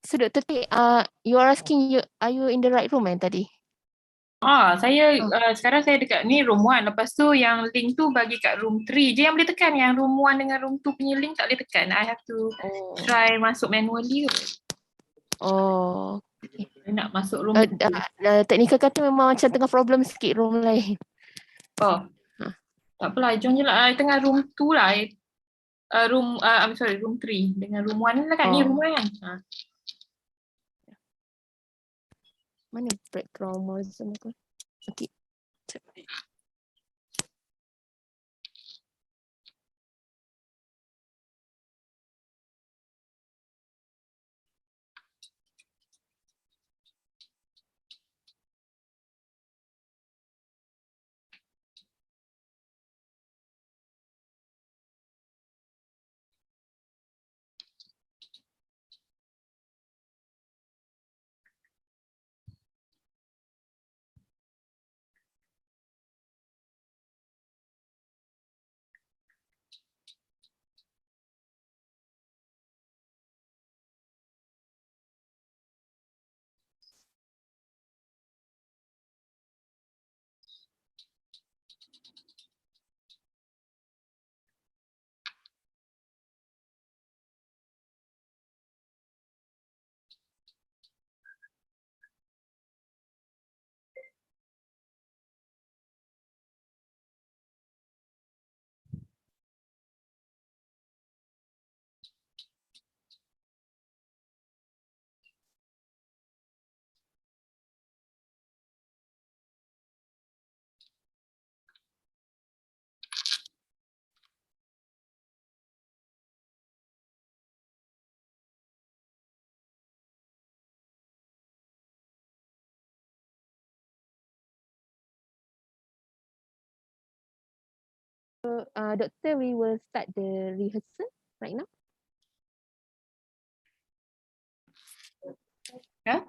So Dr. T, you are asking, are you in the right room tadi? Saya sekarang saya dekat ni room 1. Lepas tu yang link tu bagi kat room 3 je yang boleh tekan. Yang room 1 dengan room 2 punya link tak boleh tekan. I have to try masuk manually ke. Okay. Nak masuk room teknikal kata memang macam tengah problem sikit room lain. Tak apalah, jom je lah. Tengah room 2 lah. Room 3 dengan room 1 lah kan. Ni room 1 kan. Mana break chromosome tu? Okay. Doctor, we will start the rehearsal right now. Yeah.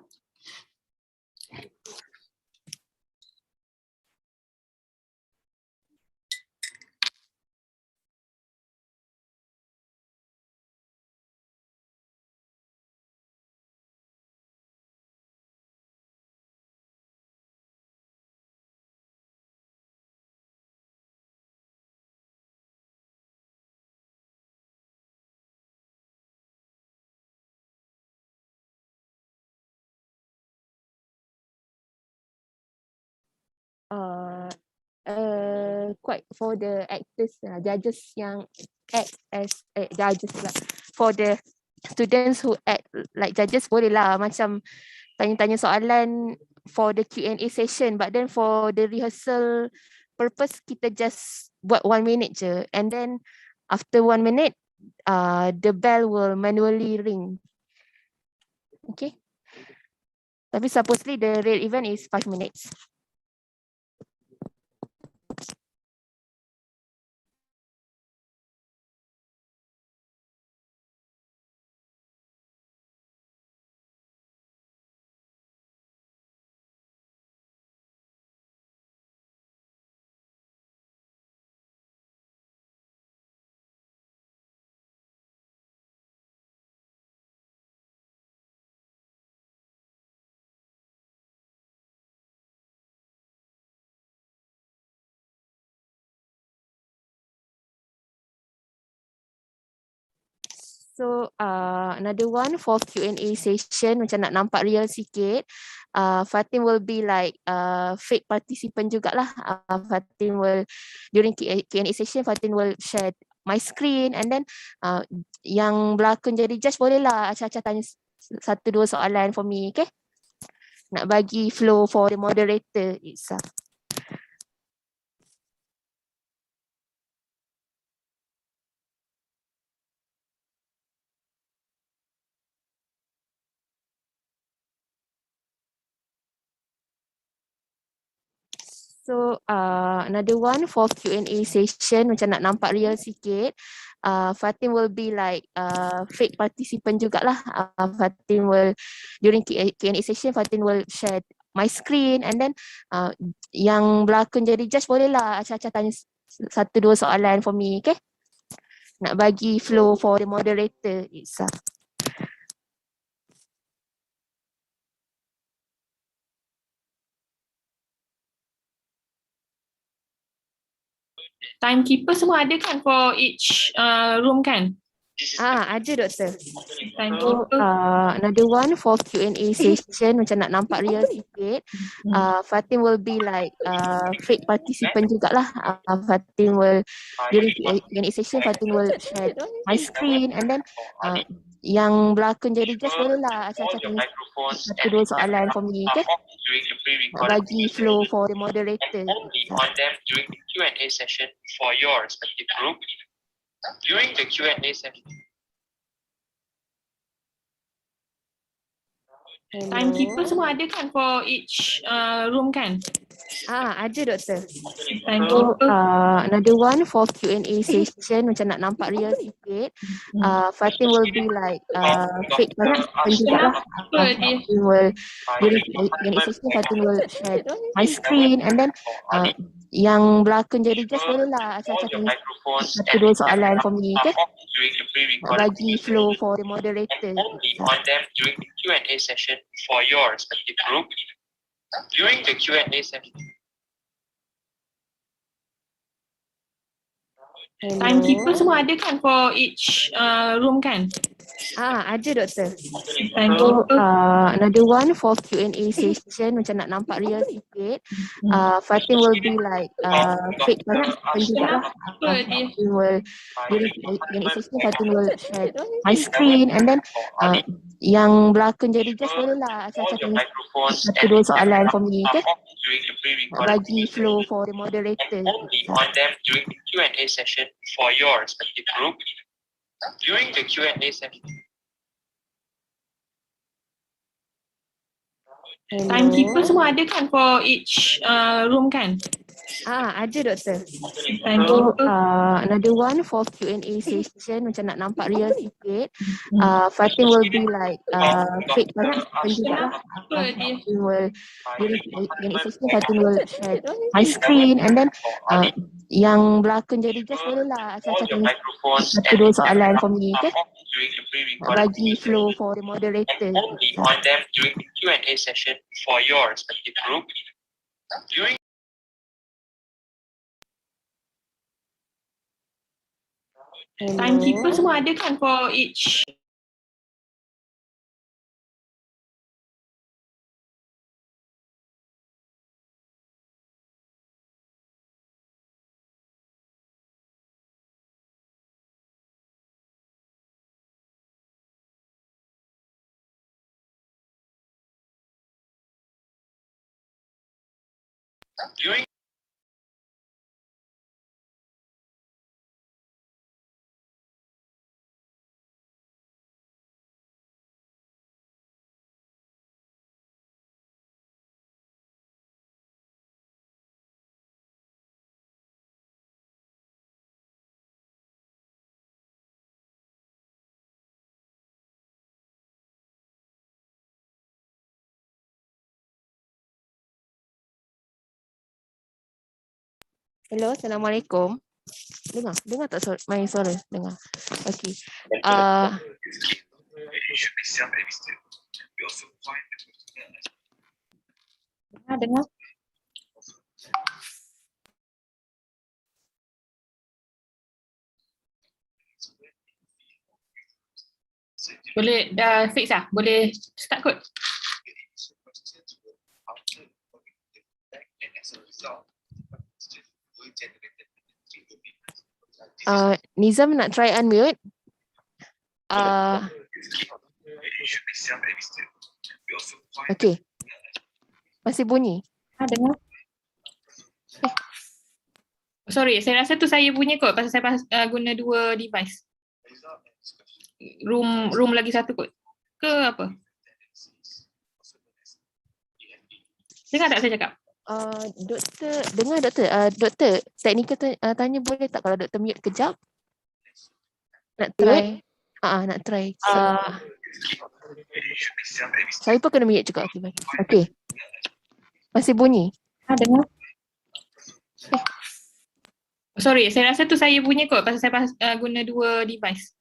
Quite for the actors, judges yang act as judges lah. For the students who act like judges boleh lah macam tanya-tanya soalan for the Q&A session, but then for the rehearsal purpose kita just buat 1 minute je, and then after 1 minute the bell will manually ring. Okay, tapi supposedly the real event is 5 minutes. So another one for Q&A session, macam nak nampak real sikit. Fatin will be like fake participant jugalah. Fatin will, during Q&A session, Fatin will share my screen, and then yang berlakon jadi judge bolehlah acah-acah tanya 1-2 soalan for me, okay? Nak bagi flow for the moderator itself. So another one for Q&A session, macam nak nampak real sikit. Fatin will be like fake participant jugalah. Fatin will, during Q&A session, Fatin will share my screen, and then yang berlakon jadi judge bolehlah acah-acah tanya 1-2 soalan for me, okay? nak bagi flow for the moderator itself. Timekeeper semua ada kan for each room kan? Ada doktor. Timekeeper. Another one for Q&A session macam nak nampak real sikit. Fatin will be like fake participant jugalah. Fatin will during Q&A session Fatin will share my screen and then yang berlakon jadi guest boleh lah acak-acak tanya satu dua soalan for me, okay? Nak bagi flow for the moderator. On them during the Q&A session for your respective group. During the Q&A session. Timekeeper semua ada kan for each room kan? Ada doktor. Timekeeper. Another one for Q&A session macam nak nampak real sikit. Fatin will be like fake participant jugalah. Fatin will during Q&A session Fatin will share my screen and then yang berlakon jadi guest boleh lah acak-acak tanya satu dua soalan for me, okay? Nak bagi flow for the moderator. On them during the Q&A session for your respective group. During the Q&A session. Timekeeper semua ada kan for each room kan? Ada doktor. Timekeeper. Another one for Q&A session macam nak nampak real sikit. Fatin will be like fake participant jugalah. Fatin will during Q&A session Fatin will share my screen and then yang berlakon jadi guest boleh lah acak-acak tanya satu dua soalan for me, okay? Nak bagi flow for the moderator. On them during the Q&A session for your respective group. During the Q&A session. Timekeeper semua ada kan for each room kan? Ada doktor. Timekeeper. Another one for Q&A session macam nak nampak real sikit. Fatin will be like fake participant jugalah. Fatin will during Q&A session Fatin will share my screen and then yang berlakon jadi guest boleh lah acak-acak tanya satu dua soalan for me, okay? Nak bagi flow for the moderator. On them during the Q&A session for your respective group. During Timekeeper semua ada kan for each. during Hello, Assalamualaikum. Dengar tak main suara? Dengar. Okay. Dengar. Boleh dah fix lah? Boleh start kot? Nizam nak try unmute. Okay. Masih bunyi? Dengar. Sorry, saya rasa tu saya punya kot pasal saya guna dua device. Room lagi satu kot. Ke apa? Dengar tak saya cakap? Doktor, dengar doktor. Doktor, teknikal tanya boleh tak kalau doktor mute kejap? Nak try? Nak try. Saya pun kena mute juga. Okay, baik. Okay. Masih bunyi? Dengar. Sorry, saya rasa tu saya punya kot pasal saya guna dua device.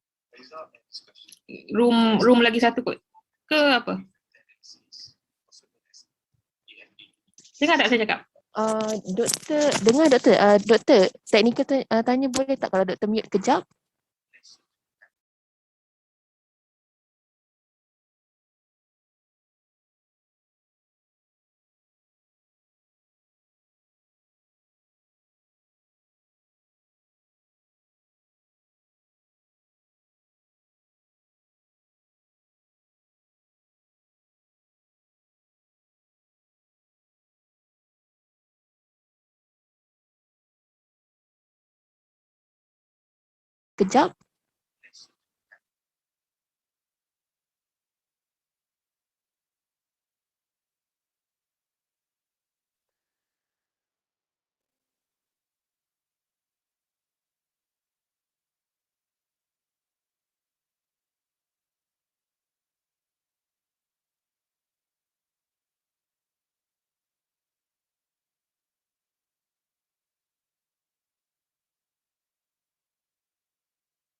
Room lagi satu kot. Ke apa? Dengar tak saya cakap? Doktor, dengar doktor. Doktor, teknikal tanya boleh tak kalau doktor mute kejap? Kejap.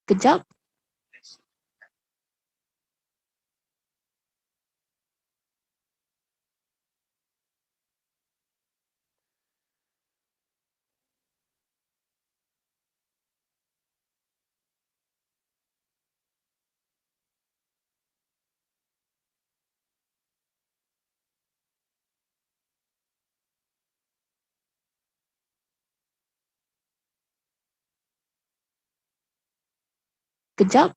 Kejap. Kejap. Kejap.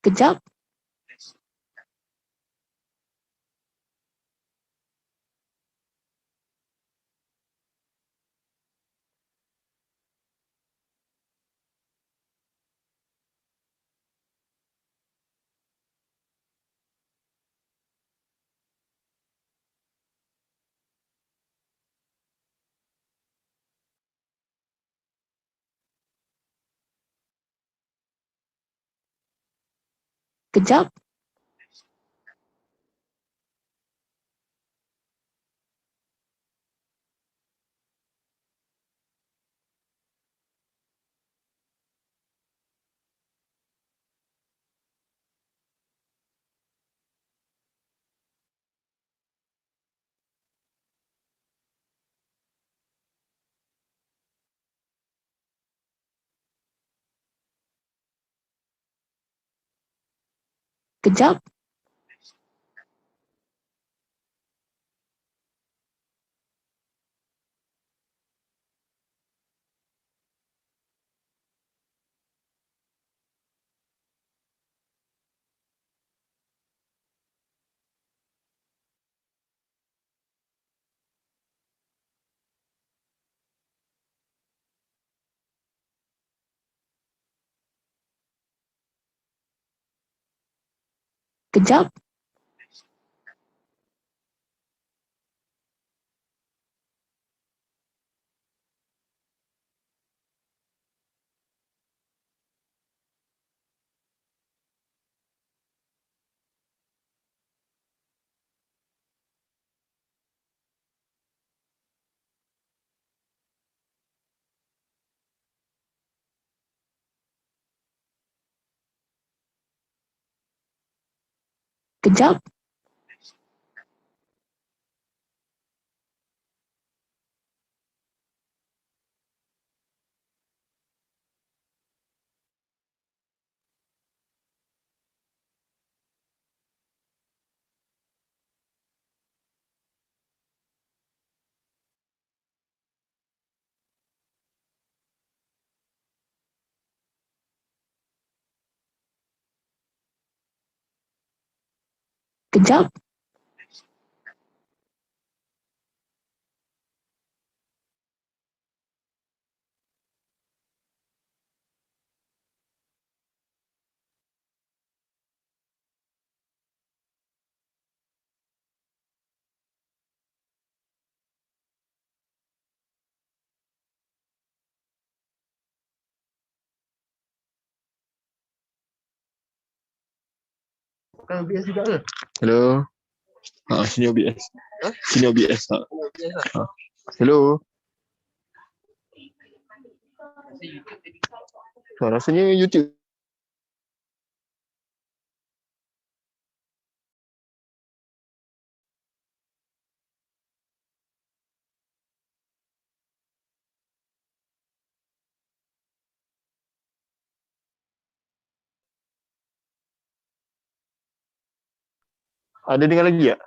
Kejap. Kejap. Kejap. Kejap. Kejap. Hello. Sini OBS. Sini OBS. Hello. Rasanya YouTube. Ada dengar lagi tak?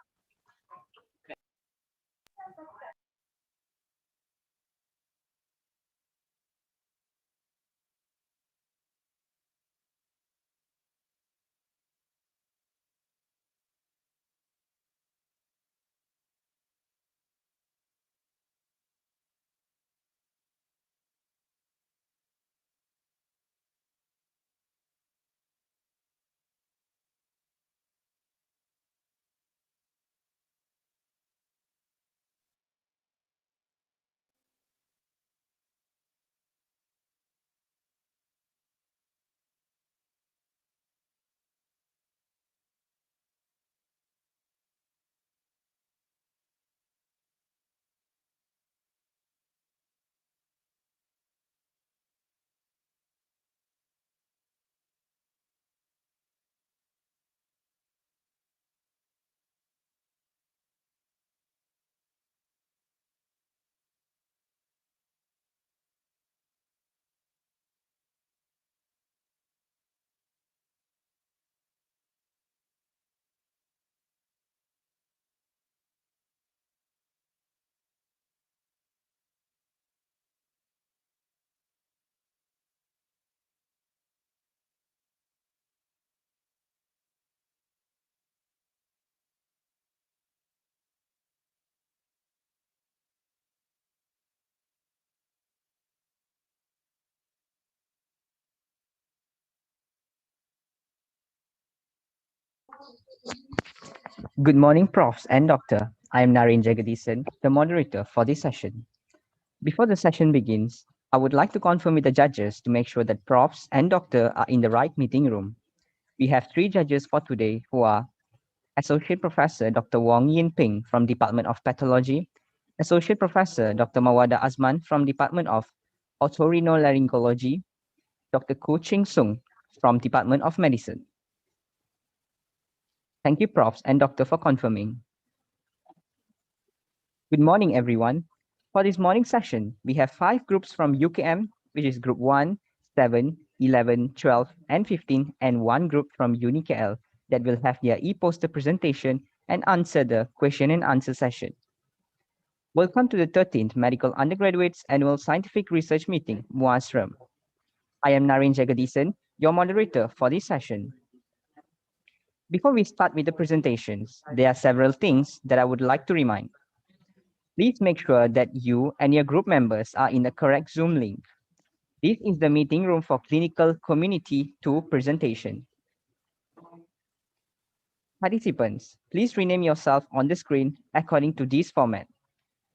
Good morning, Profs and Doctor. I am Naren Jagadisan, the moderator for this session. Before the session begins, I would like to confirm with the judges to make sure that Profs and Doctor are in the right meeting room. We have 3 judges for today who are Associate Professor Dr. Wong Yin Ping from Department of Pathology, Associate Professor Dr. Mawada Azman from Department of Otorhinolaryngology, Dr. Koo Ching Sung from Department of Medicine. Thank you, Profs and Doctor, for confirming. Good morning, everyone. For this morning session, we have 5 groups from UKM, which is Group 1, 7, 11, 12, and 15, and 1 group from UniKL that will have their e-poster presentation and answer the question and answer session. Welcome to the 13th Medical Undergraduates Annual Scientific Research Meeting, MUASRAM. I am Naren Jagadisan, your moderator for this session. Before we start with the presentations, there are several things that I would like to remind. Please make sure that you and your group members are in the correct Zoom link. This is the meeting room for Clinical Community 2 presentation. Participants, please rename yourself on the screen according to this format.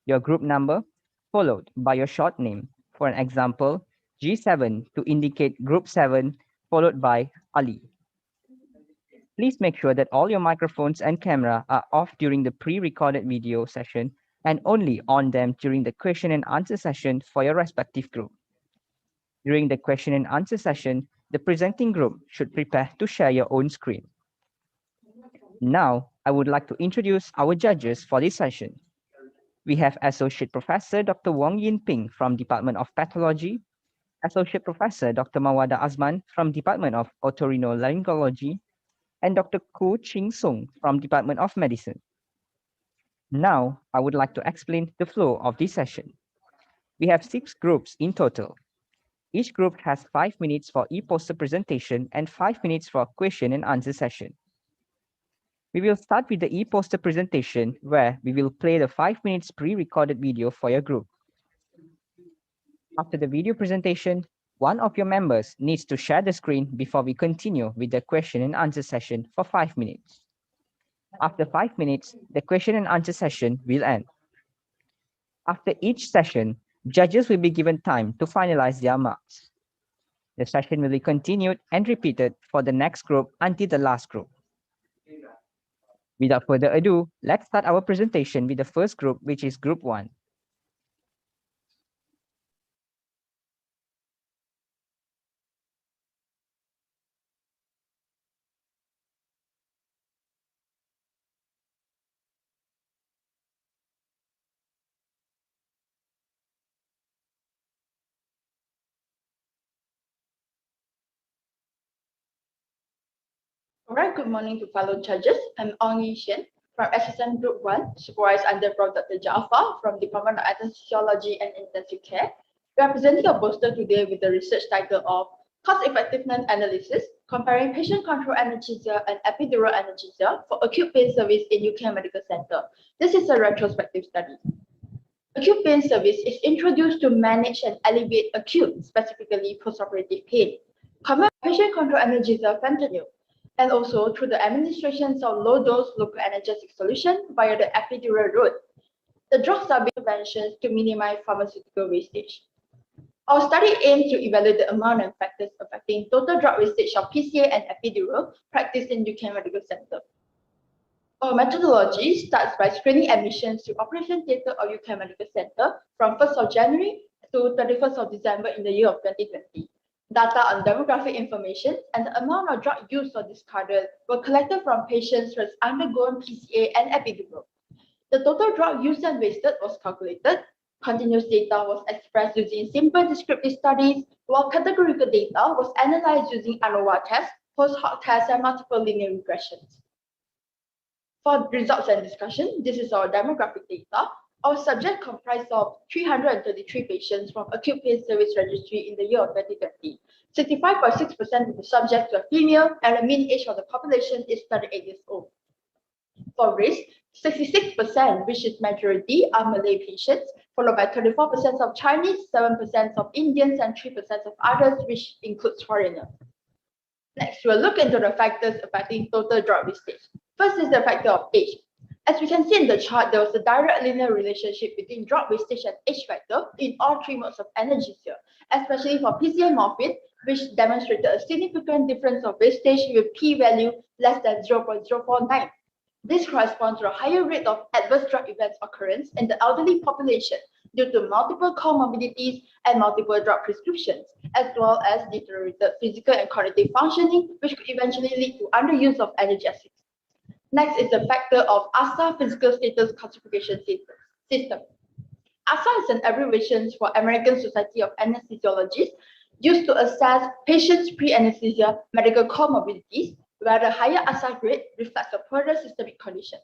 Your group number, followed by your short name. For an example, G7 to indicate Group 7, followed by Ali. Please make sure that all your microphones and camera are off during the pre-recorded video session and only on them during the question and answer session for your respective group. During the question and answer session, the presenting group should prepare to share your own screen. Now, I would like to introduce our judges for this session. We have Associate Professor Dr. Wong Yin Ping from Department of Pathology, Associate Professor Dr. Mawada Azman from Department of Otorhinolaryngology, and Dr. Koo Ching Sung from Department of Medicine. Now, I would like to explain the flow of this session. We have 6 groups in total. Each group has 5 minutes for e-poster presentation and 5 minutes for question and answer session. We will start with the e-poster presentation where we will play the 5 minutes pre-recorded video for your group. After the video presentation, one of your members needs to share the screen before we continue with the question and answer session for 5 minutes. After 5 minutes, the question and answer session will end. After each session, judges will be given time to finalize their marks. The session will be continued and repeated for the next group until the last group. Without further ado, let's start our presentation with the first group, which is Group 1. Alright, good morning to fellow judges. I'm Ong Yishen from Assistant Group 1, supervised under Prof. Dr. Jafar from Department of Anesthesiology and Intensive Care. We are presenting a poster today with the research title of Cost Effectiveness Analysis, Comparing Patient Control Anesthesia and Epidural Anesthesia for Acute Pain Service in UK Medical Center. This is a retrospective study. Acute pain service is introduced to manage and alleviate acute, specifically postoperative pain. Common patient control anesthesia fentanyl, and also through the administrations of low-dose local analgesic solution via the epidural route. The drugs are being interventions to minimize pharmaceutical wastage. Our study aims to evaluate the amount and factors affecting total drug wastage of PCA and epidural practiced in UK Medical Center. Our methodology starts by screening admissions to Operation Theatre of UK Medical Center from 1st of January to 31st of December in the year of 2020. Data on demographic information and the amount of drug used or discarded were collected from patients who has undergone PCA and epidural. The total drug used and wasted was calculated. Continuous data was expressed using simple descriptive studies, while categorical data was analyzed using ANOVA tests, post-hoc tests, and multiple linear regressions. For results and discussion, this is our demographic data. Our subject comprised of 333 patients from Acute Pain Service Registry in the year of 2020. 65.6% of the subjects were female, and the mean age of the population is 38 years old. For race, 66%, which is majority, are Malay patients, followed by 34% of Chinese, 7% of Indians, and 3% of others, which includes foreigners. Next, we'll look into the factors affecting total drug wastage. First is the factor of age. As we can see in the chart, there was a direct linear relationship between drug wastage and age factor in all three modes of anesthesia, especially for PCA morphine, which demonstrated a significant difference of wastage with p-value less than 0.049. This corresponds to a higher rate of adverse drug events occurrence in the elderly population due to multiple comorbidities and multiple drug prescriptions, as well as deteriorated physical and cognitive functioning, which could eventually lead to underuse of analgesics. Next is the factor of ASA physical status classification system. ASA is an abbreviation for American Society of Anesthesiologists, used to assess patients' pre-anesthesia medical comorbidities, where the higher ASA grade reflects a further systemic condition.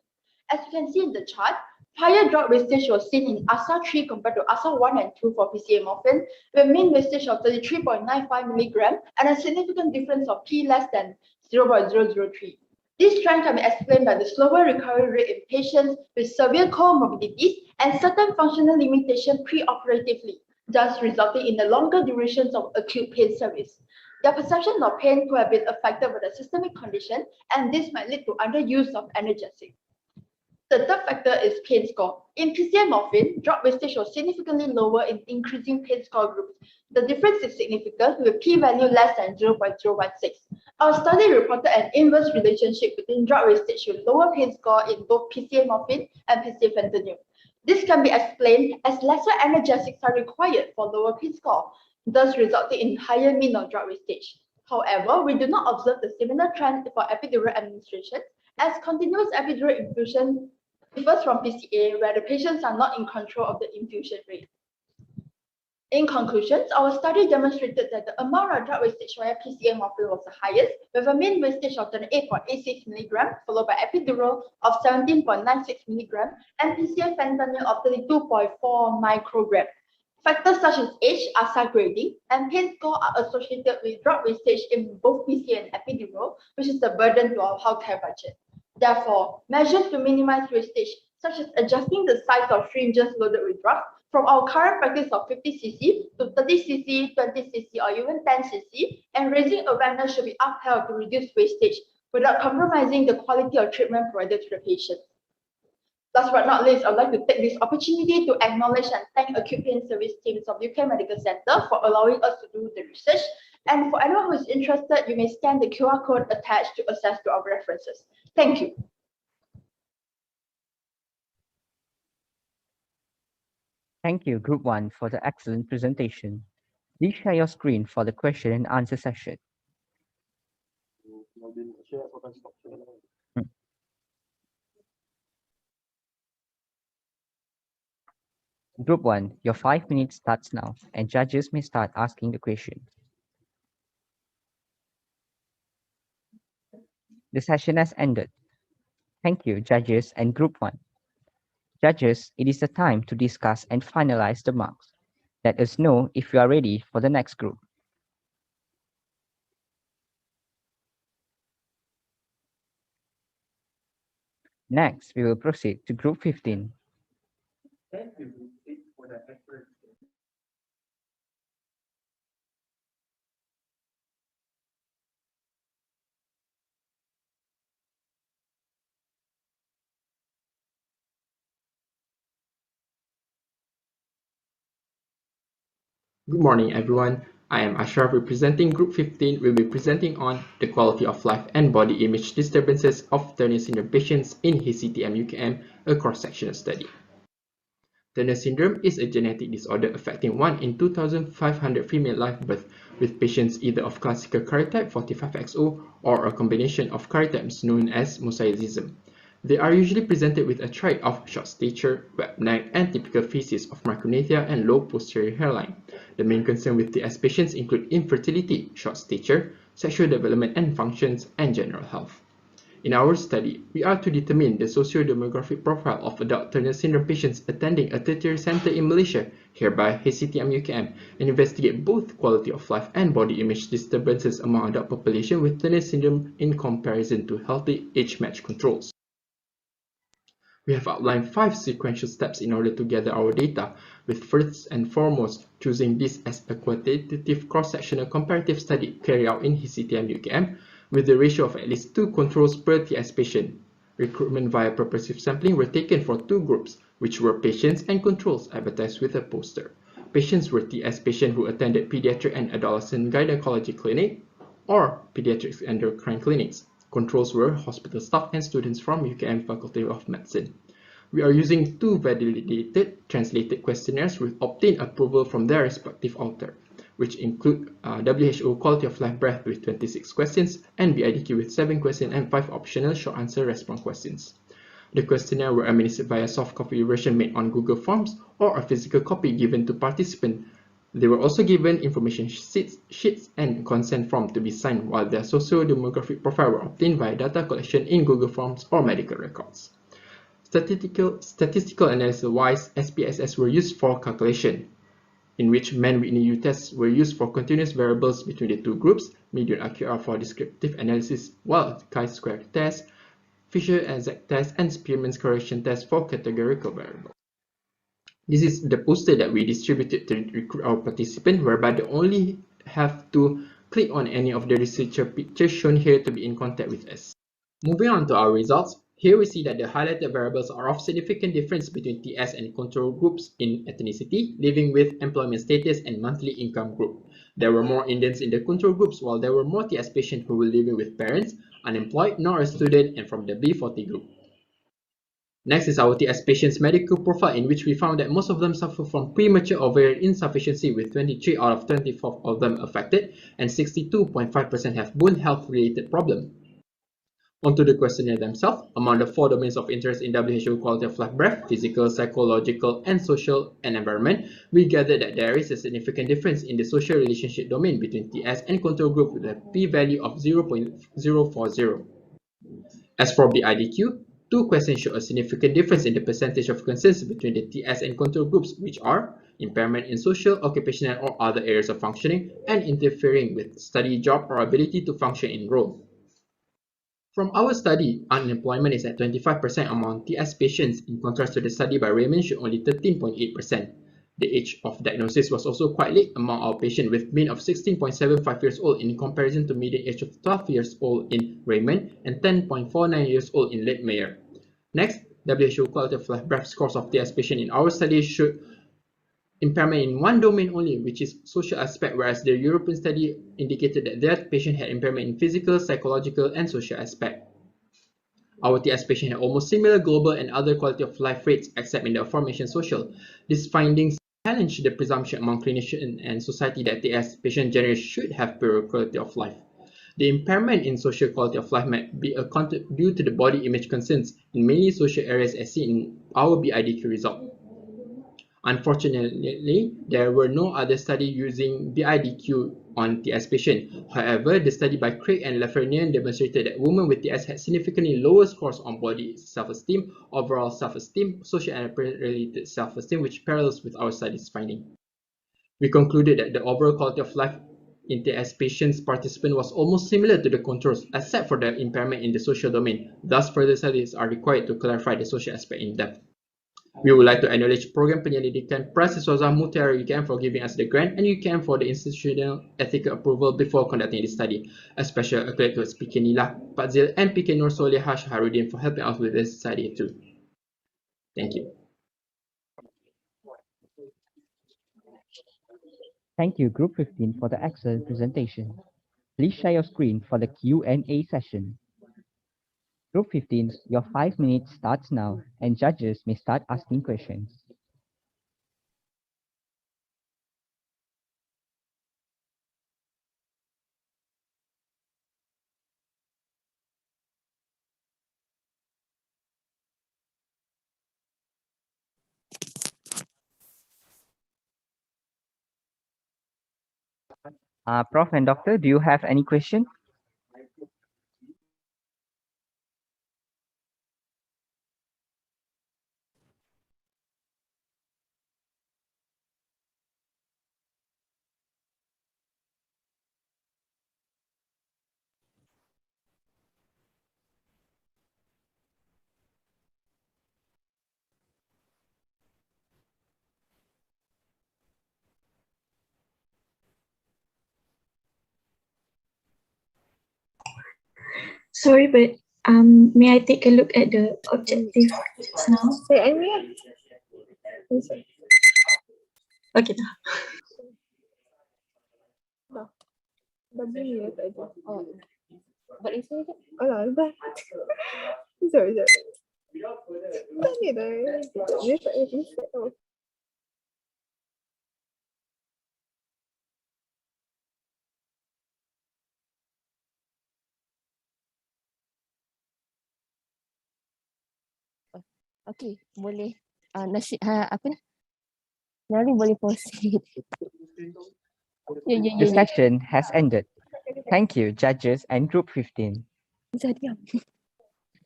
As you can see in the chart, higher drug wastage was seen in ASA 3 compared to ASA 1 and 2 for PCA morphine, with mean wastage of 33.95 mg and a significant difference of p less than 0.003. This trend can be explained by the slower recovery rate in patients with severe comorbidities and certain functional limitation pre-operatively, thus resulting in the longer durations of acute pain service. Their perception of pain could have been affected by the systemic condition, and this might lead to underuse of analgesic. The third factor is pain score. In PCA morphine, drug wastage was significantly lower in increasing pain score groups. The difference is significant with p-value less than 0.016. Our study reported an inverse relationship between drug wastage with lower pain score in both PCA morphine and PCA fentanyl. This can be explained as lesser analgesics are required for lower pain score, thus resulting in higher mean of drug wastage. However, we do not observe the similar trend for epidural administration, as continuous epidural infusion differs from PCA, where the patients are not in control of the infusion rate. In conclusions, our study demonstrated that the amount of drug wastage via PCA morphine was the highest, with a mean wastage of 28.86 mg, followed by epidural of 17.96 mg, and PCA fentanyl of 32.4 microgram. Factors such as age, ASA grading, and pain score are associated with drug wastage in both PCA and epidural, which is the burden to our healthcare budget. Therefore, measures to minimize wastage, such as adjusting the size of syringes loaded with drugs from our current practice of 50 cc to 30 cc, 20 cc, or even 10 cc, and raising awareness should be upheld to reduce wastage without compromising the quality of treatment provided to the patient. Last but not least, I would like to take this opportunity to acknowledge and thank Acute Pain Service teams of UK Medical Center for allowing us to do the research. And for anyone who is interested, you may scan the QR code attached to access to our references. Thank you. Thank you, Group 1, for the excellent presentation. Please share your screen for the question and answer session. Group 1, your 5 minutes starts now, and judges may start asking the question. The session has ended. Thank you, judges and Group 1. Judges, it is the time to discuss and finalize the marks. Let us know if you are ready for the next group. Next, we will proceed to Group 15. Good morning, everyone. I am Ashraf representing Group 15. We'll be presenting on the quality of life and body image disturbances of Turner syndrome patients in HCTM-UKM, a cross-sectional study. Turner syndrome is a genetic disorder affecting 1 in 2,500 female live births, with patients either of classical karyotype 45XO or a combination of karyotypes known as mosaicism. They are usually presented with a trait of short stature, web neck, and typical features of micronathia and low posterior hairline. The main concern with TS patients include infertility, short stature, sexual development and functions, and general health. In our study, we are to determine the socio-demographic profile of adult Turner syndrome patients attending a tertiary center in Malaysia, hereby HCTM-UKM, and investigate both quality of life and body image disturbances among adult population with Turner syndrome in comparison to healthy age-matched controls. We have outlined 5 sequential steps in order to gather our data, with first and foremost choosing this as a quantitative cross-sectional comparative study carried out in HCTM-UKM with the ratio of at least 2 controls per TS patient. Recruitment via purposive sampling were taken for 2 groups, which were patients and controls advertised with a poster. Patients were TS patients who attended pediatric and adolescent gynecology clinic or pediatric endocrine clinics. Controls were hospital staff and students from UKM Faculty of Medicine. We are using 2 validated translated questionnaires with obtained approval from their respective author, which include WHO Quality of Life Breath with 26 questions and BIDQ with 7 questions and 5 optional short answer response questions. The questionnaire were administered via soft copy version made on Google Forms or a physical copy given to participants. They were also given information sheets and consent form to be signed, while their socio-demographic profile were obtained via data collection in Google Forms or medical records. Statistical analysis-wise, SPSS were used for calculation, in which Mann-Whitney U tests were used for continuous variables between the 2 groups, median AQR for descriptive analysis, while chi-square test, Fisher-Exact test, and Spearman's correction test for categorical variables. This is the poster that we distributed to recruit our participants, whereby they only have to click on any of the researcher pictures shown here to be in contact with us. Moving on to our results, here we see that the highlighted variables are of significant difference between TS and control groups in ethnicity, living with, employment status, and monthly income group. There were more Indians in the control groups, while there were more TS patients who were living with parents, unemployed, nor a student, and from the B40 group. Next is our TS patients' medical profile, in which we found that most of them suffer from premature ovarian insufficiency, with 23 out of 24 of them affected, and 62.5% have bone health-related problems. Onto the questionnaire themselves. Among the 4 domains of interest in WHO Quality of Life Breath, physical, psychological, and social and environment, we gathered that there is a significant difference in the social relationship domain between TS and control group with a p-value of 0.040. As for the IDQ, 2 questions show a significant difference in the percentage of concerns between the TS and control groups, which are impairment in social, occupational, or other areas of functioning, and interfering with study, job, or ability to function in role. From our study, unemployment is at 25% among TS patients, in contrast to the study by Raymond showed only 13.8%. The age of diagnosis was also quite late among our patients, with mean of 16.75 years old in comparison to median age of 12 years old in Raymond and 10.49 years old in Leitmeyer. Next, WHO Quality of Life Breath scores of TS patients in our study showed impairment in 1 domain only, which is social aspect, whereas the European study indicated that their patient had impairment in physical, psychological, and social aspect. Our TS patient had almost similar global and other quality of life rates except in the aforementioned social. These findings challenge the presumption among clinicians and society that TS patient generally should have poorer quality of life. The impairment in social quality of life might be due to the body image concerns in mainly social areas as seen in our BIDQ result. Unfortunately, there were no other studies using BIDQ on TS patients. However, the study by Craig and Lafreniere demonstrated that women with TS had significantly lower scores on body self-esteem, overall self-esteem, social and related self-esteem, which parallels with our study's finding. We concluded that the overall quality of life in TS patients participant was almost similar to the controls, except for the impairment in the social domain. Thus, further studies are required to clarify the social aspect in depth. We would like to acknowledge Program Penyelidikan Pras Siswaza Mutiara UKM for giving us the grant and UKM for the institutional ethical approval before conducting this study. A special accolade to PK Nila, Pak Zil, and PK Nur Soleha Shaharudin for helping us with this study too. Thank you. Thank you, Group 15, for the excellent presentation. Please share your screen for the Q&A session. Group 15, your 5 minutes starts now, and judges may start asking questions. Prof and Doctor, do you have any question? Sorry, but may I take a look at the objective just now? Okay. Okay, boleh. Apa ni? Nari boleh proceed. The session has ended. Thank you, judges and Group 15.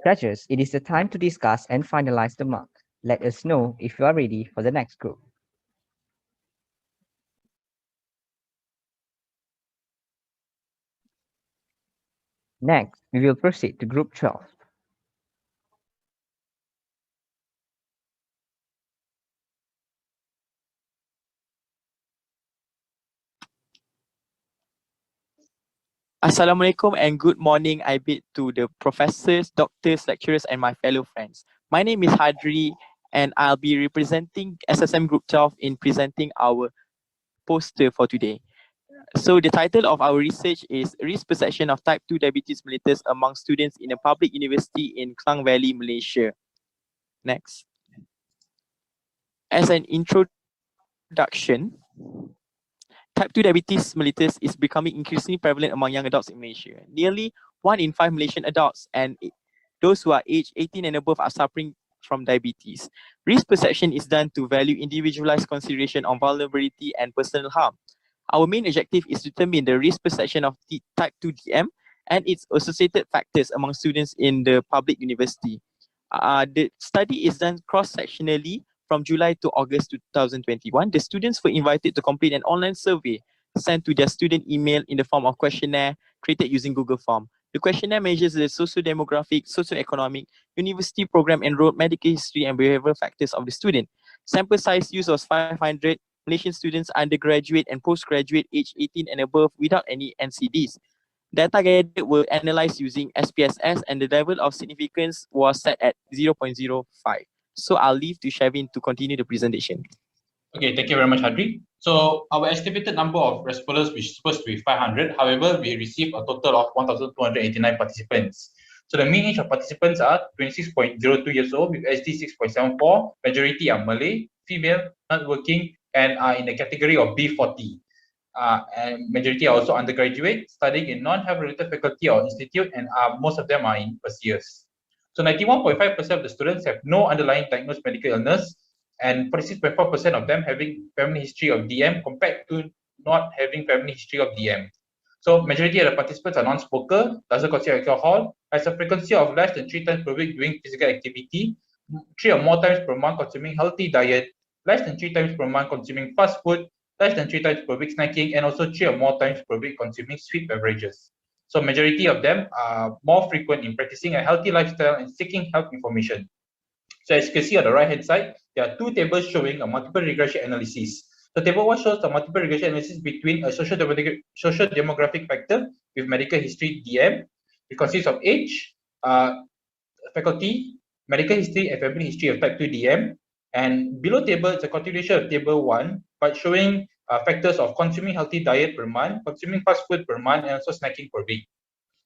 Judges, it is the time to discuss and finalize the mark. Let us know if you are ready for the next group. Next, we will proceed to Group 12. Assalamualaikum and good morning. I bid to the professors, doctors, lecturers, and my fellow friends. My name is Hadri, and I'll be representing SSM Group 12 in presenting our poster for today. So the title of our research is Risk Perception of Type 2 Diabetes Mellitus among Students in a Public University in Klang Valley, Malaysia. Next. As an introduction, Type 2 diabetes mellitus is becoming increasingly prevalent among young adults in Malaysia. Nearly 1 in 5 Malaysian adults and those who are aged 18 and above are suffering from diabetes. Risk perception is done to value individualized consideration on vulnerability and personal harm. Our main objective is to determine the risk perception of type 2 DM and its associated factors among students in the public university. The study is done cross-sectionally from July to August 2021. The students were invited to complete an online survey sent to their student email in the form of questionnaire created using Google Form. The questionnaire measures the socio-demographic, socio-economic, university program enrolled, medical history, and behavioral factors of the student. Sample size used was 500 Malaysian students, undergraduate and postgraduate aged 18 and above without any NCDs. Data gathered were analyzed using SPSS and the level of significance was set at 0.05. So I'll leave to Shavin to continue the presentation. Okay, thank you very much, Hadri. So our estimated number of respondents was supposed to be 500. However, we received a total of 1,289 participants. So the mean age of participants are 26.02 years old with SD 6.74. Majority are Malay, female, not working, and are in the category of B40. And majority are also undergraduate, studying in non-health related faculty or institute, and most of them are in first years. So 91.5% of the students have no underlying diagnosed medical illness, and 46.4% of them having family history of DM compared to not having family history of DM. So majority of the participants are non-smoker, doesn't consume alcohol, has a frequency of less than 3 times per week doing physical activity, 3 or more times per month consuming healthy diet, less than 3 times per month consuming fast food, less than 3 times per week snacking, and also 3 or more times per week consuming sweet beverages. So majority of them are more frequent in practicing a healthy lifestyle and seeking health information. So as you can see on the right hand side, there are two tables showing a multiple regression analysis. So table 1 shows the multiple regression analysis between a social demographic factor with medical history DM. It consists of age, faculty, medical history, and family history of type 2 DM. And below table, it's a continuation of table 1, but showing factors of consuming healthy diet per month, consuming fast food per month, and also snacking per week.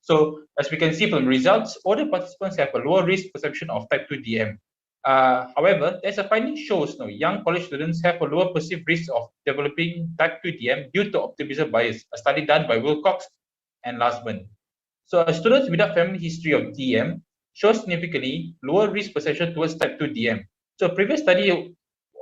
So as we can see from the results, older participants have a lower risk perception of type 2 DM. However, there's a finding shows young college students have a lower perceived risk of developing type 2 DM due to optimism bias, a study done by Wilcox and Lasman. So students without family history of DM show significantly lower risk perception towards type 2 DM. So a previous study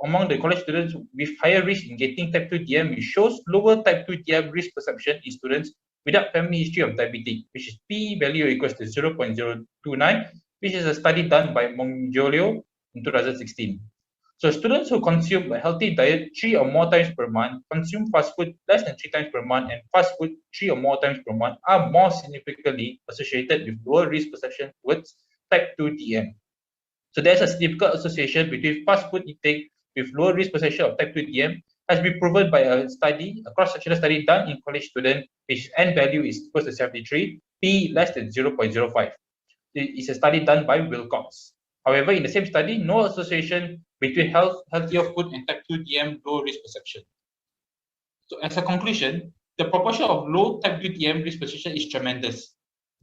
among the college students with higher risk in getting type 2 DM, which shows lower type 2 DM risk perception in students without family history of diabetes, which is P value equals to 0.029, which is a study done by Mongiolio in 2016. So students who consume a healthy diet 3 or more times per month, consume fast food less than 3 times per month, and fast food 3 or more times per month are more significantly associated with lower risk perception towards type 2 DM. So there's a significant association between fast food intake with lower risk perception of type 2 DM has been proven by a study, a cross-sectional study done in college students, which N value is equal to 73, P less than 0.05. It's a study done by Wilcox. However, in the same study, no association between healthier food and type 2 DM low risk perception. So as a conclusion, the proportion of low type 2 DM risk perception is tremendous.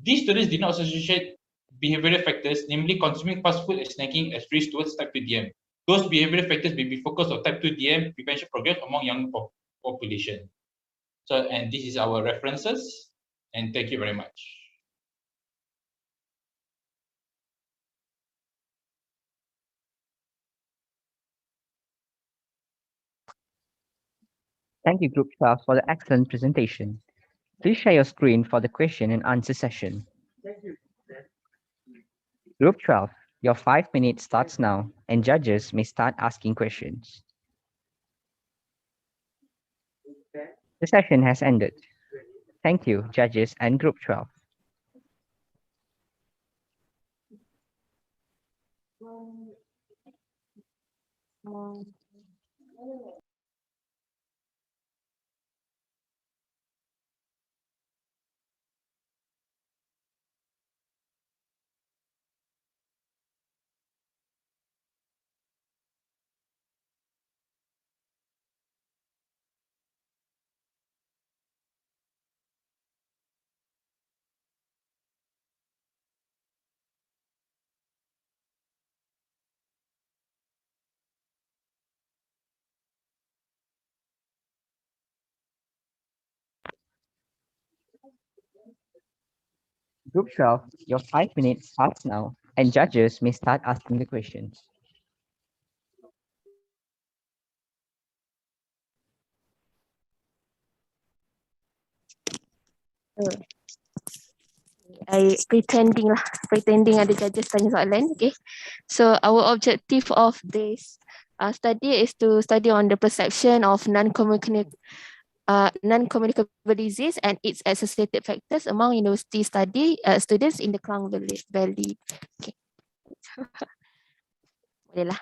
These studies did not associate behavioral factors, namely consuming fast food and snacking as risk towards type 2 DM. Those behavioral factors may be focused on type 2 DM prevention progress among young population. So, and this is our references, and thank you very much. Thank you, Group 12, for the excellent presentation. Please share your screen for the question and answer session. Group 12, your 5 minutes starts now, and judges may start asking questions. The session has ended. Thank you, judges and Group 12. Group 12, your 5 minutes starts now, and judges may start asking the questions. I pretending ada judges tanya soalan. Okay. So our objective of this study is to study on the perception of non-communicable disease and its associated factors among university students in the Klang Valley. Okay. Bolehlah.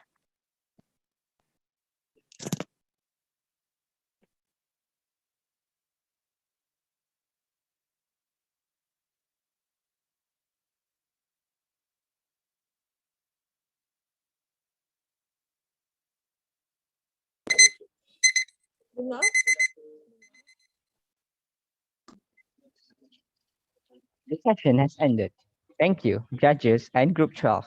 The session has ended. Thank you, judges and Group 12.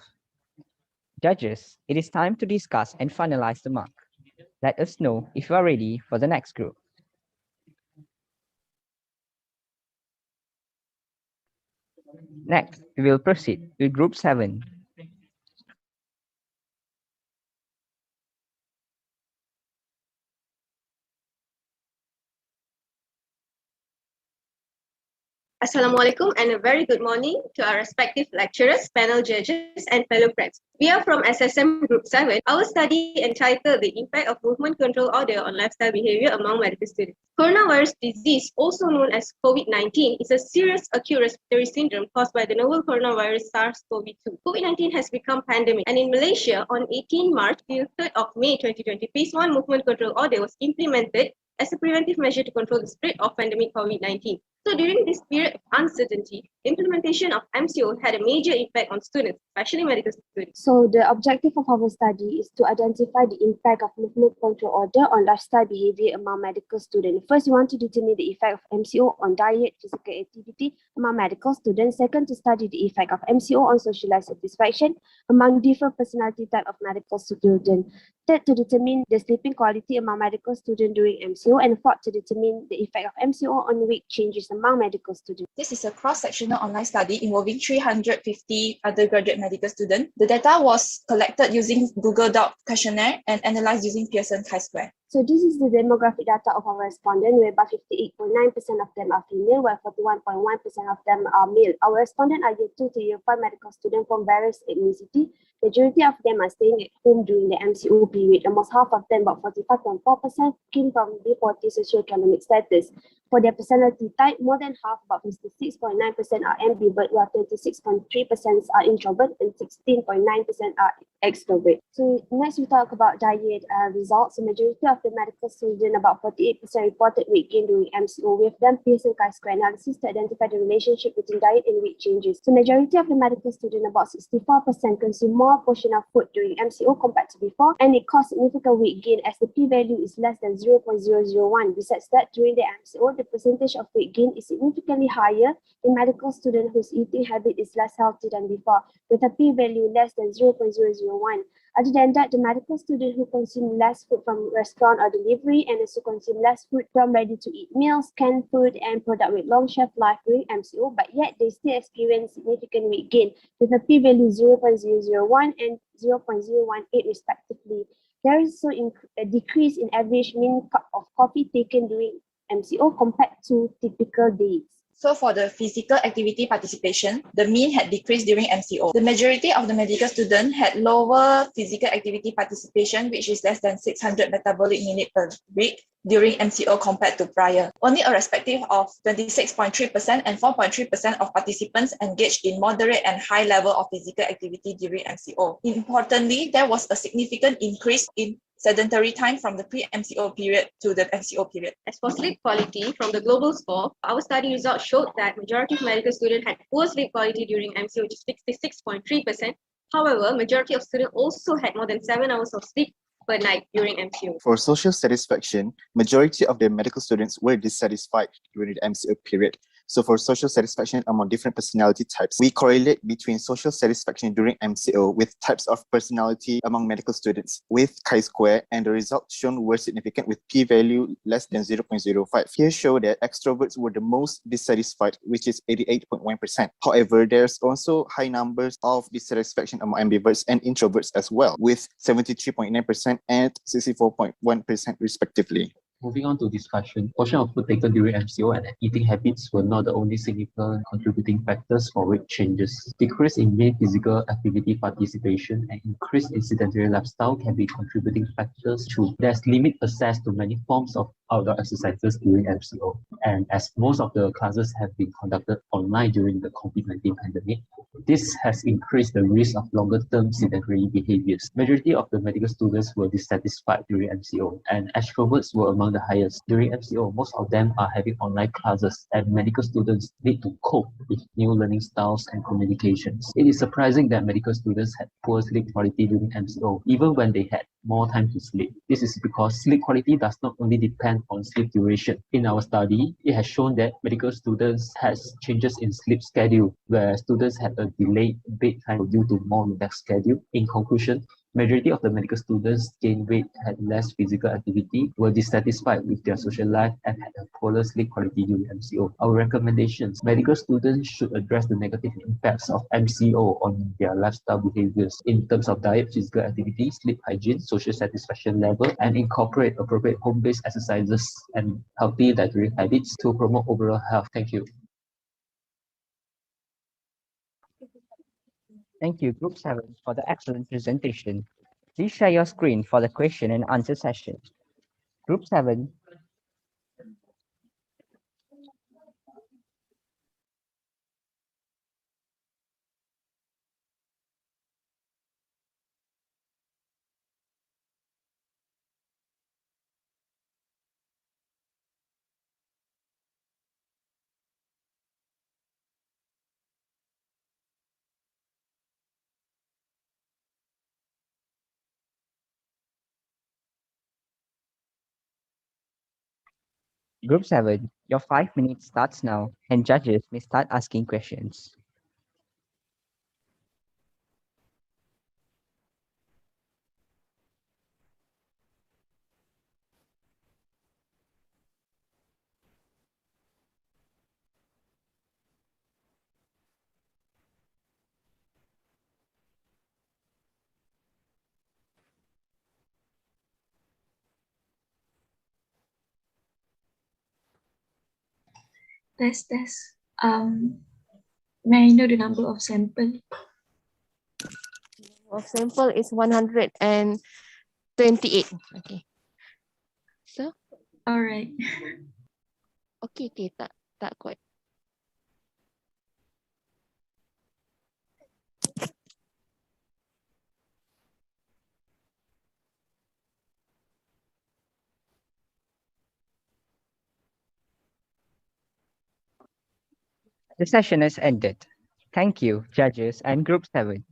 Judges, it is time to discuss and finalize the mark. Let us know if you are ready for the next group. Next, we will proceed with Group 7. Assalamualaikum and a very good morning to our respective lecturers, panel judges and fellow friends. We are from SSM Group 7. Our study entitled The Impact of Movement Control Order on Lifestyle Behavior Among Medical Students. Coronavirus disease, also known as COVID-19, is a serious acute respiratory syndrome caused by the novel coronavirus SARS-CoV-2. COVID-19 has become pandemic, and in Malaysia on 18 March till 3rd of May 2020, Phase 1 Movement Control Order was implemented as a preventive measure to control the spread of pandemic COVID-19. So during this period of uncertainty, implementation of MCO had a major impact on students, especially medical students. So the objective of our study is to identify the impact of movement control order on lifestyle behavior among medical students. First, we want to determine the effect of MCO on diet, physical activity among medical students. Second, to study the effect of MCO on social life satisfaction among different personality type of medical students. Third, to determine the sleeping quality among medical students during MCO. And fourth, to determine the effect of MCO on weight changes among medical students. This is a cross-sectional online study involving 350 undergraduate medical students. The data was collected using Google Doc questionnaire and analyzed using Pearson chi-square. So this is the demographic data of our respondents, whereby 58.9% of them are female, while 41.1% of them are male. Our respondents are year 2 to year 5 medical students from various ethnicity. Majority of them are staying at home during the MCO period. Almost half of them, about 45.4%, came from B40 socioeconomic status. For their personality type, more than half, about 56.9% are ambivert, while 36.3% are introvert and 16.9% are extrovert. So next we talk about diet results. The majority of the medical students, about 48%, reported weight gain during MCO. With them Pearson chi-square analysis to identify the relationship between diet and weight changes. The majority of the medical students, about 64%, consume more portion of food during MCO compared to before, and it caused significant weight gain as the p-value is less than 0.001. Besides that, during the MCO, the percentage of weight gain is significantly higher in medical students whose eating habit is less healthy than before, with a p-value less than 0.001. Other than that, the medical students who consume less food from restaurant or delivery and also consume less food from ready-to-eat meals, canned food, and product with long shelf life during MCO, but yet they still experience significant weight gain with a p-value 0.001 and 0.018 respectively. There is also a decrease in average mean cup of coffee taken during MCO compared to typical days. So for the physical activity participation, the mean had decreased during MCO. The majority of the medical students had lower physical activity participation, which is less than 600 metabolic minutes per week during MCO compared to prior. Only a respective of 26.3% and 4.3% of participants engaged in moderate and high level of physical activity during MCO. Importantly, there was a significant increase in sedentary time from the pre-MCO period to the MCO period. As for sleep quality, from the global score, our study results showed that majority of medical students had poor sleep quality during MCO, which is 66.3%. However, majority of students also had more than 7 hours of sleep per night during MCO. For social satisfaction, majority of the medical students were dissatisfied during the MCO period. So for social satisfaction among different personality types, we correlate between social satisfaction during MCO with types of personality among medical students with chi-square, and the results shown were significant with p-value less than 0.05. Here show that extroverts were the most dissatisfied, which is 88.1%. However, there's also high numbers of dissatisfaction among ambiverts and introverts as well, with 73.9% and 64.1% respectively. Moving on to discussion, portion of food taken during MCO and eating habits were not the only significant contributing factors for weight changes. Decrease in mean physical activity participation and increase in sedentary lifestyle can be contributing factors too. There's limited access to many forms of outdoor exercises during MCO, and as most of the classes have been conducted online during the COVID-19 pandemic, this has increased the risk of longer-term sedentary behaviors. Majority of the medical students were dissatisfied during MCO, and extroverts were among the highest. During MCO, most of them are having online classes, and medical students need to cope with new learning styles and communications. It is surprising that medical students had poor sleep quality during MCO, even when they had more time to sleep. This is because sleep quality does not only depend on sleep duration. In our study, it has shown that medical students has changes in sleep schedule, where students had a delayed bedtime due to more relaxed schedule. In conclusion, majority of the medical students gained weight, had less physical activity, were dissatisfied with their social life, and had a poorer sleep quality during MCO. Our recommendations: medical students should address the negative impacts of MCO on their lifestyle behaviors in terms of diet, physical activity, sleep hygiene, social satisfaction level, and incorporate appropriate home-based exercises and healthy dietary habits to promote overall health. Thank you. Thank you, Group 7, for the excellent presentation. Please share your screen for the question and answer session. Group 7. Group 7, your 5 minutes starts now, and judges may start asking questions. Test. May I know the number of sample? Of sample is 128. Okay. So? Alright. Okay, tak kuat. The session has ended. Thank you, judges and Group 7.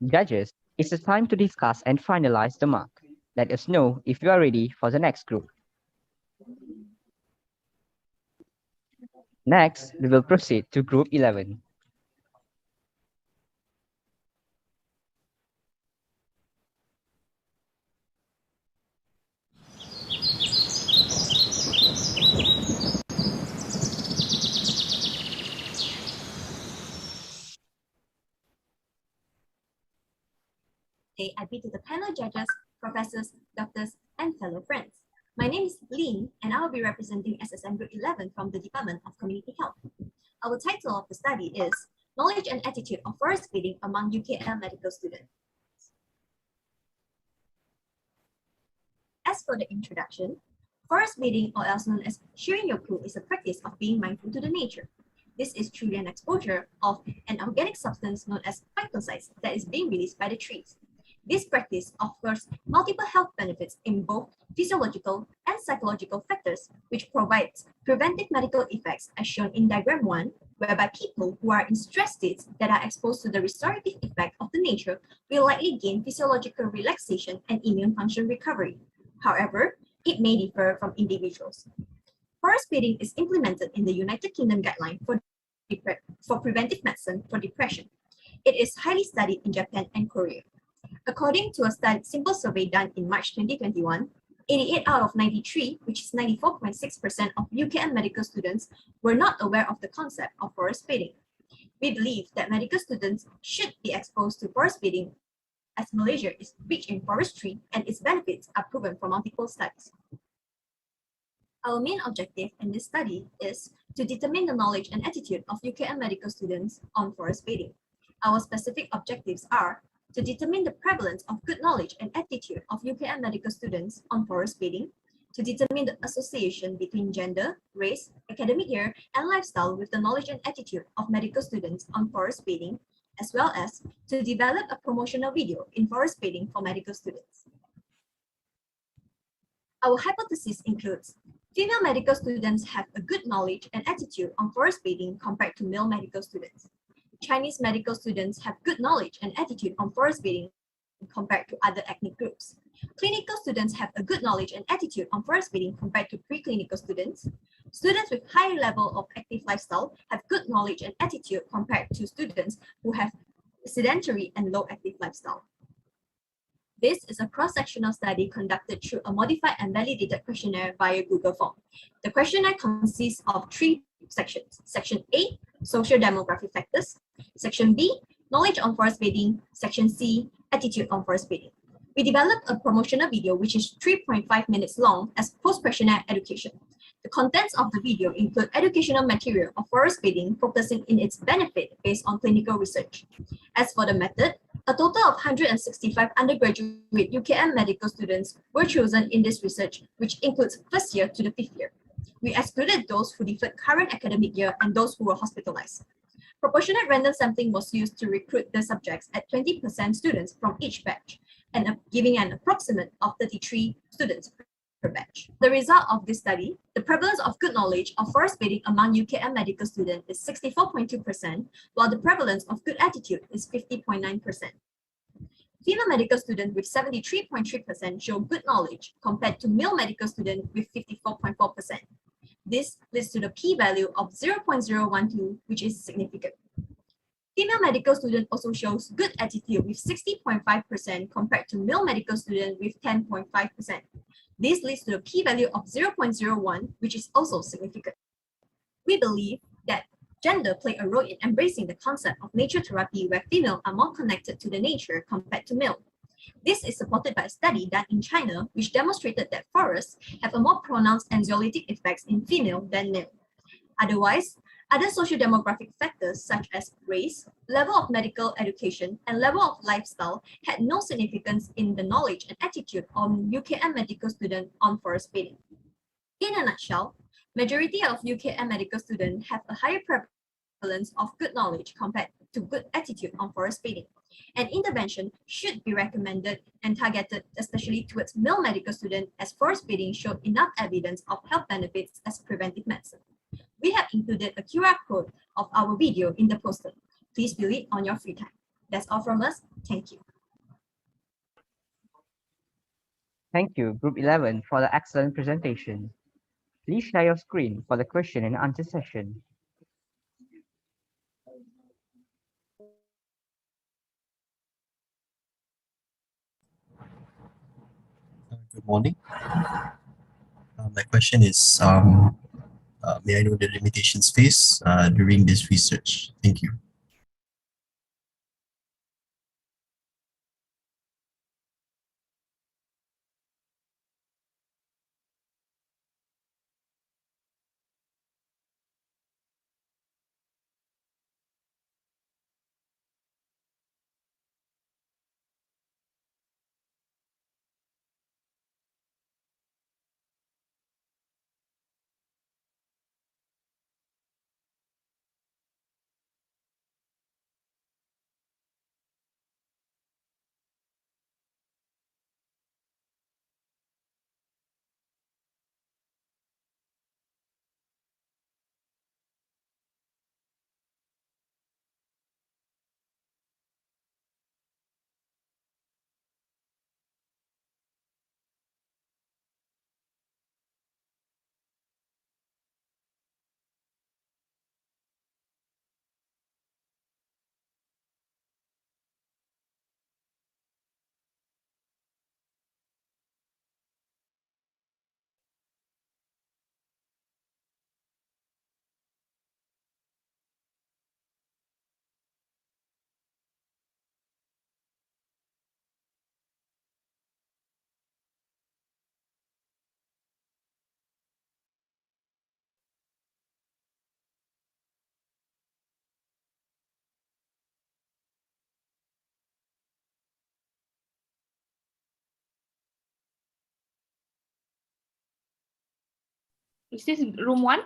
Judges, it's the time to discuss and finalize the mark. Let us know if you are ready for the next group. Next, we will proceed to Group 11. I bid to the panel judges, professors, doctors, and fellow friends. My name is Lynn, and I will be representing SSM Group 11 from the Department of Community Health. Our title of the study is Knowledge and Attitude of Forest Bathing Among UKM Medical Students. As for the introduction, forest bathing, or else known as shearing your pool, is a practice of being mindful to the nature. This is through an exposure of an organic substance known as phytoncides that is being released by the trees. This practice offers multiple health benefits in both physiological and psychological factors, which provides preventive medical effects as shown in diagram 1, whereby people who are in stress states that are exposed to the restorative effect of the nature will likely gain physiological relaxation and immune function recovery. However, it may differ from individuals. Forest bathing is implemented in the United Kingdom guideline for preventive medicine for depression. It is highly studied in Japan and Korea. According to a simple survey done in March 2021, 88 out of 93, which is 94.6% of UKM medical students, were not aware of the concept of forest bathing. We believe that medical students should be exposed to forest bathing as Malaysia is rich in forestry and its benefits are proven from multiple studies. Our main objective in this study is to determine the knowledge and attitude of UKM medical students on forest bathing. Our specific objectives are to determine the prevalence of good knowledge and attitude of UKM medical students on forest bathing, to determine the association between gender, race, academic year, and lifestyle with the knowledge and attitude of medical students on forest bathing, as well as to develop a promotional video in forest bathing for medical students. Our hypothesis includes female medical students have a good knowledge and attitude on forest bathing compared to male medical students. Chinese medical students have good knowledge and attitude on forest bathing compared to other ethnic groups. Clinical students have a good knowledge and attitude on forest bathing compared to preclinical students. Students with higher level of active lifestyle have good knowledge and attitude compared to students who have sedentary and low active lifestyle. This is a cross-sectional study conducted through a modified and validated questionnaire via Google Form. The questionnaire consists of 3 sections. Section A, social demographic factors. Section B, knowledge on forest bathing. Section C, attitude on forest bathing. We developed a promotional video which is 3.5 minutes long as post-questionnaire education. The contents of the video include educational material of forest bathing focusing in its benefit based on clinical research. As for the method, a total of 165 undergraduate UKM medical students were chosen in this research, which includes first year to the 5th year. We excluded those who deferred current academic year and those who were hospitalized. Proportionate random sampling was used to recruit the subjects at 20% students from each batch, and giving an approximate of 33 students per batch. The result of this study, the prevalence of good knowledge of forest bathing among UKM medical students is 64.2%, while the prevalence of good attitude is 50.9%. Female medical students with 73.3% show good knowledge compared to male medical students with 54.4%. This leads to the p-value of 0.012, which is significant. Female medical student also shows good attitude with 60.5% compared to male medical student with 10.5%. This leads to a p-value of 0.01, which is also significant. We believe that gender play a role in embracing the concept of nature therapy where female are more connected to the nature compared to male. This is supported by a study done in China, which demonstrated that forests have a more pronounced anxiolytic effects in female than male. Otherwise, other socio-demographic factors such as race, level of medical education, and level of lifestyle had no significance in the knowledge and attitude of UKM medical students on forest bathing. In a nutshell, majority of UKM medical students have a higher prevalence of good knowledge compared to good attitude on forest bathing. An intervention should be recommended and targeted especially towards male medical students as forest bathing showed enough evidence of health benefits as preventive medicine. We have included a QR code of our video in the poster. Please view it on your free time. That's all from us. Thank you. Thank you, Group 11, for the excellent presentation. Please share your screen for the question and answer session. Good morning. My question is, may I know the limitations faced during this research? Thank you. Is this room 1?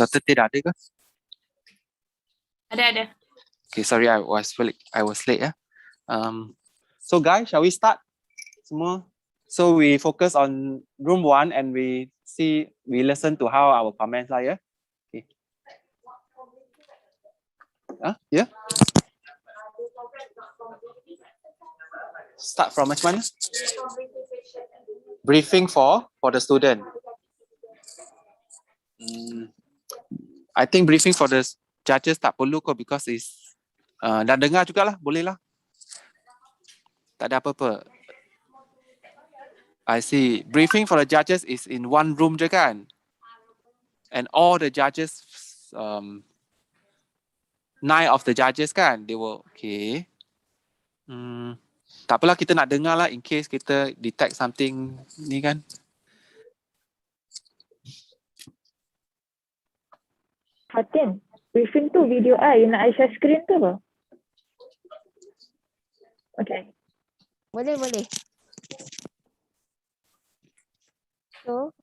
Dr. Ted ada ke? Ada. Okay, sorry, I was late. So guys, shall we start? Semua. So we focus on room 1 and we listen to how our comments are. Yeah. Okay. Yeah. Start from which one? Briefing for the student. I think briefing for the judges tak perlu kok because is dah dengar jugalah, boleh lah. Tak ada apa-apa. I see. Briefing for the judges is in one room je kan? And all the judges, 9 of the judges kan, they were okay. Tak apalah, kita nak dengar lah in case kita detect something ni kan. Fatin, briefing tu video nak share screen tu apa? Okay. Boleh. So,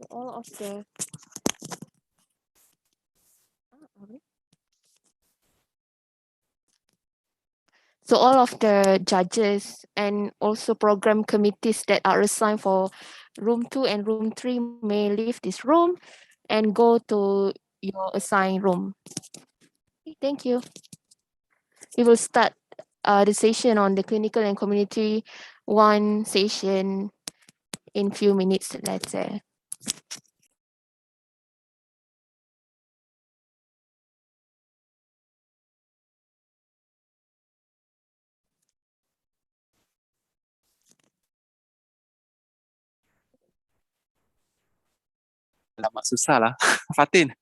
All of the So all of the judges and also program committees that are assigned for room 2 and room 3 may leave this room and go to your assigned room. Okay, thank you. We will start the session on the clinical and community 1 session in few minutes, let's say. Alamak, susah lah. Fatin,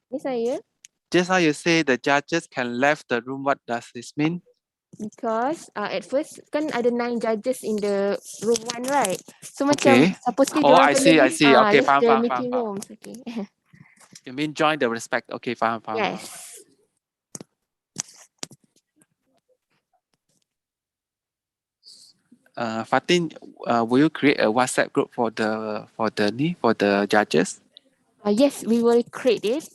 Ni saya. just now you say the judges can left the room. What does this mean? Because at first kan ada 9 judges in the room 1, right? So Okay. macam supposedly Oh, diorang I kena see, I leave, see. Okay, leave faham, the faham, meeting faham. rooms. Okay. You mean join the respect. Okay, faham, faham. Yes. Fatin, will you create a WhatsApp group for the judges? Yes, we will create it.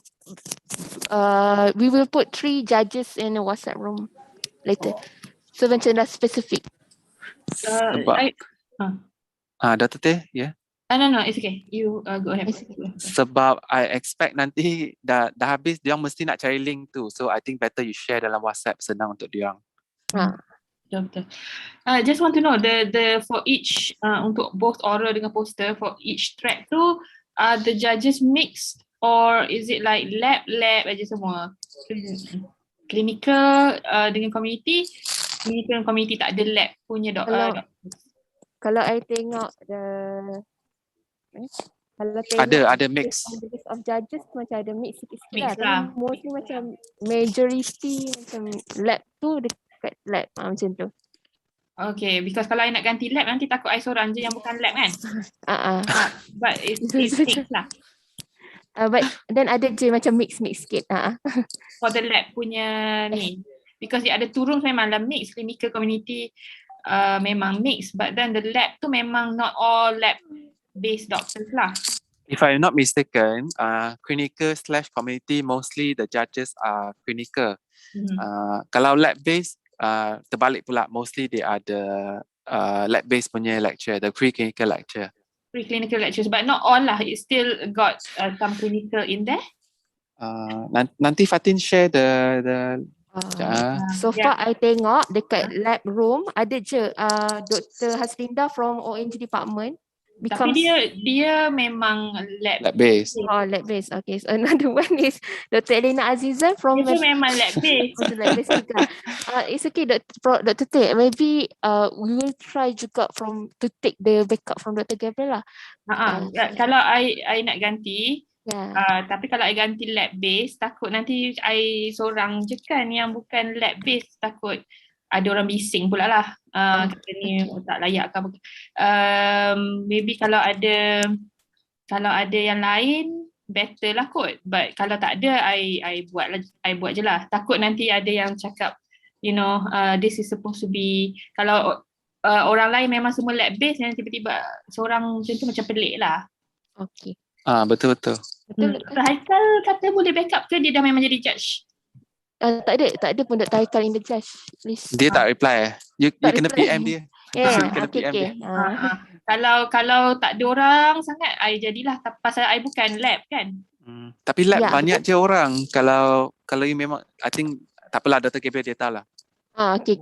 We will put 3 judges in a WhatsApp room later. So macam dah specific. Sebab Dr. Teh, yeah. No, it's okay. You go ahead. Sebab I expect nanti dah habis, dia mesti nak cari link tu. So I think better you share dalam WhatsApp, senang untuk dia. Betul. Just want to know the for each untuk both oral dengan poster for each track tu the judges mixed or is it like lab aja semua? Clinical dengan community, clinical dan community tak ada lab punya Kalau I tengok kalau tengok ada mix. On the list of judges macam ada mix sikit-sikit Mix lah. lah. Tapi mostly macam majority macam lab tu dekat lab macam tu. Okay, because kalau I nak ganti lab nanti takut I seorang je yang bukan lab kan? But it's mix lah. But then ada je macam mix sikit. For the lab punya ni. Because dia ada 2 rooms memang lah mix, clinical community memang mix. But then the lab tu memang not all lab based doctors lah. If I'm not mistaken, clinical / community, mostly the judges are clinical. Kalau lab based, terbalik pula, mostly they are the lab based punya lecture, the preclinical lecture. Preclinical lectures, but not all lah. It still got some clinical in there. Nanti Fatin share the So far I tengok dekat lab room ada je Dr. Haslinda from ONG department. Tapi dia memang lab based. Oh, lab based. Okay, so another one is Dr. Elena Azizan from dia memang lab based. lab based juga. It's okay, Dr. Teh. Maybe we will try juga to take the backup from Dr. Gabriel lah. Kalau I nak ganti, tapi kalau I ganti lab based, takut nanti I seorang je kan yang bukan lab based, takut ada orang bising pula lah. Kata ni tak layak ke apa. Maybe kalau ada yang lain better lah kot. But kalau tak ada, I buat je lah. Takut nanti ada yang cakap, this is supposed to be, kalau orang lain memang semua lab based, dan tiba-tiba seorang macam tu macam pelik lah. Okay. Betul. Haikal kata boleh backup ke dia dah memang jadi judge? Tak ada pun Dr. Haikal in the judge list. Dia tak reply. You kena PM dia. Yeah, kena PM dia. Kalau tak ada orang sangat, I jadilah pasal I bukan lab kan. Tapi lab banyak je orang. Kalau you memang, I think tak apalah, Dr. Gabriel dia tahu lah. Okay.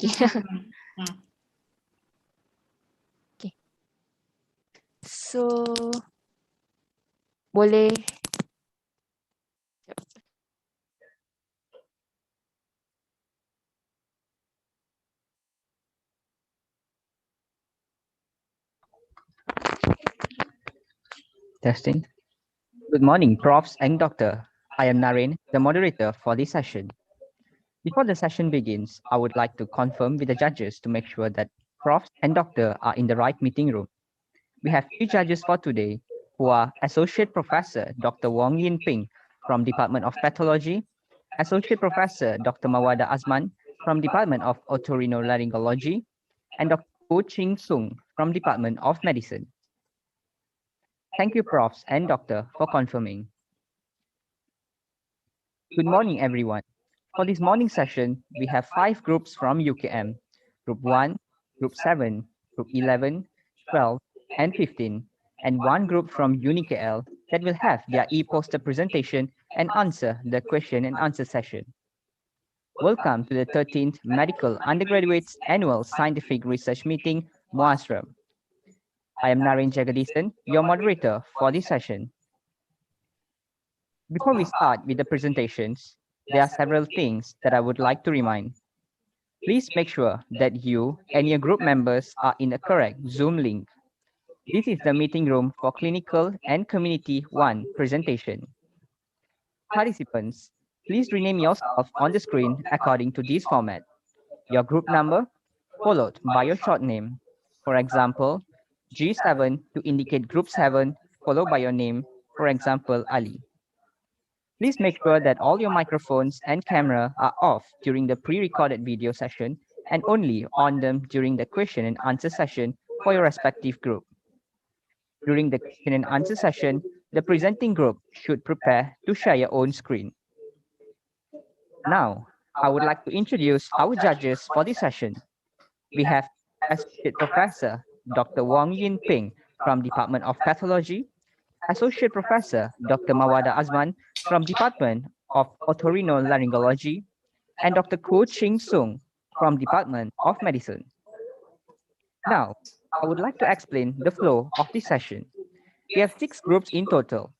Okay. So boleh Testing. Good morning, profs and doctor. I am Naren, the moderator for this session. Before the session begins, I would like to confirm with the judges to make sure that profs and doctor are in the right meeting room. We have 3 judges for today who are Associate Professor Dr. Wong Yin Ping from Department of Pathology, Associate Professor Dr. Mawada Azman from Department of Otorhinolaryngology, and Dr. Ho Ching Sung from Department of Medicine. Thank you, Profs and Doctor, for confirming. Good morning, everyone. For this morning session, we have 5 groups from UKM, Group 1, Group 7, Group 11, 12, and 15, and 1 group from UniKL that will have their e-poster presentation and answer the question and answer session. Welcome to the 13th Medical Undergraduates Annual Scientific Research Meeting, Muasram. I am Naren Jagadisan, your moderator for this session. Before we start with the presentations, there are several things that I would like to remind. Please make sure that you and your group members are in the correct Zoom link. This is the meeting room for Clinical and Community 1 presentation. Participants, please rename yourself on the screen according to this format. Your group number, followed by your short name. For example, G7 to indicate Group 7, followed by your name, for example, Ali. Please make sure that all your microphones and camera are off during the pre-recorded video session and only on them during the question and answer session for your respective group. During the question and answer session, the presenting group should prepare to share your own screen. Now, I would like to introduce our judges for this session. We have Associate Professor Dr. Wong Yin Ping from Department of Pathology, Associate Professor Dr. Mawada Azman from Department of Otorhinolaryngology, and Dr. Ko Ching Sung from Department of Medicine. Now, I would like to explain the flow of this session. We have 6 groups in total.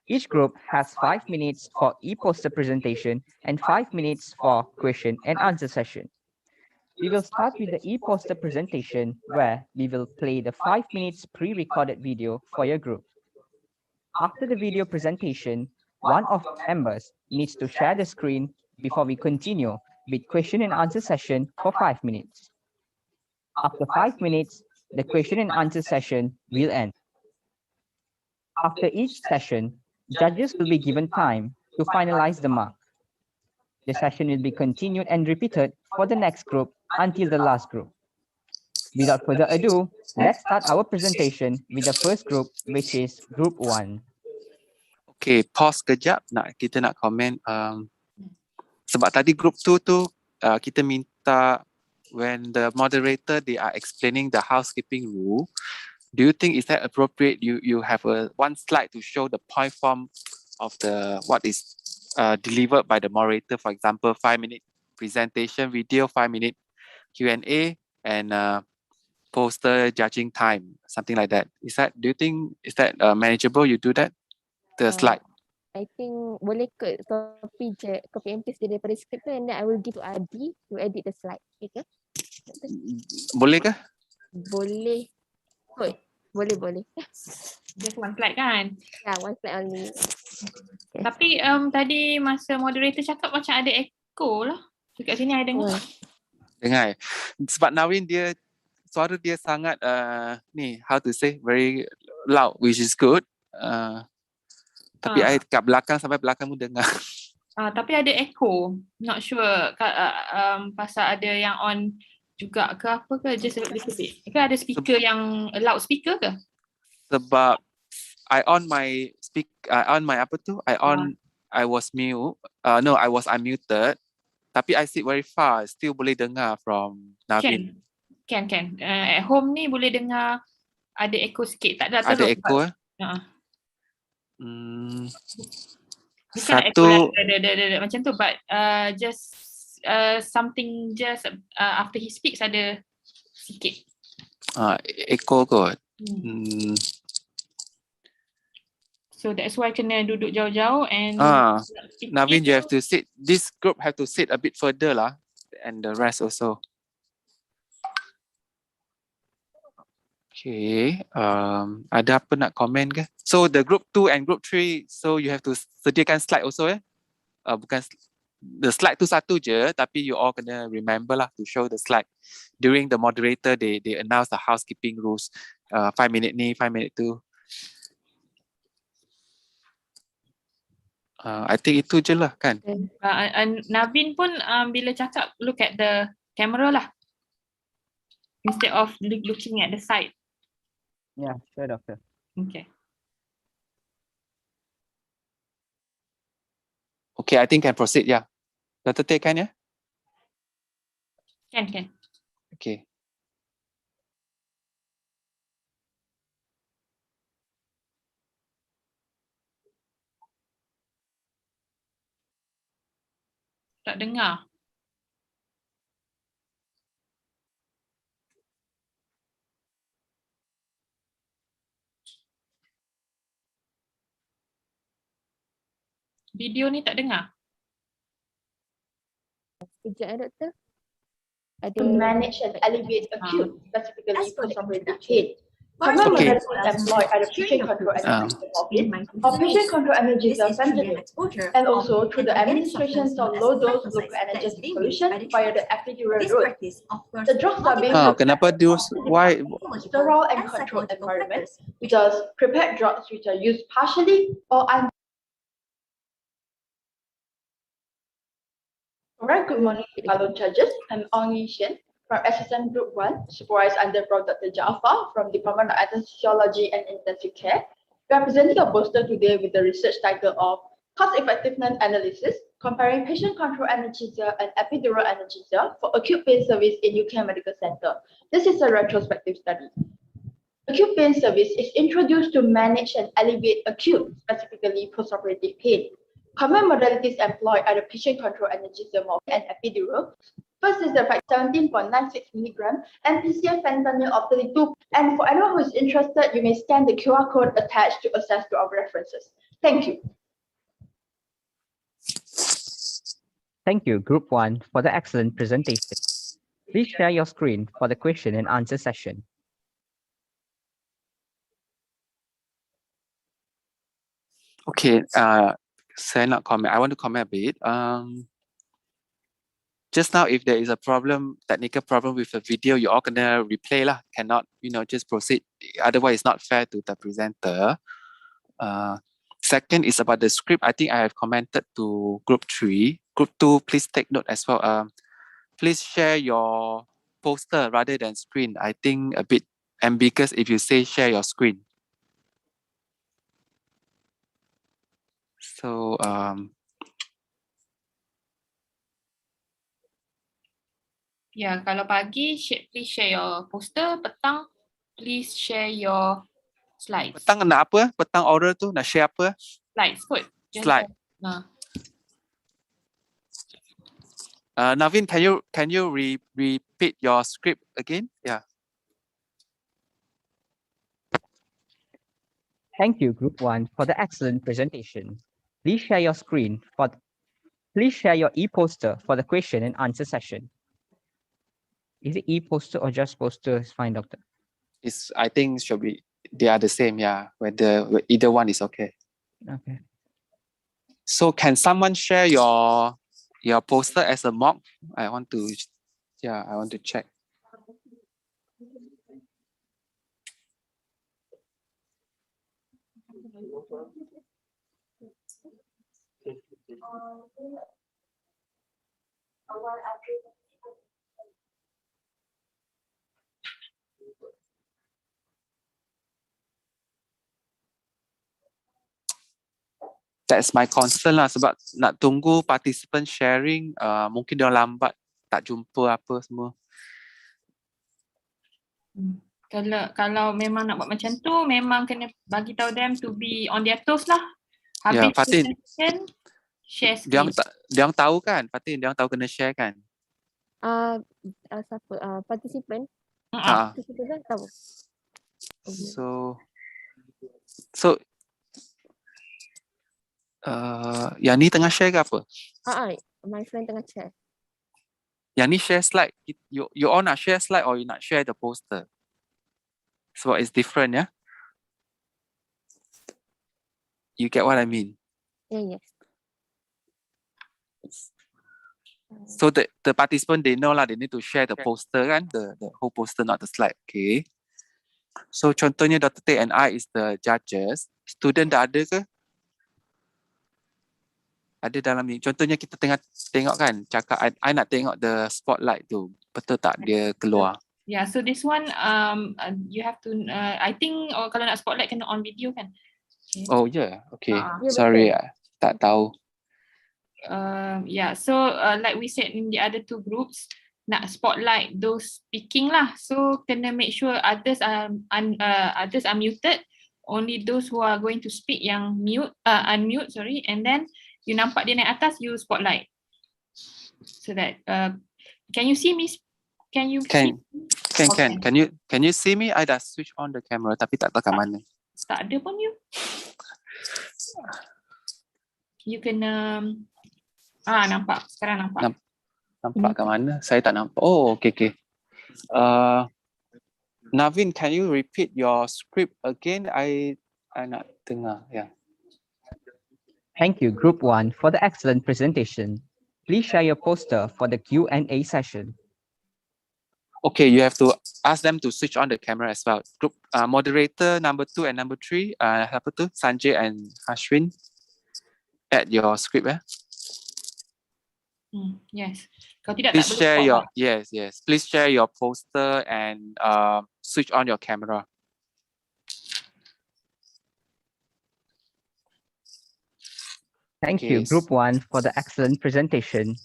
Each group has 5 minutes for e-poster presentation and 5 minutes for question and answer session. We will start with the e-poster presentation where we will play the 5 minutes pre-recorded video for your group. After the video presentation, one of the members needs to share the screen before we continue with question and answer session for 5 minutes. After 5 minutes, the question and answer session will end. After each session, judges will be given time to finalize the mark. The session will be continued and repeated for the next group until the last group. Without further ado, let's start our presentation with the first group, which is Group 1. Okay, pause kejap. Kita nak komen. Sebab tadi group 2 tu kita minta when the moderator they are explaining the housekeeping rule. Do you think is that appropriate? You have one slide to show the point form of the what is delivered by the moderator. For example, 5-minute presentation video, 5-minute Q&A, and poster judging time, something like that. Do you think is that manageable? You do that? The slide. I think boleh copy and paste daripada script tu and then I will give to Adi to edit the slide. Okay? Boleh ke? Boleh. Boleh. Just one slide kan? Yeah, one slide only. Yes. Tapi tadi masa moderator cakap macam ada echo lah. Dekat sini I dengar. Dengar. Sebab Nawin dia suara dia sangat how to say, very loud, which is good. Tapi I kat belakang sampai belakang pun dengar. Tapi ada echo. Not sure pasal ada yang on juga ke apa ke, just a little bit. Ke ada speaker yang loudspeaker ke? Sebab I was mute. No, I was unmuted. Tapi I sit very far, still boleh dengar from Navin. Can. At home ni boleh dengar ada echo sikit. Tak ada ada echo. Bukan echo macam tu, but just something just after he speaks ada sikit. Echo kot. So that's why kena duduk jauh-jauh and Navin, you have to sit. This group have to sit a bit further lah, and the rest also. Okay. Ada apa nak komen ke? So the group 2 and group 3, so you have to sediakan slide also bukan the slide tu satu je, tapi you all kena remember lah to show the slide. During the moderator, they announce the housekeeping rules. 5 minute ni, 5 minute tu. I think itu je lah kan. Navin pun bila cakap look at the camera lah, instead of looking at the side. Yeah, sure, doctor. Okay. Okay, I think can proceed. Yeah. Dr. Tay, can ya? Can. Okay. Tak dengar. Video ni tak dengar. Sekejap doktor. To manage and alleviate acute, specifically post-operative pain. Common Okay. modalities employed are the patient control anesthesia or patient control analgesia fentanyl, and also through the administrations of low-dose local analgesic solution via the epidural route. The drugs are being Kenapa why? sterile and controlled environment, because prepared drugs which are used partially or Alright, good morning, fellow judges. I'm Ong Yi-Xian from SSM Group 1, supervised under Prof. Dr. Jafar from Department of Anesthesiology and Intensive Care. We are presenting a poster today with the research title of Cost-Effectiveness Analysis, Comparing Patient Control Anesthesia and Epidural Anesthesia for Acute Pain Service in UK Medical Center. This is a retrospective study. Acute pain service is introduced to manage and alleviate acute, specifically post-operative pain. Common modalities employed are the patient control anesthesia and epidural. First is the 17.96 mg and PCF fentanyl of 32. And for anyone who is interested, you may scan the QR code attached to access to our references. Thank you. Thank you, Group 1, for the excellent presentation. Please share your screen for the question and answer session. Okay, saya nak comment. I want to comment a bit. Just now, if there is a problem, technical problem with the video, you all gonna replay lah. Cannot, just proceed. Otherwise, it's not fair to the presenter. Second is about the script. I think I have commented to Group 3. Group 2, please take note as well. Please share your poster rather than screen. I think a bit ambiguous if you say share your screen. So, Ya, kalau pagi, please share your poster. Petang, please share your slides. petang nak apa? Petang oral tu nak share apa? Slides kot. Just Slide. Navin, can you repeat your script again? Yeah. Thank you, Group 1, for the excellent presentation. Please share your screen please share your e-poster for the question and answer session. Is it e-poster or just poster is fine, Doctor? I think they are the same, yeah. Either one is okay. Okay. So can someone share your poster as a mock? I want to check. That's my concern lah, sebab nak tunggu participant sharing, mungkin dia lambat, tak jumpa apa semua. Kalau memang nak buat macam tu, memang kena bagi tahu them to be on their toes lah. Ya, Habis Fatin, share screen. dia orang tahu kan, Fatin, dia orang tahu kena share kan? Siapa? Participant? Participant tahu. So yang ni tengah share ke apa? My friend tengah share. Yang ni share slide. You all nak share slide or you nak share the poster? So it's different, yeah? You get what I mean? Yeah, yes. So the participant, they know lah, they need to share the poster kan, the whole poster, not the slide. Okay. So contohnya Dr. Tay and I is the judges. Student dah ada ke? Ada dalam ni. Contohnya kita tengah tengok kan, cakap I nak tengok the spotlight tu. Betul tak dia keluar? Yeah, so this one you have to I think kalau nak spotlight kena on video kan. Okay. Oh yeah, okay. Sorry, tak tahu. Yeah, so like we said in the other two groups, nak spotlight those speaking lah. So kena make sure others are muted. Only those who are going to speak yang unmute, sorry. And then you nampak dia naik atas, you spotlight. So that can you see me? Can you see? Can you see me? I dah switch on the camera tapi tak tahu kat mana. Tak ada pun you. You kena nampak. Sekarang nampak. Nampak kat mana? Saya tak nampak. Oh, okay. Navin, can you repeat your script again? I nak dengar. Yeah. Thank you, Group 1, for the excellent presentation. Please share your poster for the Q&A session. Okay, you have to ask them to switch on the camera as well. Group moderator number 2 and number 3, apa tu? Sanjay and Ashwin, add your script. Yes. Kalau tidak Please tak share boleh your yes. Please share your poster and switch on your camera. Thank you, Group 1, for the excellent presentation.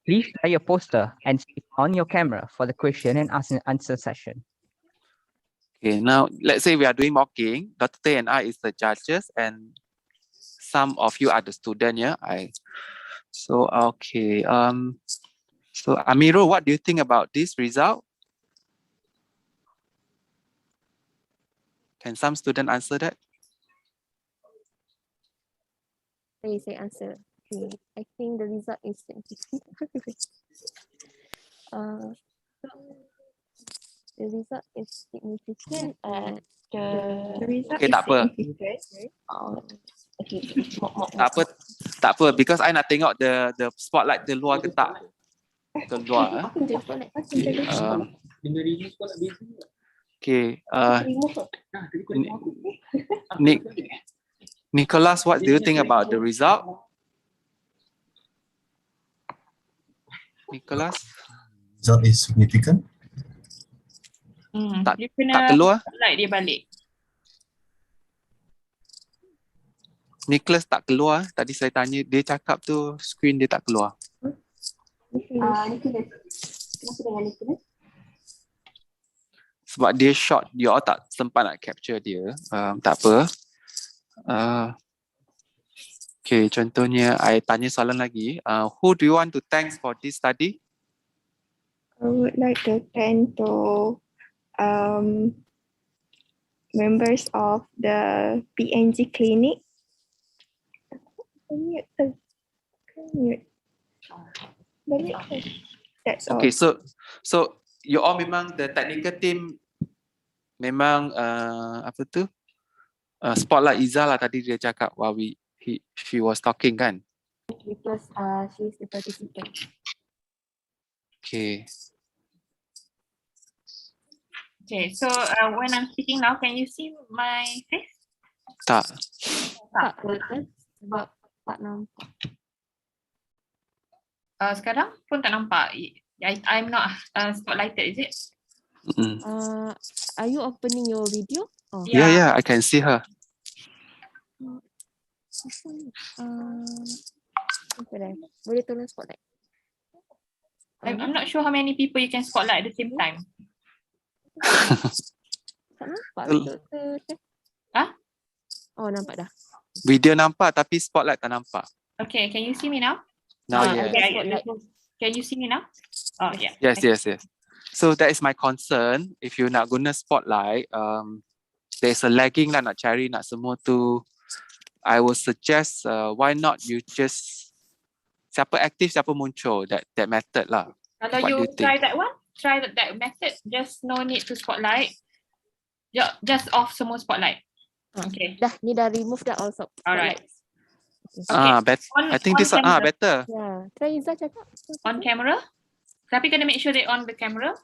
Please share your poster and switch on your camera for the question and answer session. Okay, now let's say we are doing mocking. Dr. Tay and I is the judges, and some of you are the student. Yeah, So okay. So Amirul, what do you think about this result? Can some student answer that? Say answer. Okay. I think the result is the result is significant and the result Okay, tak apa. Okay. Tak apa, because I nak tengok the spotlight keluar ke tak. Keluar. Okay. Nicholas, what do you think about the result? Nicholas? Result is significant. Tak keluar? keluar? Light dia balik. Nicholas tak keluar. Tadi saya tanya, dia cakap tu screen dia tak keluar. Sebab dia short, you all tak sempat nak capture dia. Tak apa. Okay, contohnya, I tanya soalan lagi. Who do you want to thank for this study? I would like to thank to members of the PNG clinic. That's all. Okay, so you all memang the technical team memang apa tu? Spotlight Izzah lah tadi dia cakap while she was talking kan? Because she is the participant. Okay. Okay, so when I'm speaking now, can you see my face? Tak. Sebab tak nampak. Sekarang pun tak nampak. I'm not spotlighted, is it? Are you opening your video? Oh. Yeah, I can see her. Boleh tolong spotlight? I'm not sure how many people you can spotlight at the same time. Tak nampak. Oh, nampak dah. Video nampak tapi spotlight tak nampak. Okay, can you see me now? Now, yes. Can you see me now? Oh, yeah. Yes. So that is my concern. If you nak guna spotlight, there's a lagging lah nak cari nak semua tu. I would suggest why not you just siapa aktif siapa muncul that method lah. Kalau you try that one, try that method. Just no need to spotlight. Just off semua spotlight. Okay. Ni dah remove dah also. Alright. Okay. I think this better. Yeah. Try Izzah cakap. On camera. Tapi kena make sure they on the camera.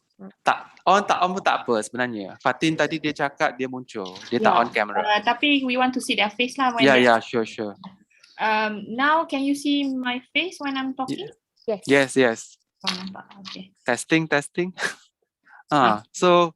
Tak on pun tak apa sebenarnya. Fatin tadi dia cakap dia muncul. Dia tak on camera. Tapi we want to see their face lah. Yeah, sure. Now can you see my face when I'm talking? Yes. Oh, nampak. Okay. Testing. So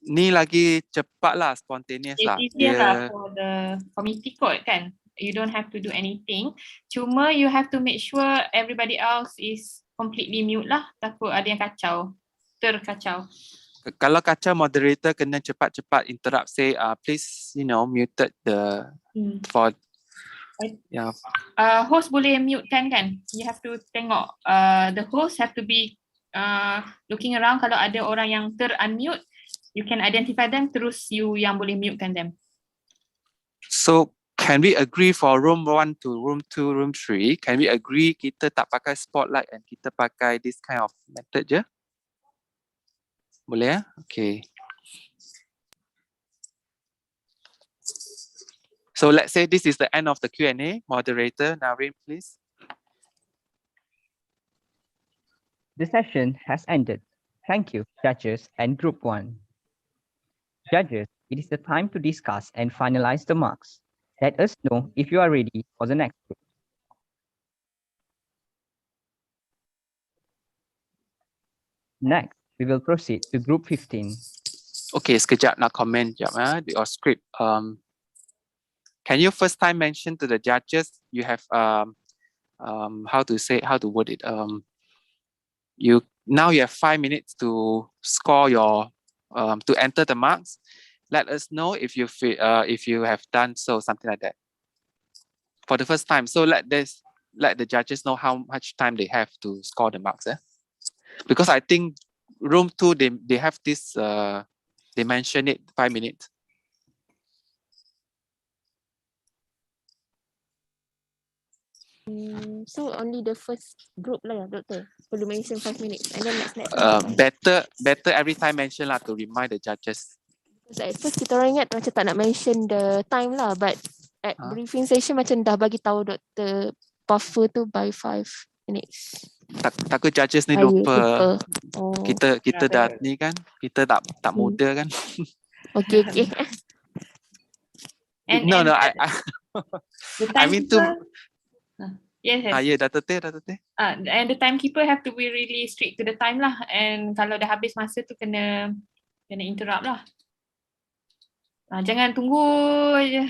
ni lagi cepat lah, spontaneous lah. Easier lah for the committee code kan? You don't have to do anything. Cuma you have to make sure everybody else is completely mute lah. Takut ada yang kacau. Terkacau. Kalau kacau, moderator kena cepat-cepat interrupt, say, please, muted the for host boleh mute kan? You have to tengok. The host have to be looking around. Kalau ada orang yang ter-unmute, you can identify them, terus you yang boleh mutekan them. So can we agree for room 1 to room 2, room 3? Can we agree kita tak pakai spotlight and kita pakai this kind of method je? Boleh ya? Okay. So let's say this is the end of the Q&A. Moderator, Nareen, please. The session has ended. Thank you, judges and group 1. Judges, it is the time to discuss and finalize the marks. Let us know if you are ready for the next group. Next, we will proceed to group 15. Okay, sekejap nak comment sekejap your script. Can you first time mention to the judges you have how to word it? Now you have 5 minutes to score your to enter the marks. Let us know if you have done so, something like that. For the first time, so let the judges know how much time they have to score the marks. Because I think room 2 they have this they mention it 5 minutes. So only the first group lah, Doctor. Perlu mention 5 minutes, and then next. Better every time mention lah to remind the judges. Because at first kita orang ingat macam tak nak mention the time lah, but at briefing session macam dah bagi tahu Doktor buffer tu by 5 minutes. Takut judges ni lupa. Oh. Kita dah ni kan, kita tak muda kan. Okay. No, I mean to. Yes. Ya, dah teteh. And the timekeeper have to be really strict to the time lah. And kalau dah habis masa tu kena interrupt lah. Jangan tunggu je.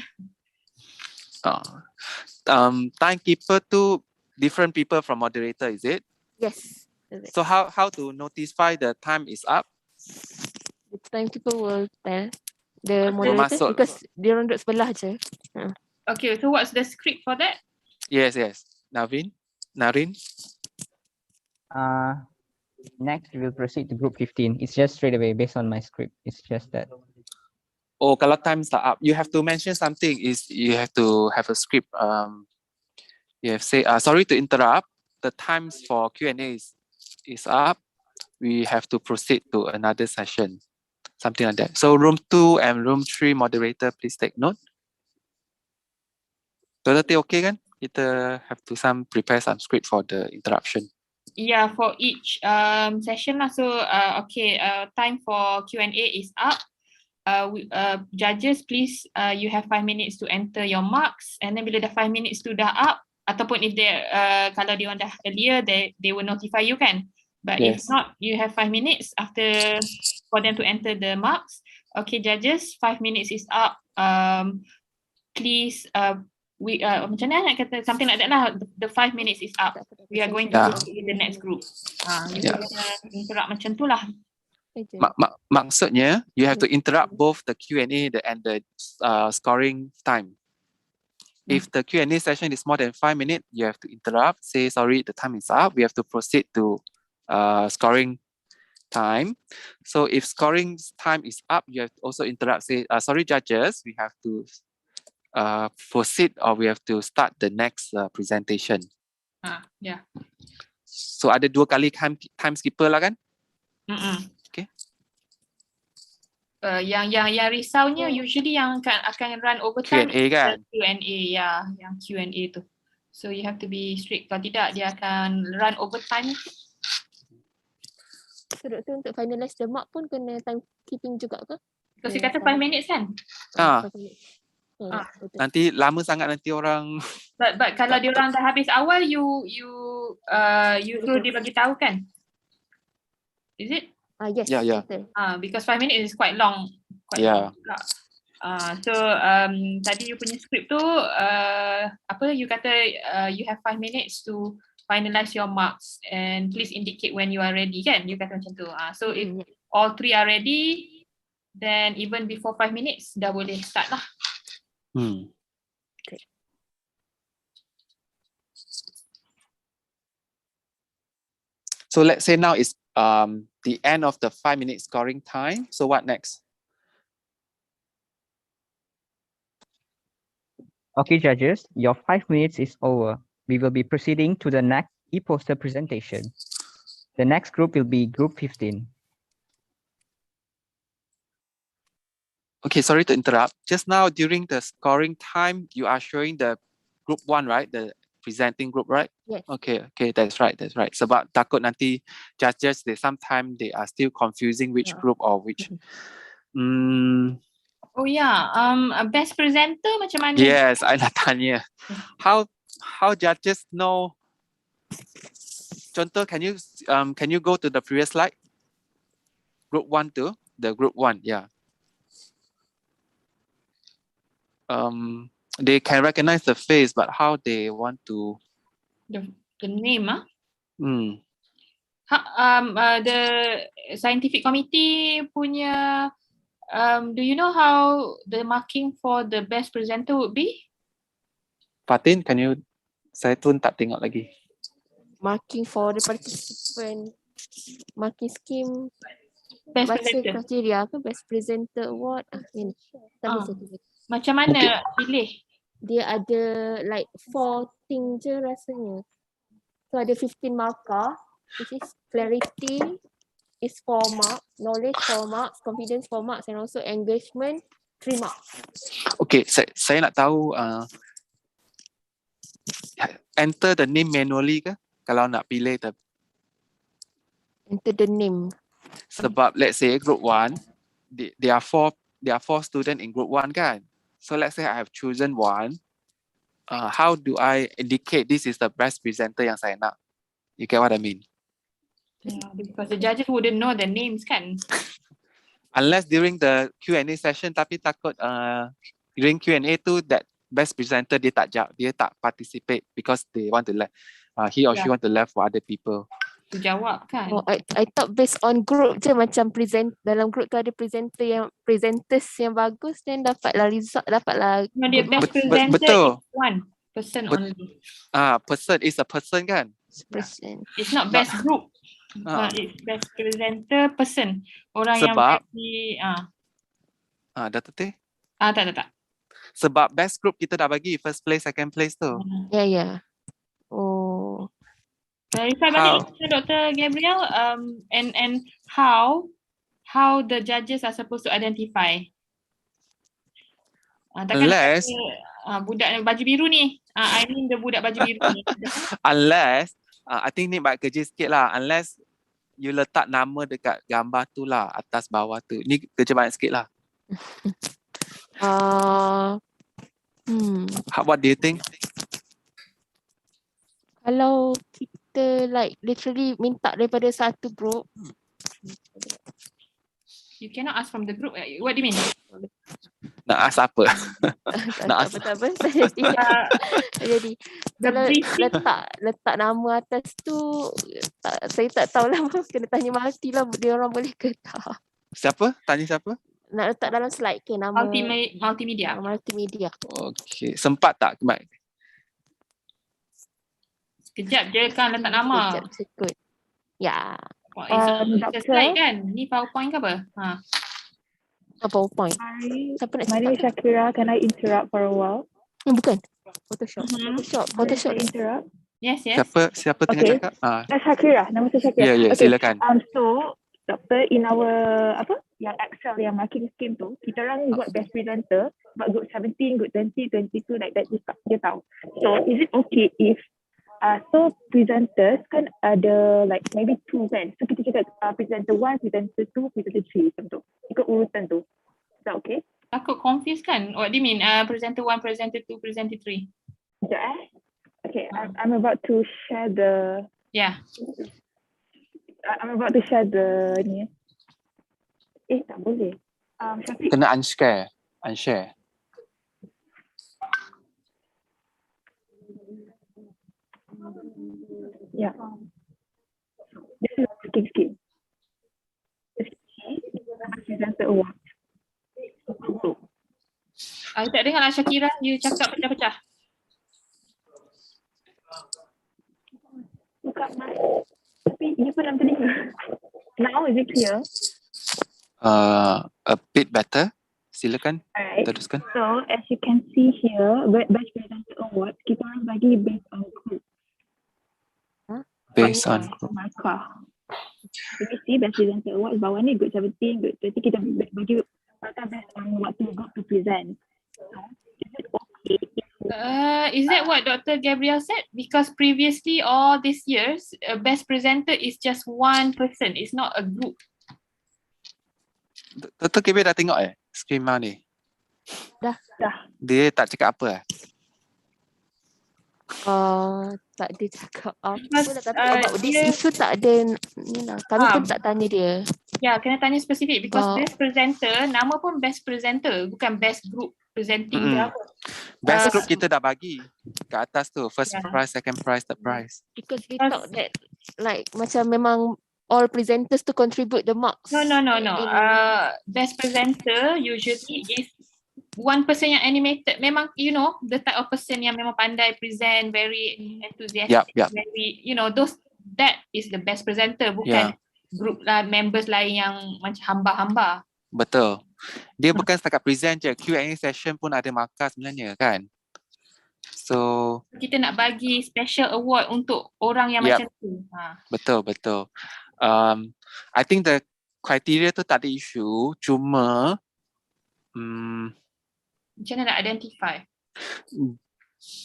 Timekeeper tu different people from moderator, is it? Yes. So how to notify the time is up? The timekeeper will tell the moderator because dia orang duduk sebelah je. Okay, so what's the script for that? Yes. Nareen? Next, we will proceed to group 15. It's just straight away based on my script. It's just that. Oh, kalau times are up, you have to mention something. You have to have a script. You have say, sorry to interrupt. The times for Q&A is up. We have to proceed to another session. Something like that. So room 2 and room 3 moderator, please take note. Totally okay kan? Kita have to prepare some script for the interruption. Yeah, for each session lah. So time for Q&A is up. Judges, please, you have 5 minutes to enter your marks. And then bila dah 5 minutes tu dah up, ataupun if they kalau dia orang dah earlier, they will notify you kan. But if not, you have 5 minutes after for them to enter the marks. Okay, judges, 5 minutes is up. Please. Macam mana nak kata something like that lah. The 5 minutes is up. We are going to go to the next group. You interrupt macam tu lah. Maksudnya you have to interrupt both the Q&A and the scoring time. If the Q&A session is more than 5 minutes, you have to interrupt. Say sorry, the time is up. We have to proceed to scoring time. So if scoring time is up, you have to also interrupt. Say sorry, judges. We have to proceed or we have to start the next presentation. Yeah. So ada 2 kali time skipper lah kan? Okay. Yang risaunya usually yang akan run overtime Q&A kan? Q&A ya, yang Q&A tu. So you have to be strict. Kalau tidak dia akan run overtime. So Doktor untuk finalize the mark pun kena time keeping juga ke? Kasi kata 5 minutes kan? Nanti lama sangat nanti orang. But kalau dia orang dah habis awal, you suruh dia bagi tahu kan? Is it? Yes. Yeah. Because 5 minutes is quite long. Tadi you punya script tu you kata you have 5 minutes to finalize your marks and please indicate when you are ready kan, you kata macam tu. So if all 3 are ready, then even before 5 minutes dah boleh start lah. Okay. So let's say now is the end of the 5-minute scoring time. So what next? Okay, judges, your 5 minutes is over. We will be proceeding to the next e-poster presentation. The next group will be group 15. Okay, sorry to interrupt. Just now during the scoring time, you are showing the group 1, right? The presenting group, right? Yes. Okay, that's right. Sebab takut nanti judges, sometimes they are still confusing which group or which. Oh yeah, best presenter macam mana? Yes, I nak tanya. How judges know? Contoh, can you go to the previous slide? Group 1 tu, the group 1, yeah. They can recognize the face, but how they want to the name Hmm. The scientific committee punya do you know how the marking for the best presenter would be? Fatin, can you? Saya tu tak tengok lagi. Marking for the participant, marking scheme, best baca presenter. kriteria ke best presenter award. Macam mana pilih? Dia ada like 4 thing je rasanya. So ada 15 markah, which is clarity is 4 marks, knowledge 4 marks, confidence 4 marks, and also engagement 3 marks. Okay, saya nak tahu enter the name manually ke kalau nak pilih enter the name. Sebab let's say group 1, there are 4 students in group 1 kan. So let's say I have chosen 1. How do I indicate this is the best presenter yang saya nak? You get what I mean? Yeah, because the judges wouldn't know the names kan. Unless during the Q&A session, tapi takut during Q&A tu that best presenter dia tak participate because they want to he or she want to left for other people. Jawab kan. Oh, I thought based on group je, macam dalam group tu ada presenters yang bagus, then dapatlah result, dapatlah dia best presenter betul. is 1 person only. Person is a person kan. Person. It's not best group. It's best presenter person. Orang sebab, yang bagi Datuk Teh? Tak. Sebab best group kita dah bagi first place, second place tu. Yeah. Oh. Clarify balik Dr. Gabriel, and how the judges are supposed to identify. Unless budak baju biru ni, I mean the budak baju biru ni. Unless I think ni buat kerja sikit lah. Unless you letak nama dekat gambar tu lah, atas bawah tu. Ni kerja banyak sikit lah. What do you think? Kalau kita like literally minta daripada satu group, you cannot ask from the group. What do you mean? Nak ask apa? Nak ask apa? Jadi kalau letak nama atas tu, saya tak tahulah. Kena tanya Malti lah, dia orang boleh ke tak. Siapa? Tanya siapa? Nak letak dalam slide ke nama multimedia. Multimedia. Okay, sempat tak? Sekejap je kan letak nama. Sekejap. Ya. It's a slide kan? Ni PowerPoint ke apa? PowerPoint. My name is Shakira. Can I interrupt for a while? Bukan. Photoshop. Photoshop. Interrupt. Yes. Siapa tengah cakap? Shakira. Nama saya Shakira. Yeah, okay. Silakan. So, Doktor, in our yang Excel yang marking scheme tu, kita orang buat best presenter, but group 17, group 20, 22 like that dia tahu. So, is it okay if so presenters kan ada like maybe 2 kan? So kita cakap presenter 1, presenter 2, presenter 3 macam tu. Ikut urutan tu. Is that okay? Takut confuse kan? What do you mean? Presenter 1, presenter 2, presenter 3. Sekejap Okay, I'm about to share the... Yeah. I'm about to share the ni. Tak boleh. Kena unshare. Unshare. Yeah. This is a working scheme. Presenter award. I tak dengar lah Syakira, you cakap pecah-pecah. Buka mic. Tapi dia pun dalam telinga. Now is it clear? A bit better. Silakan. Alright. Teruskan. So as you can see here, Best Presenter Award, kita orang bagi based on group. Based on group. Markah. So you see Best Presenter Award bawah ni group 17, group 20, kita bagi markah based on what the group to present. So, is it okay? Is that what Dr. Gabriel said? Because previously all these years, best presenter is just one person. It's not a group. Dr. Gabriel dah tengok skema ni? Dah. Dia tak cakap apa Tak dia cakap apa Because, lah, tapi about this issue tak ada ni lah. Kami pun tak tanya dia. Ya, kena tanya spesifik because best presenter, nama pun best presenter, bukan best group presenting ke apa. Best group kita dah bagi kat atas tu. First prize, second prize, third prize. Because we thought that like macam memang all presenters to contribute the marks. No. Best presenter usually is one person yang animated. Memang you know the type of person yang memang pandai present, very enthusiastic, Yup. very that is the best presenter, bukan group lah members lain yang macam hamba-hamba. Betul. Dia bukan setakat present je, Q&A session pun ada markah sebenarnya kan. So kita nak bagi special award untuk orang yang macam tu. Betul. I think the criteria tu tak ada isu, cuma macam mana nak identify?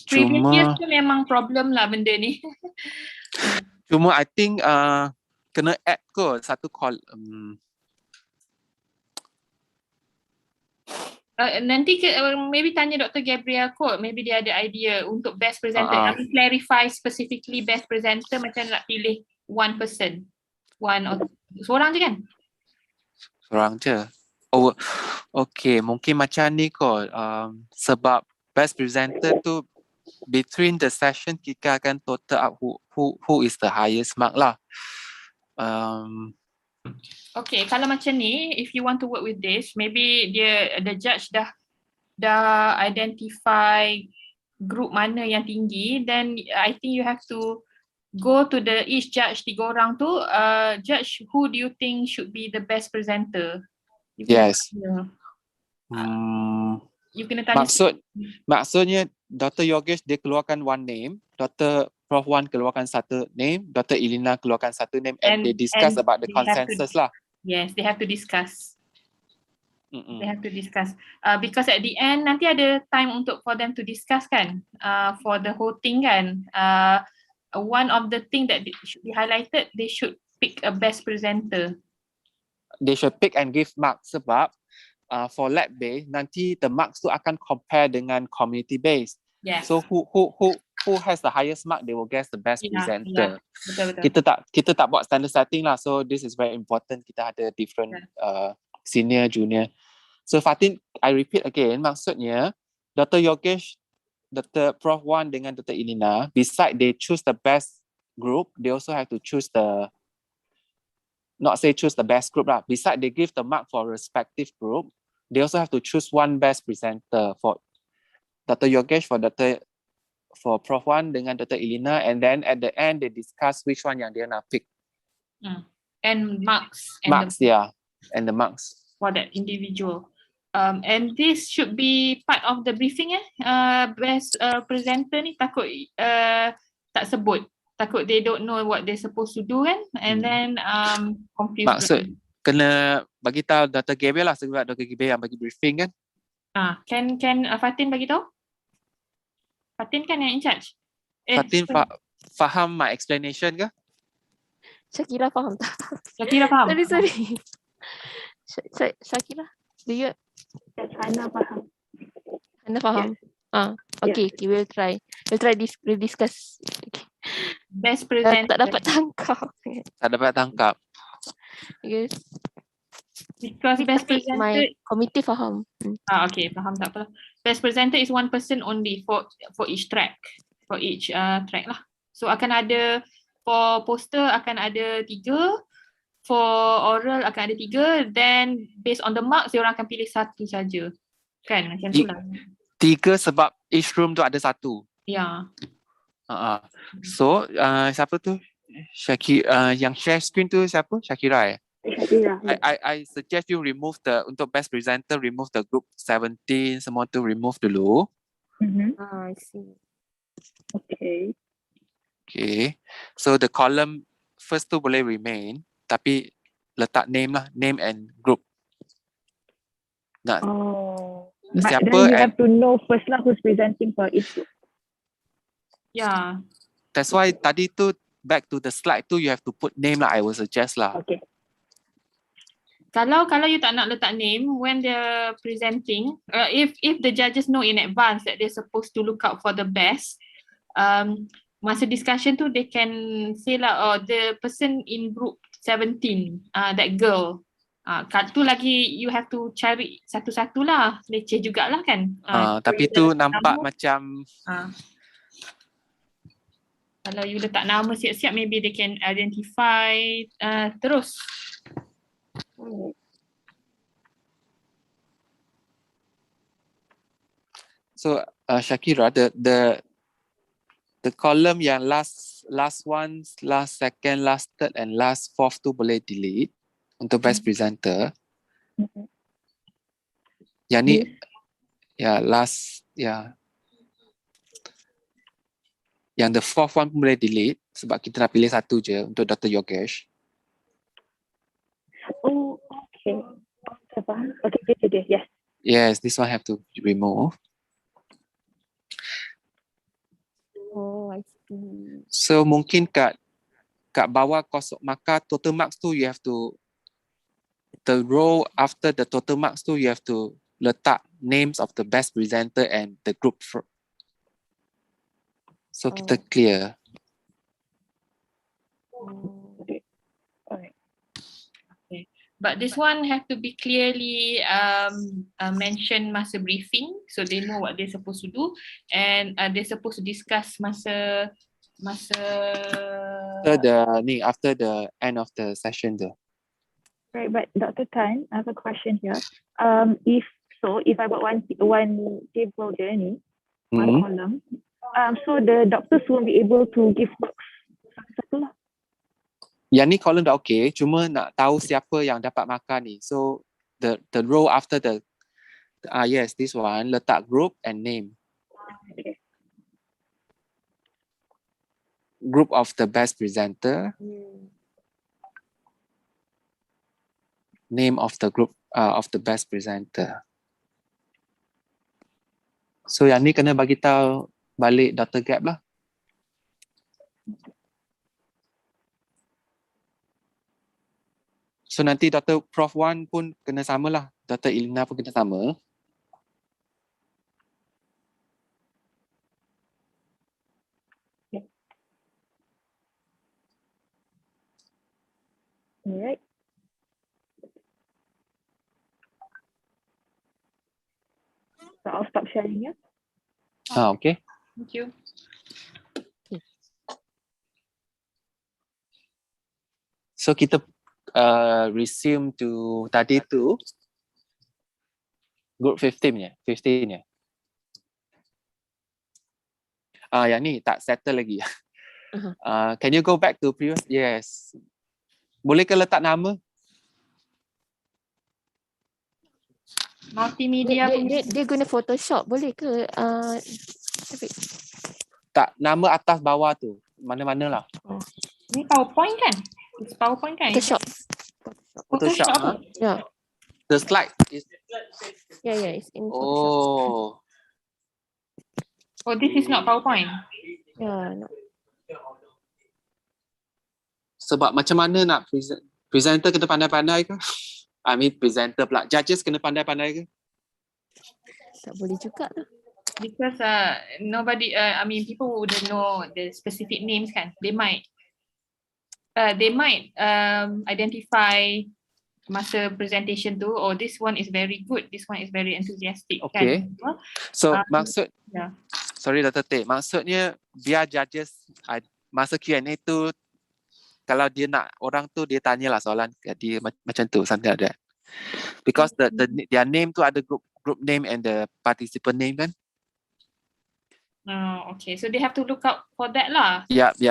Previous years tu memang problem lah benda ni. Cuma I think kena add kot satu call. Nanti maybe tanya Dr. Gabriel kot, maybe dia ada idea untuk best presenter. Kami clarify specifically best presenter macam nak pilih one person. Seorang je kan? Seorang je. Oh, okay, mungkin macam ni kot. Sebab best presenter tu between the session kita akan total up who is the highest mark lah. Okay, kalau macam ni, if you want to work with this, maybe the judge dah identify group mana yang tinggi, then I think you have to go to the each judge, 3 orang tu, judge who do you think should be the best presenter? Yes. You kena tanya. Maksudnya Dr. Yogesh dia keluarkan one name, Dr. Prof Wan keluarkan satu name, Dr. Elina keluarkan satu name, and they discuss about the consensus lah. Yes, they have to discuss. They have to discuss. Because at the end nanti ada time for them to discuss kan, for the whole thing kan. One of the thing that should be highlighted, they should pick a best presenter. They should pick and give marks sebab for lab based nanti the marks tu akan compare dengan community based. Yes. So who has the highest mark, they will guess the best presenter. Betul. Kita tak buat standard setting lah. So this is very important. Kita ada different senior, junior. So Fatin, I repeat again, maksudnya Dr. Yogesh, Dr. Prof Wan dengan Dr. Elina, beside they choose the best group, they also have to choose choose the best group lah. Beside they give the mark for respective group, they also have to choose one best presenter for Dr. Yogesh, for Prof Wan dengan Dr. Elina, and then at the end they discuss which one yang dia nak pick. And marks. And the marks. For that individual. And this should be part of the briefing best presenter ni takut tak sebut. Takut they don't know what they're supposed to do kan, and then confused. Maksud kena bagi tahu Dr. Gabriel lah, sebab Dr. Gabriel yang bagi briefing kan. Can Fatin bagi tahu? Fatin kan yang in charge. Fatin faham my explanation ke? Syakira faham tak? Syakira faham. Sorry. Syakira, do you? Hana faham. Hana faham. Okay, we'll try. We'll discuss. Okay. Best presenter. Tak dapat tangkap. Tak dapat tangkap. Yes. Because best Tapi my presenter, committee faham. okay, faham, tak apa. Best presenter is one person only for each track, for each track lah. So akan ada, for poster akan ada 3, for oral akan ada 3, then based on the marks, dia orang akan pilih 1 saja. Kan, macam tu lah. 3 sebab each room tu ada 1. Ya. So, siapa tu? Yang share screen tu siapa? Shakira ya? I suggest you remove untuk best presenter, remove the group 17, semua tu remove dulu. I see. Okay. So the column first tu boleh remain, tapi letak name lah, name and group. Nah, But siapa then you have to know first lah who's presenting for each group. Yeah. That's why tadi tu back to the slide tu you have to put name lah. I will suggest lah. Okay. Kalau you tak nak letak name when they're presenting, if the judges know in advance that they're supposed to look out for the best, masa discussion tu they can say lah, oh, the person in group 17, that girl. Tu lagi you have to cari satu-satu lah, leceh jugalah kan. Tapi tu nampak macam kalau you letak nama siap-siap, maybe they can identify terus. So Shakira, the column yang last one, last second, last third and last fourth tu boleh delete untuk best presenter. Yang ni last yang the fourth one pun boleh delete sebab kita nak pilih 1 je untuk Dr. Yogesh. Oh, okay. Okay, yes. Yes, this one have to remove. Oh, I see. So mungkin kat bawah kosong markah total marks tu you have to, the row after the total marks tu you have to letak names of the best presenter and the group. So kita clear. Okay. But this one have to be clearly mentioned masa briefing, so they know what they're supposed to do, and they're supposed to discuss masa after the end of the session tu. Right, but Dr. Tan, I have a question here. If I got one table there ni, one column, so the doctors won't be able to give marks satu lah. Yang ni column dah okay, cuma nak tahu siapa yang dapat markah ni. So the row after the yes, this one letak group and name. Group of the best presenter. Name of the group of the best presenter. So yang ni kena bagi tahu balik Dr. Gap lah. So nanti Dr. Prof. Wan pun kena sama lah. Dr. Ilna pun kena sama. Alright. So I'll stop sharing ya. Okay. Thank you. So kita resume to tadi tu group 15 ya. Yang ni tak settle lagi. Can you go back to previous? Yes. Boleh ke letak nama? Multimedia dia guna Photoshop, boleh ke? Tak, nama atas bawah tu. Mana-mana lah. Ni PowerPoint kan? It's PowerPoint kan? Photoshop. Yeah. The slide is. Yeah, it's in Photoshop. Oh, this is not PowerPoint. Yeah, no. Sebab macam mana nak presenter kena pandai-pandai ke? I mean presenter pula. Judges kena pandai-pandai ke? Tak boleh juga lah. Because nobody, people wouldn't know the specific names kan. They might identify masa presentation tu, oh this one is very good, this one is very enthusiastic. Okay. Kan? So Um, maksud, yeah. sorry Dr. Teh, maksudnya biar judges masa Q&A tu, kalau dia nak orang tu dia tanyalah soalan dia macam tu, something like that. Because their name tu ada group name and the participant name kan. Okay, so they have to look out for that lah. Yep.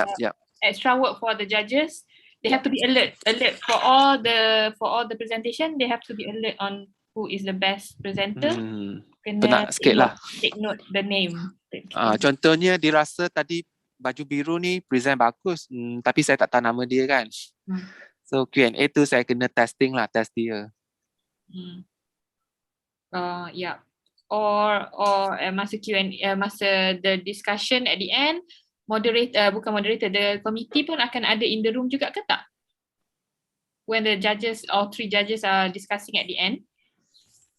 Extra work for the judges. They have to be alert for all the presentation. They have to be alert on who is the best presenter. Kena Penat sikit lah. take note the name. Contohnya dia rasa tadi baju biru ni present bagus, tapi saya tak tahu nama dia kan. So Q&A tu saya kena test dia. Yeah. Or masa Q&A, masa the discussion at the end, the committee pun akan ada in the room juga ke tak? When the judges or 3 judges are discussing at the end.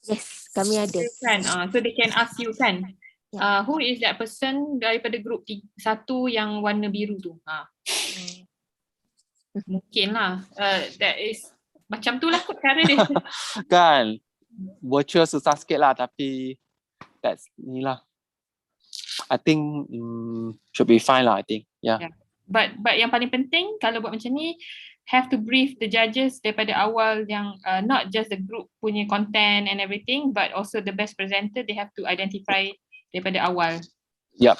Yes, kami ada. Kan? So they can ask you kan, who is that person daripada group 1 yang warna biru tu? Mungkin lah. That is macam tu lah kot cara dia. Kan? Virtual susah sikit lah, tapi that's ni lah. I think should be fine lah, I think. Yeah. But yang paling penting kalau buat macam ni, have to brief the judges daripada awal yang not just the group punya content and everything, but also the best presenter, they have to identify daripada awal. Yep.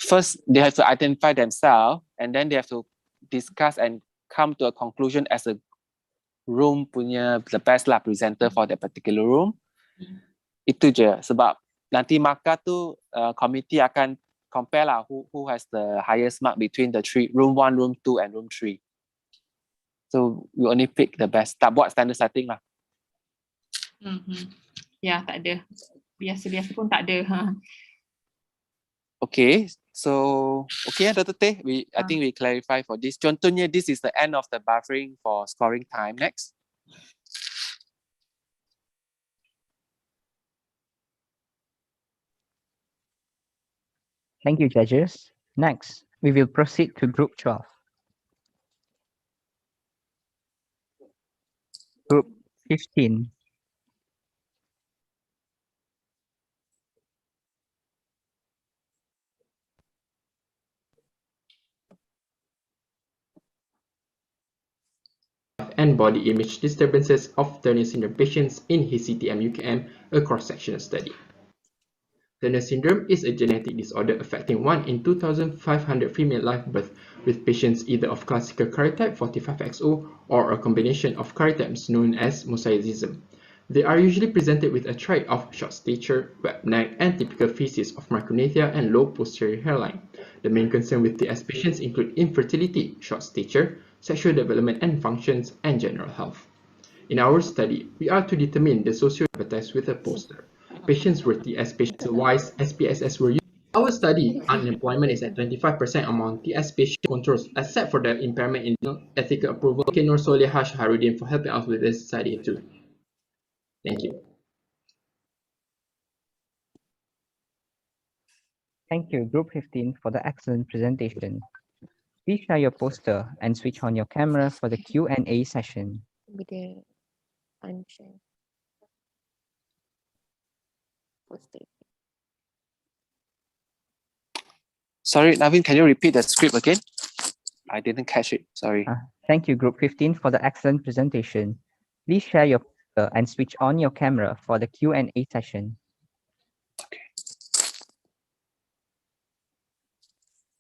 First, they have to identify themselves and then they have to discuss and come to a conclusion as a room punya the best lah presenter for that particular room. Itu je. Sebab nanti markah tu committee akan compare lah who has the highest mark between the room 1, room 2 and room 3. So we only pick the best. Tak buat standard setting lah. Ya, tak ada. Biasa-biasa pun tak ada. Okay, so okay Dr. Teh, I think we clarify for this. Contohnya, this is the end of the buffering for scoring time. Next. Thank you, judges. Next, we will proceed to group 12. Group 15. And body image disturbances of Turner syndrome patients in his CTM-UKM, a cross-sectional study. Turner syndrome is a genetic disorder affecting 1 in 2,500 female live births, with patients either of classical karyotype 45XO or a combination of karyotypes known as mosaicism. They are usually presented with a trait of short stature, web neck, and typical features of micronathia and low posterior hairline. The main concern with TS patients include infertility, short stature, sexual development and functions, and general health. In our study, we are to determine the socio-diabetes with a poster. Patients were TS patients wise SPSS were used. Our study, unemployment is at 25% among TS patient controls, except for the impairment in ethical approval. Okay, Nur Solihah Shaharudin for helping us with this study too. Thank you. Thank you, Group 15, for the excellent presentation. Please share your poster and switch on your camera for the Q&A session. Bila unshare poster. Sorry, Navin, can you repeat the script again? I didn't catch it. Sorry. Thank you, Group 15, for the excellent presentation. Please share your poster and switch on your camera for the Q&A session.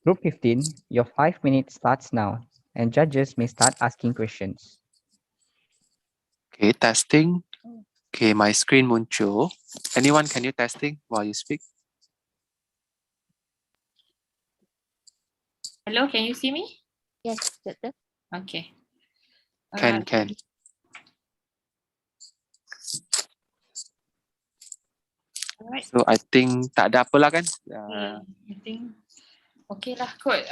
Group 15, your 5 minutes starts now, and judges may start asking questions. Okay, testing. Okay, my screen muncul. Anyone, can you testing while you speak? Hello, can you see me? Yes, betul. Okay. Can. Alright. So I think tak ada apalah kan? I think okay lah kot.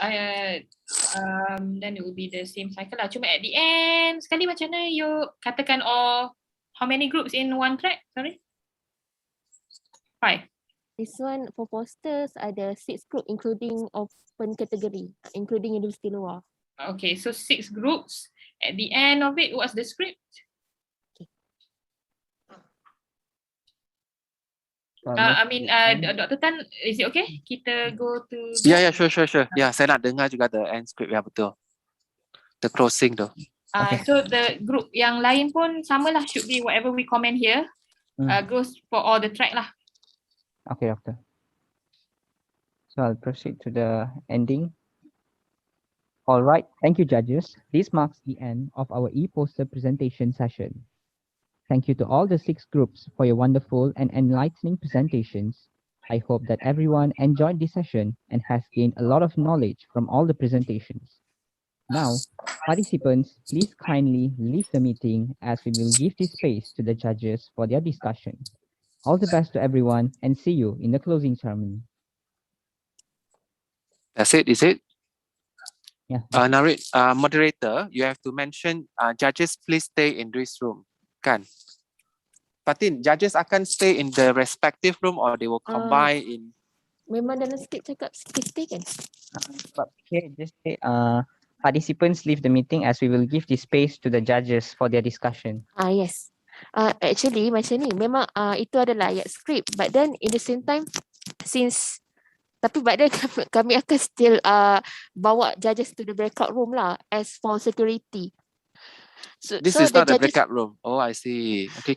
Then it will be the same cycle lah. Cuma at the end sekali macam mana you katakan how many groups in one track? Sorry. 5. This one for posters ada 6 group including open category, including university luar. Okay, so 6 groups. At the end of it, what's the script? Dr. Tan, is it okay? Kita go to Yeah, sure. Yeah, saya nak dengar juga the end script ya, betul. The closing tu. So the group yang lain pun sama lah, should be whatever we comment here goes for all the track lah. Okay, doctor. So I'll proceed to the ending. All right, thank you, judges. This marks the end of our e-poster presentation session. Thank you to all the 6 groups for your wonderful and enlightening presentations. I hope that everyone enjoyed this session and has gained a lot of knowledge from all the presentations. Now, participants, please kindly leave the meeting as we will give this space to the judges for their discussion. All the best to everyone and see you in the closing ceremony. That's it, is it? Yeah. Moderator, you have to mention judges please stay in this room. Kan? Fatin, judges akan stay in the respective room or they will combine in? Memang dalam skrip cakap stay kan? Okay, just say participants leave the meeting as we will give this space to the judges for their discussion. Yes. Actually macam ni, memang itu adalah ayat skrip, but then in the same time but then kami akan still bawa judges to the breakout room lah as for security. This is not the breakout room. Oh, I see. Okay.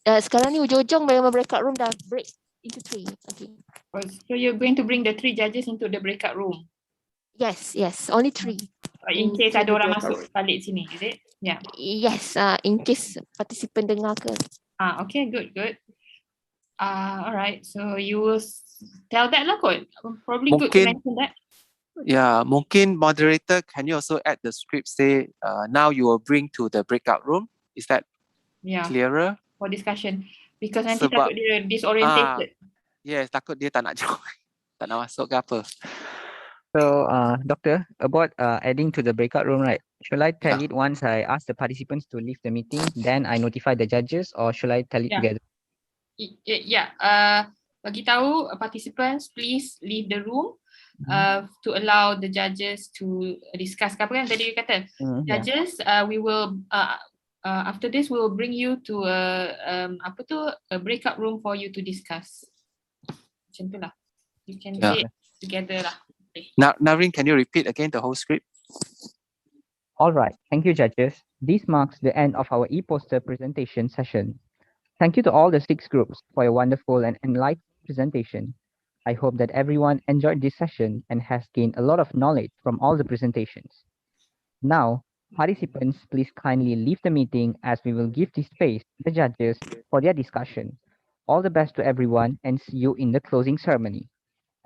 Sekarang ni ujung-ujung memang breakout room dah break into 3. Okay. So you're going to bring the 3 judges into the breakout room? Yes, only 3. In case ada orang masuk balik sini, is it? Yeah. Yes, in case participant dengar ke. Okay, good. Alright, so you will tell that lah kot. Probably good to mention that. Yeah, mungkin moderator, can you also add the script, say now you will bring to the breakout room? Is that clearer? For discussion. Because nanti takut dia disorientated. Yes, takut dia tak nak join. Tak nak masuk ke apa. So, doctor, about adding to the breakout room, right? Should I tell it once I ask the participants to leave the meeting, then I notify the judges, or should I tell it together? Bagi tahu participants, please leave the room to allow the judges to discuss. Apa kan tadi you kata? Judges, we will after this we will bring you to a breakout room for you to discuss. Macam tu lah. You can say it together lah. Naveen, can you repeat again the whole script? All right, thank you, judges. This marks the end of our e-poster presentation session. Thank you to all the 6 groups for your wonderful and enlightening presentation. I hope that everyone enjoyed this session and has gained a lot of knowledge from all the presentations. Now, participants, please kindly leave the meeting as we will give this space to the judges for their discussion. All the best to everyone and see you in the closing ceremony.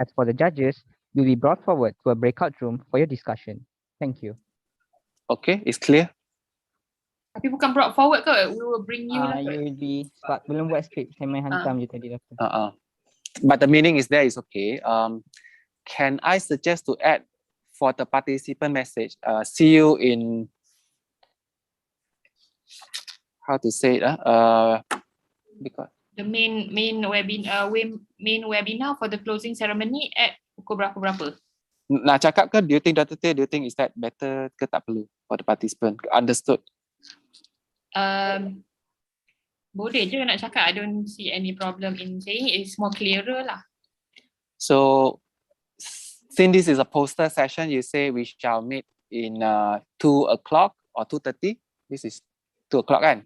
As for the judges, you'll be brought forward to a breakout room for your discussion. Thank you. Okay, it's clear. Tapi bukan brought forward ke? We will bring you lah. You will be, sebab belum buat script, saya main hantam je tadi. But the meaning is there is okay. Can I suggest to add for the participant message, see you in, how to say it, because the main webinar for the closing ceremony at pukul berapa? Nak cakap ke, do you think Dr. Tay, do you think is that better ke tak perlu for the participant? Understood? Boleh je nak cakap. I don't see any problem in saying it. It's more clearer lah. So, since this is a poster session, you say we shall meet in 2 o'clock or 2:30? This is 2 o'clock kan?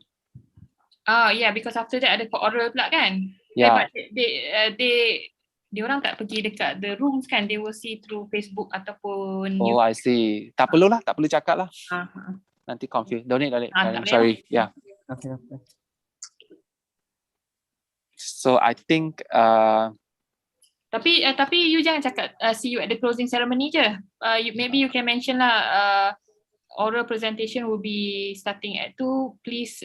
Yeah, because after that ada oral pula kan? Yeah. But they orang tak pergi dekat the rooms kan? They will see through Facebook ataupun Oh, I see. Tak perlu lah, tak perlu cakap lah. Nanti confused. Don't need. I'm sorry. Yeah. Okay. So I think Tapi you jangan cakap see you at the closing ceremony je. Maybe you can mention lah oral presentation will be starting at 2. Please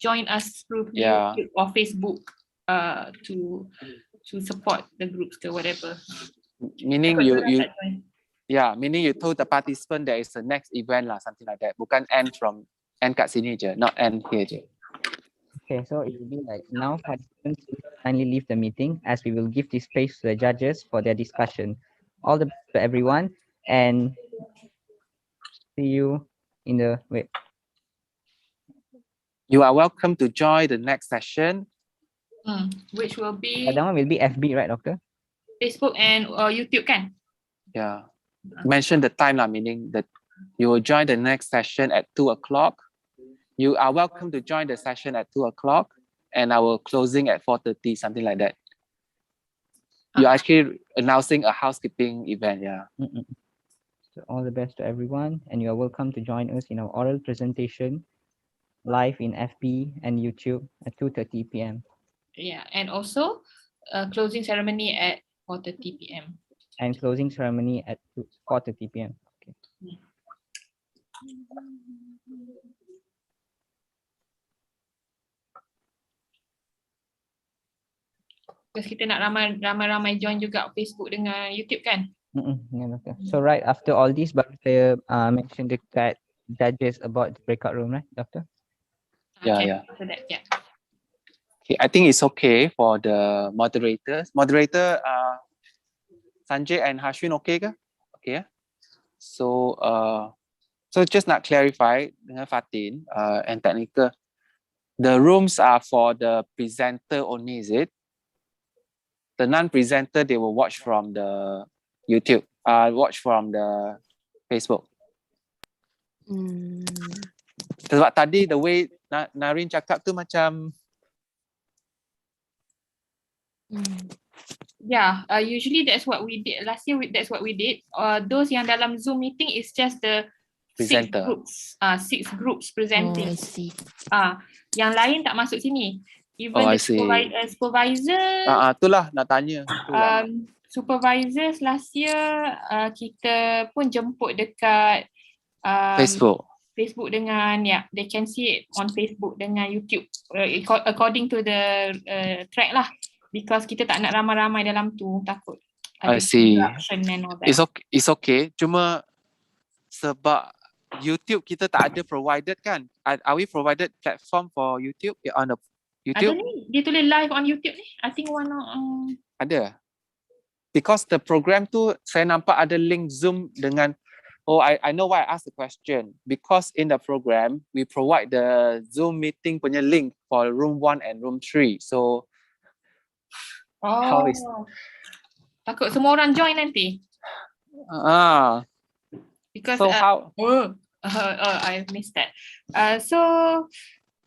join us through YouTube or Facebook to support the groups ke whatever. Meaning meaning you told the participant there is a next event lah, something like that. Bukan end kat sini je, not end here je. Okay, so it will be like now participants kindly leave the meeting as we will give this space to the judges for their discussion. All the best to everyone and see you in the You are welcome to join the next session Which will be That one will be FB, right, Doctor? Facebook and YouTube kan? Yeah. Mention the time lah, meaning that you will join the next session at 2 o'clock. You are welcome to join the session at 2 o'clock and our closing at 4:30, something like that. You're actually announcing a housekeeping event, yeah. So all the best to everyone, and you are welcome to join us in our oral presentation live in FB and YouTube at 2:30 p.m. Yeah, and also closing ceremony at 4:30 p.m. and closing ceremony at 4:30 p.m. Okay. Terus kita nak ramai-ramai join juga Facebook dengan YouTube kan? Yeah, Doctor. So right after all this, baru saya mention dekat judges about the breakout room, right, Doctor? Yeah. So that, yeah. Okay, I think it's okay for the moderators. Moderator, Sanjay and Hashwin, okay ke? Okay, yeah. So just nak clarify dengan Fatin and technical, the rooms are for the presenter only, is it? The non-presenter, they will watch from the YouTube, watch from the Facebook. Sebab tadi the way Narin cakap tu macam Yeah, usually that's what we did. Last year that's what we did. Those yang dalam Zoom meeting is just the presenter. Six groups presenting. I see. Yang lain tak masuk sini. Even I the see. supervisor. Itulah nak tanya. Supervisors last year kita pun jemput dekat Facebook dengan they can see it on Facebook dengan YouTube according to the track lah, because kita tak nak ramai-ramai dalam tu, takut I see. and all that. It's okay. Cuma sebab YouTube kita tak ada provided kan? Are we provided platform for YouTube on the YouTube? Ada ni, dia tulis live on YouTube ni. I think one ada. Because the program tu saya nampak ada link Zoom dengan I know why I asked the question. Because in the program we provide the Zoom meeting punya link for room 1 and room 3. So how is takut semua orang join nanti. Because so how I missed that. So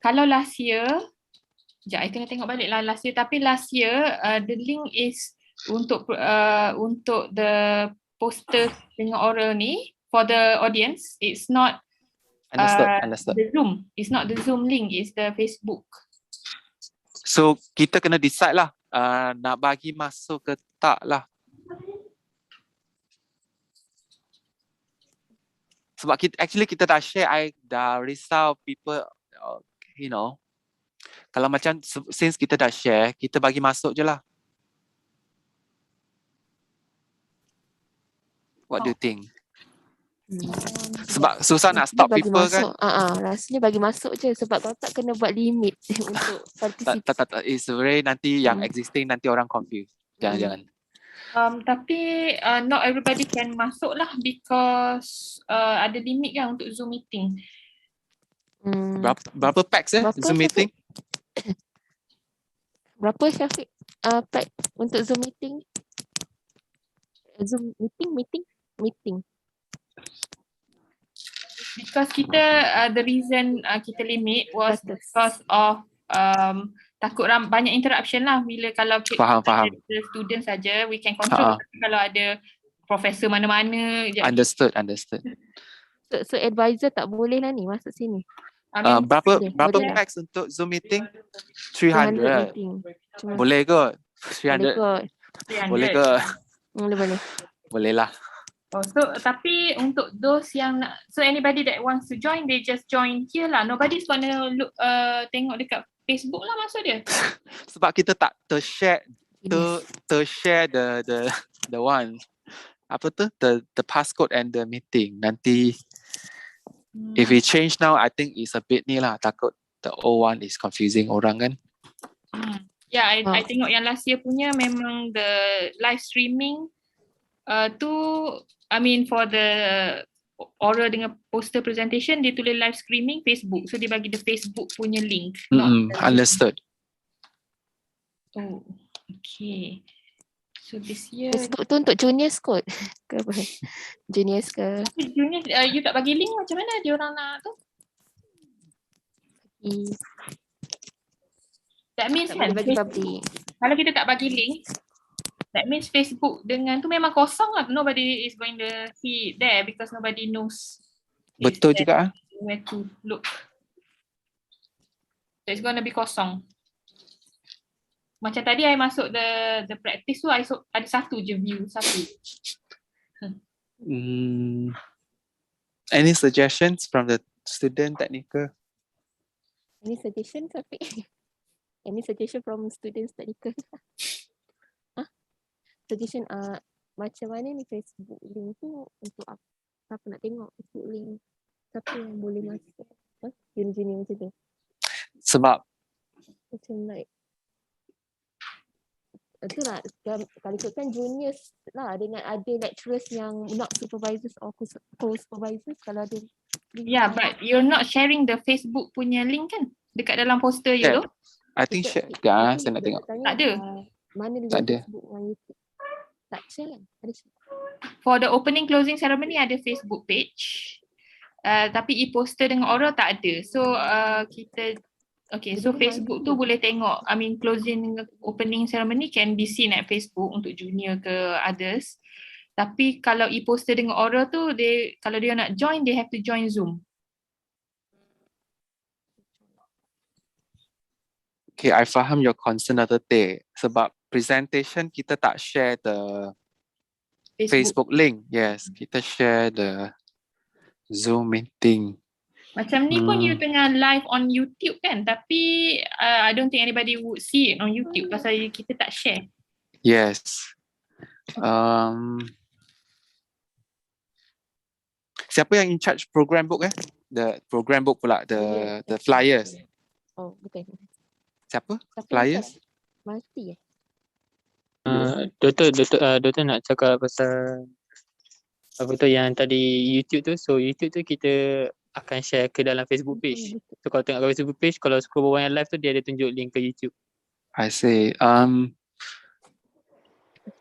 kalau last year, I kena tengok balik lah last year. Tapi last year the link is untuk the poster dengan oral ni for the audience. It's not understood. The Zoom. It's not the Zoom link. It's the Facebook. So kita kena decide lah nak bagi masuk ke tak lah. Sebab kita dah share, I dah risau people, kalau macam since kita dah share, kita bagi masuk je lah. What do you think? Sebab susah nak stop people kan? Rasanya bagi masuk je sebab kalau tak kena buat limit untuk participate. Tak. It's very nanti yang existing nanti orang confused. Jangan. Tapi not everybody can masuk lah because ada limit kan untuk Zoom meeting. Berapa pax Zoom meeting? Berapa Syafiq pack untuk Zoom meeting? Zoom meeting. Because kita the reason kita limit was because of takut banyak interruption lah bila kalau faham. The student saja we can control. Kalau ada profesor mana-mana. Understood. So advisor tak boleh lah ni masuk sini. Berapa pax untuk Zoom meeting? 300. Boleh kot. 300. Boleh kot. Boleh lah. So tapi untuk those yang nak, so anybody that wants to join, they just join here lah. Nobody's gonna look tengok dekat Facebook lah masuk dia. Sebab kita tak share the one apa tu the passcode and the meeting. Nanti if we change now, I think it's a bit ni lah, takut the old one is confusing orang kan. Yeah, I tengok yang last year punya memang the live streaming tu, I mean for the oral dengan poster presentation dia tulis live streaming Facebook, so dia bagi the Facebook punya link. Understood. Oh, okay. So this year. Facebook tu untuk juniors kot. Ke apa? Juniors ke? Tapi junior, you tak bagi link macam mana dia orang nak tu? That means Tak kan, boleh bagi public. kalau kita tak bagi link, that means Facebook dengan tu memang kosong lah. Nobody is going to see it there because nobody knows. Betul juga. Where to look. So it's going to be kosong. Macam tadi I masuk the practice tu, ada satu je view, satu. Any suggestions from the student technical? Any suggestion tapi? Any suggestion from students technical? Suggestion macam mana ni Facebook link tu untuk apa? Siapa nak tengok Facebook link? Siapa yang boleh masuk? Junior macam tu. Sebab Macam like itulah kalau ikutkan juniors lah dengan ada lecturers yang not supervisors or co-supervisors kalau ada. Yeah, but you're not sharing the Facebook punya link kan? Dekat dalam poster you tu? I think share. Saya nak tengok. Tak ada. Mana link Tak ada. Facebook dengan YouTube? Tak share kan? Ada share. For the opening closing ceremony ada Facebook page. Tapi e-poster dengan oral tak ada. So so Facebook tu boleh tengok, closing opening ceremony can be seen at Facebook untuk junior ke others. Tapi kalau e-poster dengan oral tu, kalau dia nak join, they have to join Zoom. Okay, I faham your concern Dr. Teh. Sebab presentation kita tak share the Facebook link. Yes, kita share the Zoom meeting. Macam ni pun you tengah live on YouTube kan, tapi I don't think anybody would see it on YouTube pasal kita tak share. Yes. Siapa yang in charge program book The program book pula, the flyers. Oh, bukan. Siapa? Flyers? Mati Doktor nak cakap pasal apa tu yang tadi YouTube tu. So YouTube tu kita akan share ke dalam Facebook page. So kalau tengok kat Facebook page, kalau scroll bawah yang live tu dia ada tunjuk link ke YouTube. I see.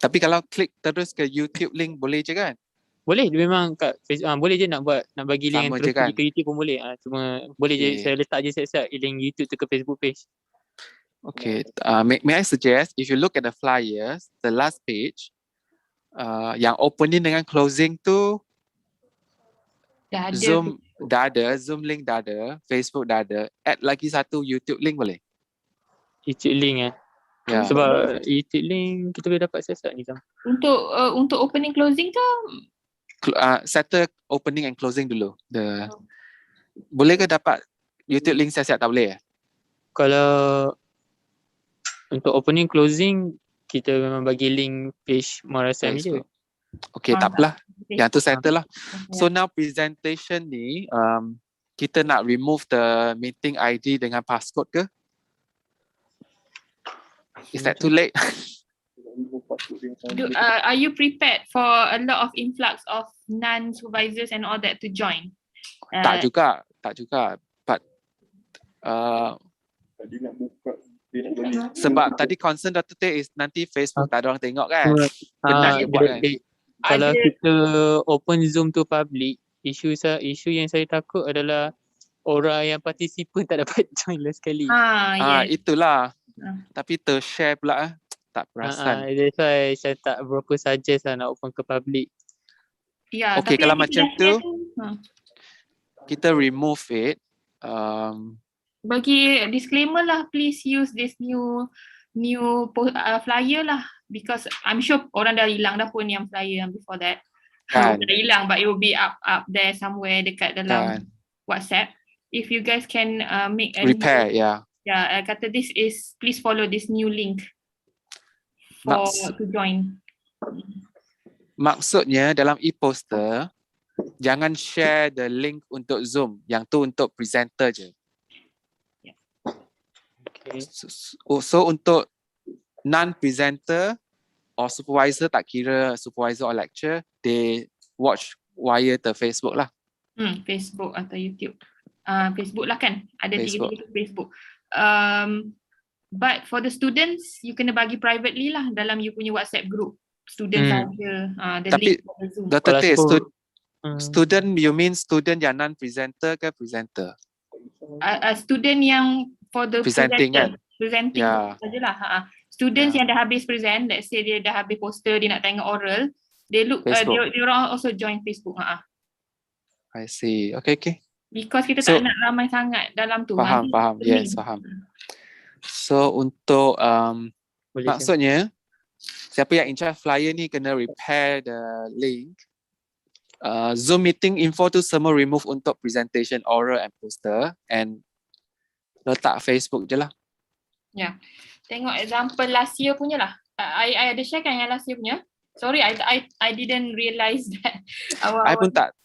Tapi kalau klik terus ke YouTube link boleh je kan? Boleh, dia memang kat Facebook, boleh je nak bagi link Sama terus je kan? pergi ke YouTube pun boleh. Cuma boleh je saya letak je siap-siap link YouTube tu ke Facebook page. Okay. May I suggest if you look at the flyers, the last page, yang opening dengan closing tu dah ada. Zoom dah ada, Zoom link dah ada, Facebook dah ada. Add lagi satu YouTube link boleh? YouTube link Ya. Sebab YouTube link kita boleh dapat siap-siap ni Sam. Untuk opening closing tu Settle opening and closing dulu. Boleh ke dapat YouTube link siap-siap? Tak boleh Kalau untuk opening closing kita memang bagi link page Marasam je. Okay, tak apalah. Yang tu settle lah. So now presentation ni kita nak remove the meeting ID dengan passcode ke? Is that too late? Are you prepared for a lot of influx of non-supervisors and all that to join? Tak juga. But sebab tadi concern Dr. Teh is nanti Facebook tak ada orang tengok kan? Penat dia buat kan? Kalau kita open Zoom tu public, isu yang saya takut adalah orang yang participant tak dapat join lah sekali. Itulah. Tapi ter-share pula tak perasan. That's why saya tak berapa suggest lah nak open ke public. Okay, kalau macam tu kita remove it. Bagi disclaimer lah, please use this new flyer lah, because I'm sure orang dah hilang dah pun yang flyer yang before that. Dah hilang, but it will be up there somewhere dekat dalam WhatsApp. If you guys can make a repair, kata this is, please follow this new link to join. Maksudnya dalam e-poster jangan share the link untuk Zoom, yang tu untuk presenter je. So untuk non-presenter or supervisor, tak kira supervisor or lecturer, they watch via the Facebook lah. Facebook atau YouTube. Facebook lah kan, ada Facebook. tiga Facebook. But for the students, you kena bagi privately lah dalam you punya WhatsApp group. Students saja. The Tapi link for the Zoom. Dr. Teh, student you mean student yang non-presenter ke presenter? Student yang for the Presenting presenter. kan? Presenting sajalah. Students yang dah habis present, let's say dia dah habis poster, dia nak tengok oral, they look dia orang also join Facebook. I see. Okay. Because kita tak nak ramai sangat dalam tu. Faham. Yes, faham. So untuk maksudnya siapa yang in charge flyer ni kena repair the link. Zoom meeting info tu semua remove untuk presentation oral and poster and letak Facebook je lah. Ya. Tengok example last year punya lah. I ada share kan yang last year punya. Sorry, I didn't realize that. I pun tak,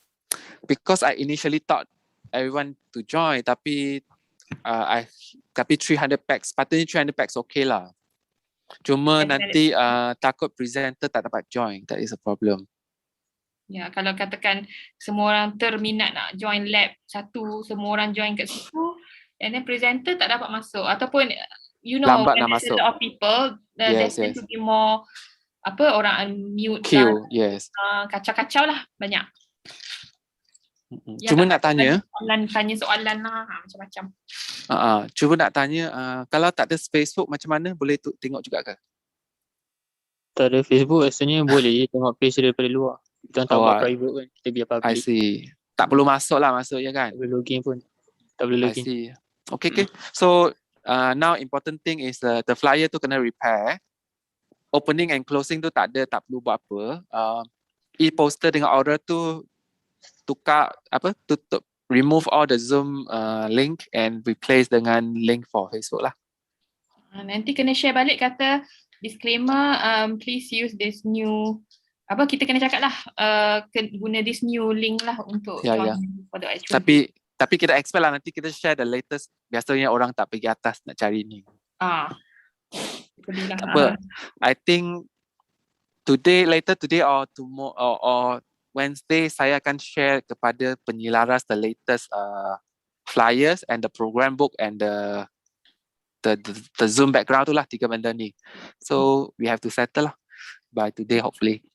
because I initially thought everyone to join, tapi 300 packs, patutnya 300 packs okay lah. Cuma nanti takut presenter tak dapat join, that is a problem. Ya, kalau katakan semua orang terminat nak join lab satu, semua orang join kat situ, and then presenter tak dapat masuk, ataupun lambat when nak there's a masuk. lot of people, there's tend to be more orang unmute queue, lah, kacau-kacau lah banyak. Cuma nak tanya, tanya soalan lah, macam-macam. Cuba nak tanya, kalau tak ada Facebook macam mana, boleh tengok juga ke? Tak ada Facebook, rasanya boleh je tengok page daripada luar. Kita tak buat private kan, kita biar public. I see. Tak perlu masuk lah maksudnya kan? Tak boleh login pun. Tak boleh login. I see. Okay. So now important thing is the flyer tu kena repair. Opening and closing tu tak perlu buat apa. E-poster dengan order tu tukar tutup, remove all the Zoom link and replace dengan link for Facebook lah. Nanti kena share balik kata disclaimer, please use this new, kita kena cakap lah, guna this new link lah untuk join for the actual. Tapi kita expect lah nanti kita share the latest. Biasanya orang tak pergi atas nak cari ni. I think later today or tomorrow or Wednesday saya akan share kepada penyilaras the latest flyers and the program book and the Zoom background tu lah, 3 benda ni. So we have to settle lah by today hopefully.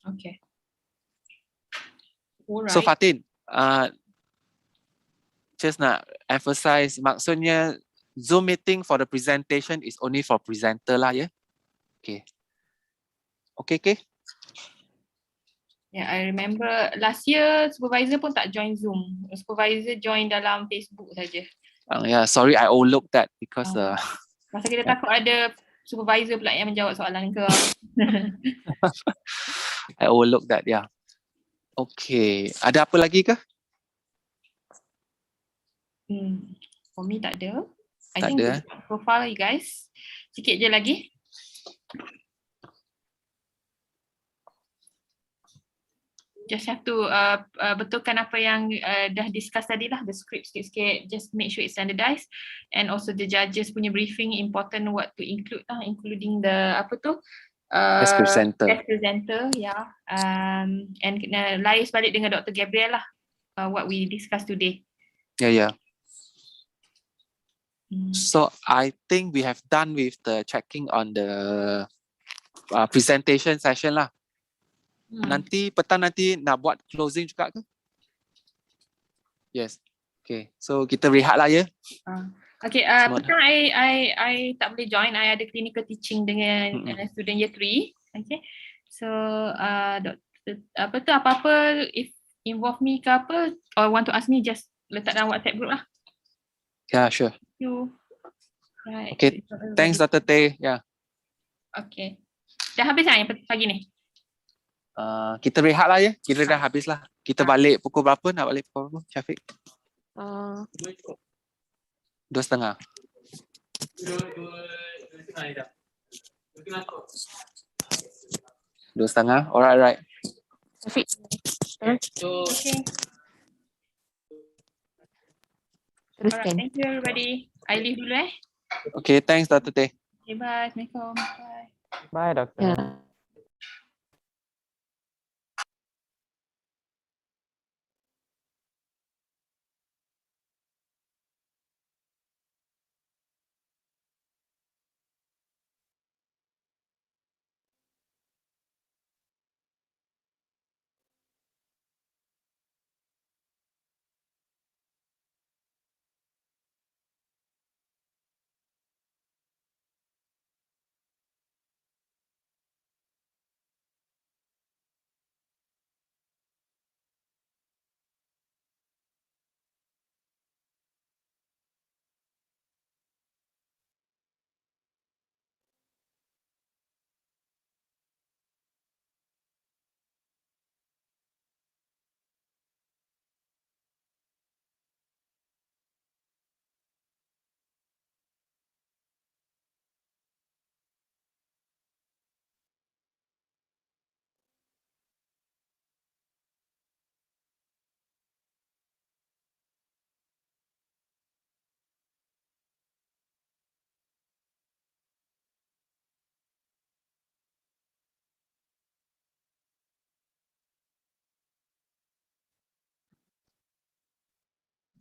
Okay. Alright. So Fatin, just nak emphasize, maksudnya Zoom meeting for the presentation is only for presenter lah ya. Okay. Yeah, I remember last year supervisor pun tak join Zoom. Supervisor join dalam Facebook saja. Sorry I overlooked that because masa kita takut ada supervisor pula yang menjawab soalan ke. I overlooked that, yeah. Okay, ada apa lagi ke? For me tak ada. I Tak think ada. Profile you guys. Sikit je lagi. Just have to betulkan apa yang dah discuss tadi lah, the script sikit-sikit, just make sure it's standardized, and also the judges punya briefing important what to include lah, including the Guest presenter, yeah, and kena liaise balik dengan Dr. Gabriel lah, what we discussed today. Yeah. So I think we have done with the checking on the presentation session lah. Nanti petang nanti nak buat closing juga ke? Yes. Okay. So kita rehat lah ya. Okay. Petang I tak boleh join. I ada clinical teaching dengan student year 3. Okay. So apa-apa if involve me ke apa or want to ask me, just letak dalam WhatsApp group lah. Yeah, sure. Thank you. Right. Okay. Thanks Dr. Teh. Yeah. Okay. Dah habis lah yang pagi ni? Kita rehat lah ya. Kita dah habis lah. Kita balik pukul berapa? Nak balik pukul berapa, Syafiq? 2:30. 2:30. Alright. Syafiq. Okay. Alright, thank you everybody. I leave dulu Okay, thanks Dr. Teh. Okay, bye. Assalamualaikum. Bye. Bye, Doctor.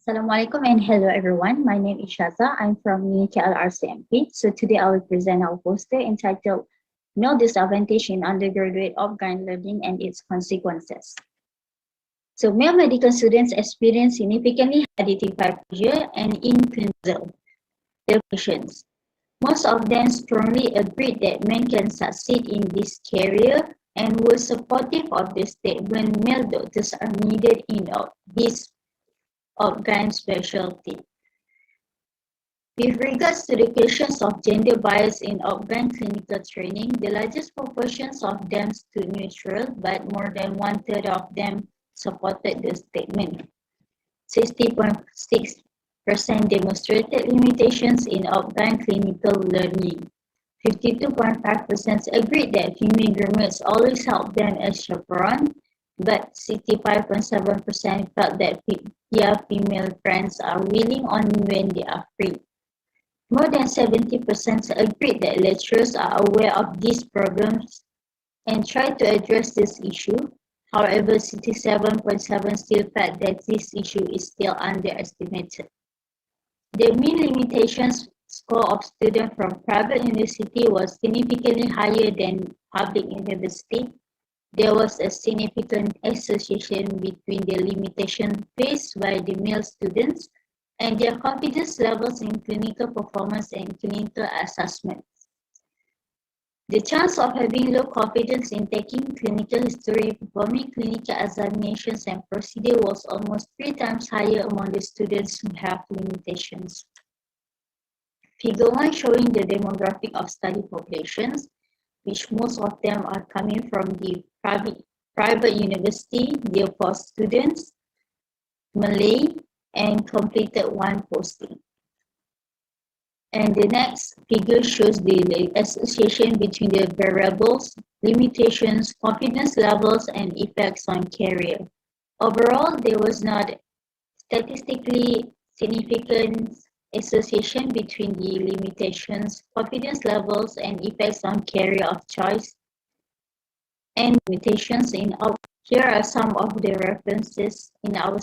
Assalamualaikum and hello everyone. My name is Shaza. I'm from UNIKL RCMP. So today I will present our poster entitled No Disadvantage in Undergraduate Offline Learning and Its Consequences. So male medical students experience significantly identified pressure and inconsult their patients. Most of them strongly agreed that men can succeed in this career and were supportive of the statement male doctors are needed in this organ specialty. With regards to the questions of gender bias in organ clinical training, the largest proportions of them stood neutral, but more than 1/3 of them supported the statement. 60.6% demonstrated limitations in organ clinical learning. 52.5% agreed that female groomers always help them as chaperone, but 65.7% felt that their female friends are willing only when they are free. More than 70% agreed that lecturers are aware of these problems and try to address this issue. However, 67.7% still felt that this issue is still underestimated. The mean limitations score of students from private university was significantly higher than public university. There was a significant association between the limitation faced by the male students and their confidence levels in clinical performance and clinical assessments. The chance of having low confidence in taking clinical history, performing clinical examinations and procedure was almost 3 times higher among the students who have limitations. Figure 1 showing the demographic of study populations, which most of them are coming from the private university, therefore students, Malay, and completed 1 posting. And the next figure shows the association between the variables, limitations, confidence levels, and effects on career. Overall, there was not statistically significant association between the limitations, confidence levels, and effects on career of choice and limitations in our. Here are some of the references in our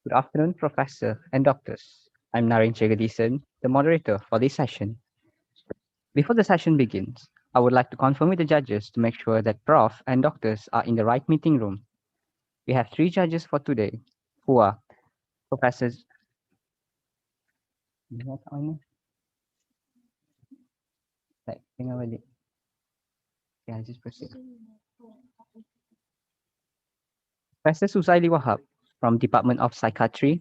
Good afternoon, Professor and Doctors. I'm Naren Jagadisan, the moderator for this session. Before the session begins, I would like to confirm with the judges to make sure that Prof and Doctors are in the right meeting room. We have 3 judges for today, who are Professors. Yeah, just proceed. Professor Suzaili Wahab from Department of Psychiatry,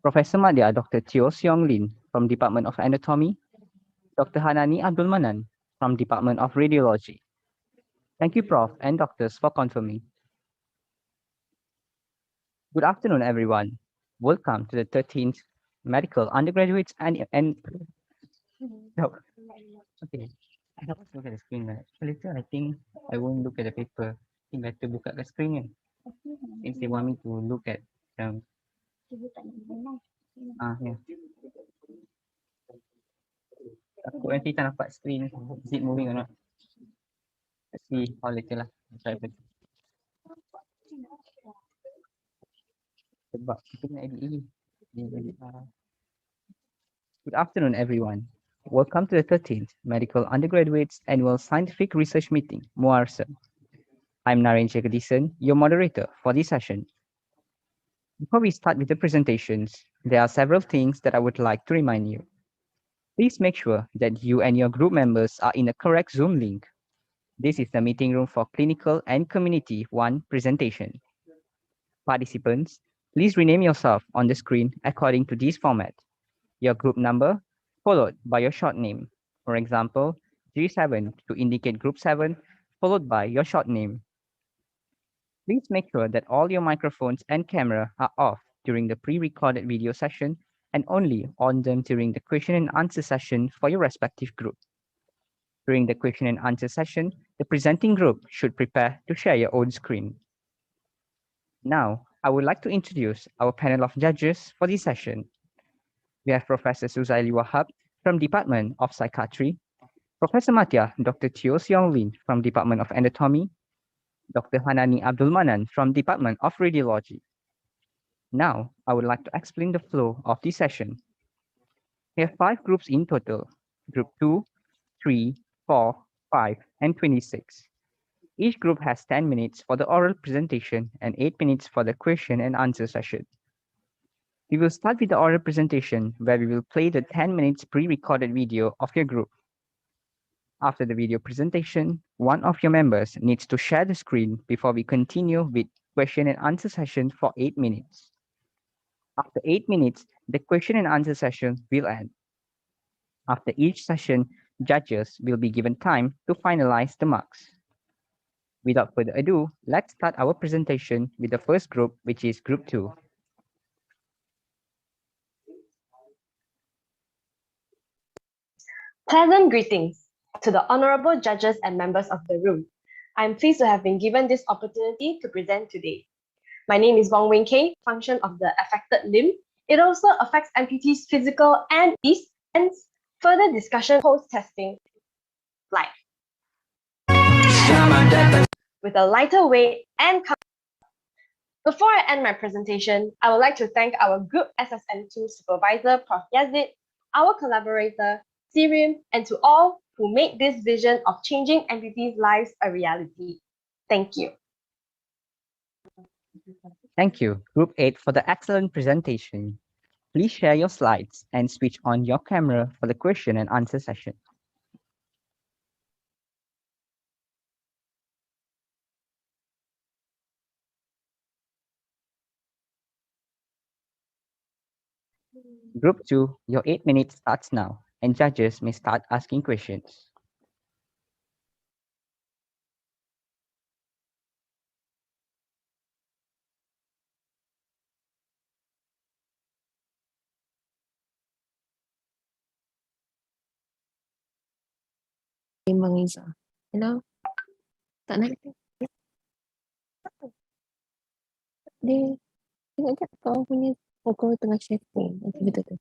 Professor Madya Dr. Teo Seong Lin from Department of Anatomy, Dr. Hanani Abdul Manan from Department of Radiology. Thank you, Prof and Doctors, for confirming. Good afternoon, everyone. Welcome to the 13th Medical Undergraduates and no. Okay. I don't want to look at the screen, right? So later, I think I won't look at the paper. I think better buka the screen kan. Since they want me to look at yeah. Aku nanti tak nampak screen. Is it moving or not? Let's see how later lah. Try first. Sebab kita nak edit lagi. Good afternoon, everyone. Welcome to the 13th Medical Undergraduates Annual Scientific Research Meeting, REHEARSAL. I'm Naren Jagadisan, your moderator for this session. Before we start with the presentations, there are several things that I would like to remind you. Please make sure that you and your group members are in the correct Zoom link. This is the meeting room for Clinical and Community 1 presentation. Participants, please rename yourself on the screen according to this format. Your group number, followed by your short name. For example, G7 to indicate group 7, followed by your short name. Please make sure that all your microphones and camera are off during the pre-recorded video session and only on them during the question and answer session for your respective group. During the question and answer session, the presenting group should prepare to share your own screen. Now, I would like to introduce our panel of judges for this session. We have Professor Suzaili Wahab from Department of Psychiatry, Professor Madya Dr. Teo Seong Lin from Department of Anatomy, Dr. Hanani Abdul Manan from Department of Radiology. Now, I would like to explain the flow of this session. We have 5 groups in total, Group 2, 3, 4, 5, and 26. Each group has 10 minutes for the oral presentation and 8 minutes for the question and answer session. We will start with the oral presentation where we will play the 10 minutes pre-recorded video of your group. After the video presentation, one of your members needs to share the screen before we continue with question and answer session for 8 minutes. After 8 minutes, the question and answer session will end. After each session, judges will be given time to finalize the marks. Without further ado, let's start our presentation with the first group, which is Group 2. Pleasant greetings to the honorable judges and members of the room. I am pleased to have been given this opportunity to present today. My name is Wong Wing Kay, function of the affected limb. It also affects amputees' physical and ease, hence further discussion post-testing live. With a lighter weight and before I end my presentation, I would like to thank our Group SSM2 supervisor, Prof. Yazid, our collaborator, Sirium, and to all who made this vision of changing amputees' lives a reality. Thank you. Thank you, Group 8, for the excellent presentation. Please share your slides and switch on your camera for the question and answer session. Group 2, your 8 minutes starts now, and judges may start asking questions. Bang Iza. Hello? Tak naik. Dia tengok tak kau punya, oh kau tengah sharing. Betul tu.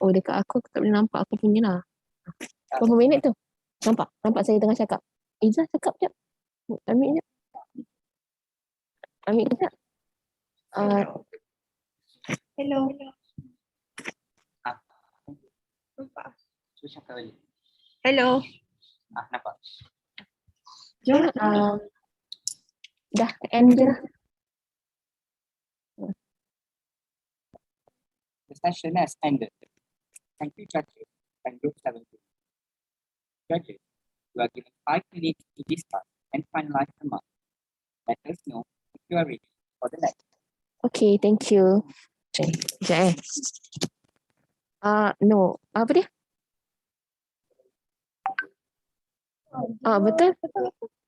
Oh dekat aku tak boleh nampak aku punya lah. Berapa minit tu? Nampak? Nampak saya tengah cakap. Iza cakap je. Ambil je. Ambil kejap. Hello. Hello. Nampak. Jom. Dah end je lah. The session has ended. Thank you, judges and group 17. Judges, you are given 5 minutes to discuss and finalize the mark. Let us know if you are ready for the next. Okay, thank you. Sekejap no. Apa dia? Betul.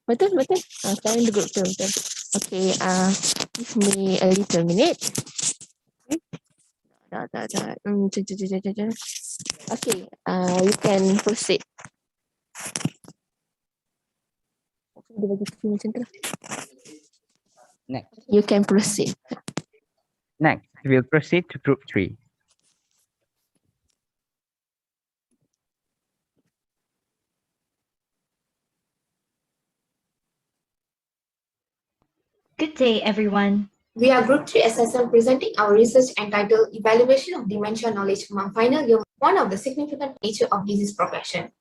Sekarang the group tu betul. Okay, give me a little minute. Dah. Okay, you can proceed. Dia bagi screen macam tu lah. Next. You can proceed. Next, we'll proceed to group 3. Good day, everyone. We are Group 3 SSM presenting our research entitled Evaluation of Dementia Knowledge among Final Year, one of the significant nature of disease progression.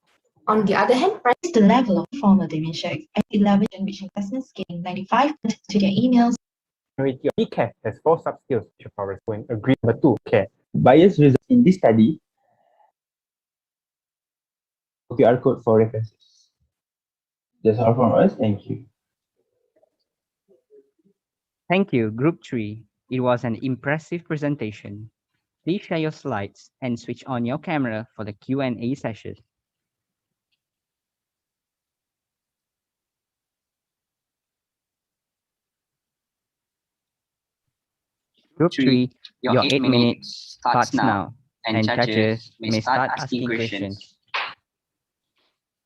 On the other hand, The level of formal dementia at 11 which assessments gain 95% to their emails. ECAP has 4 sub-skills which are corresponding. Agree number 2, care. Bias results in this study. QR code for references. That's all from us. Thank you. Thank you, Group 3. It was an impressive presentation. Please share your slides and switch on your camera for the Q&A session. Group 3, your 8 minutes starts now, and judges may start asking questions.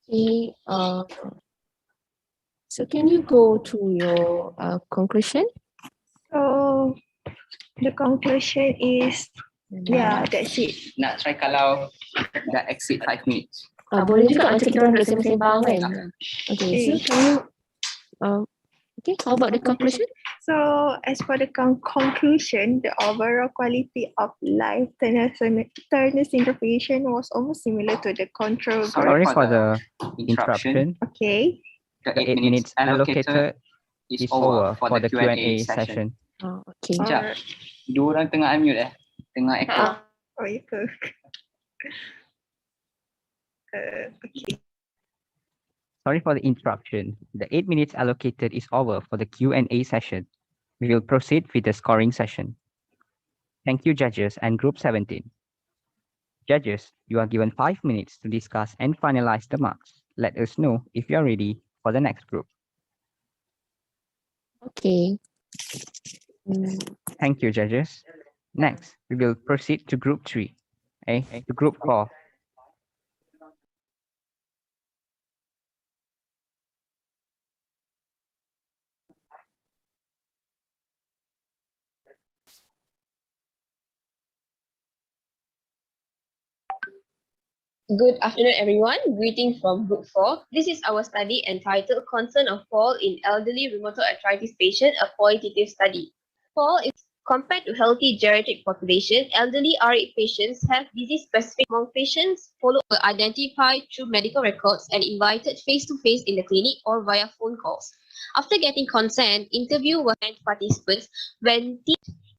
Okay, so can you go to your conclusion? So the conclusion is, that's it. Nak try kalau dah exceed 5 minutes. Boleh juga macam kita orang duduk sembang-sembang kan? Okay, so can you, okay, how about the conclusion? So as for the conclusion, the overall quality of life Turner syndrome patient was almost similar to the control group. Sorry for the interruption. Okay. The 8 minutes allocated is over for the Q&A session. Okay. Sekejap. Dua orang tengah unmute tengah echo. Oh, ya ke? Okay. Sorry for the interruption. The 8 minutes allocated is over for the Q&A session. We will proceed with the scoring session. Thank you, judges and Group 17. Judges, you are given 5 minutes to discuss and finalize the marks. Let us know if you are ready for the next group. Okay. Thank you, judges. Next, we will proceed to Group 3, to Group 4. Good afternoon, everyone. Greetings from Group 4. This is our study entitled Concern of Fall in Elderly Rheumatoid Arthritis Patient, a Qualitative Study. Fall is compared to healthy geriatric population. Elderly RA patients have disease-specific among patients, followed were identified through medical records and invited face-to-face in the clinic or via phone calls. After getting consent, interview were sent to participants when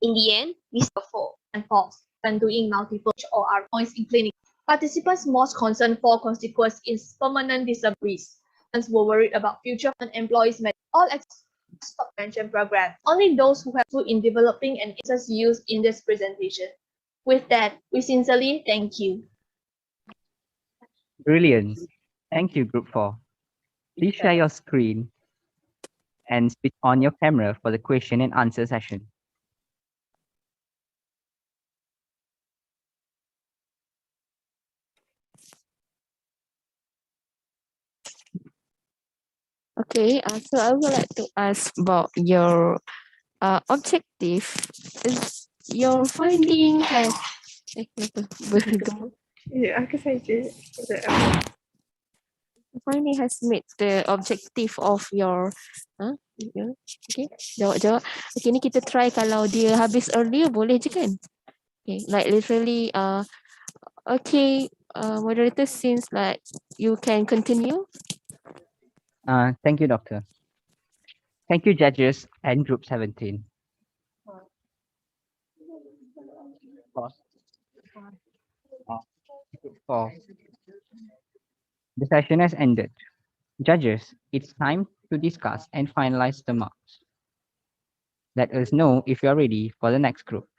in the end, we saw fall and falls when doing multiple or are points in clinic. Participants' most concern for consequence is permanent disabilities. Participants were worried about future employees met all stop pension program. Only those who have put in developing and answers used in this presentation. With that, we sincerely thank you. Brilliant. Thank you, Group 4. Please share your screen and switch on your camera for the question and answer session. Okay, so I would like to ask about your objective. Is your finding has Ya, aku saja. finally has met the objective of your okay, jawab. Okay, ni kita try kalau dia habis earlier boleh je kan? Okay, like literally okay, moderator, seems like you can continue. Thank you, Doctor. Thank you, judges and Group 17. Pause. Pause. The session has ended. Judges, it's time to discuss and finalize the marks. Let us know if you are ready for the next group.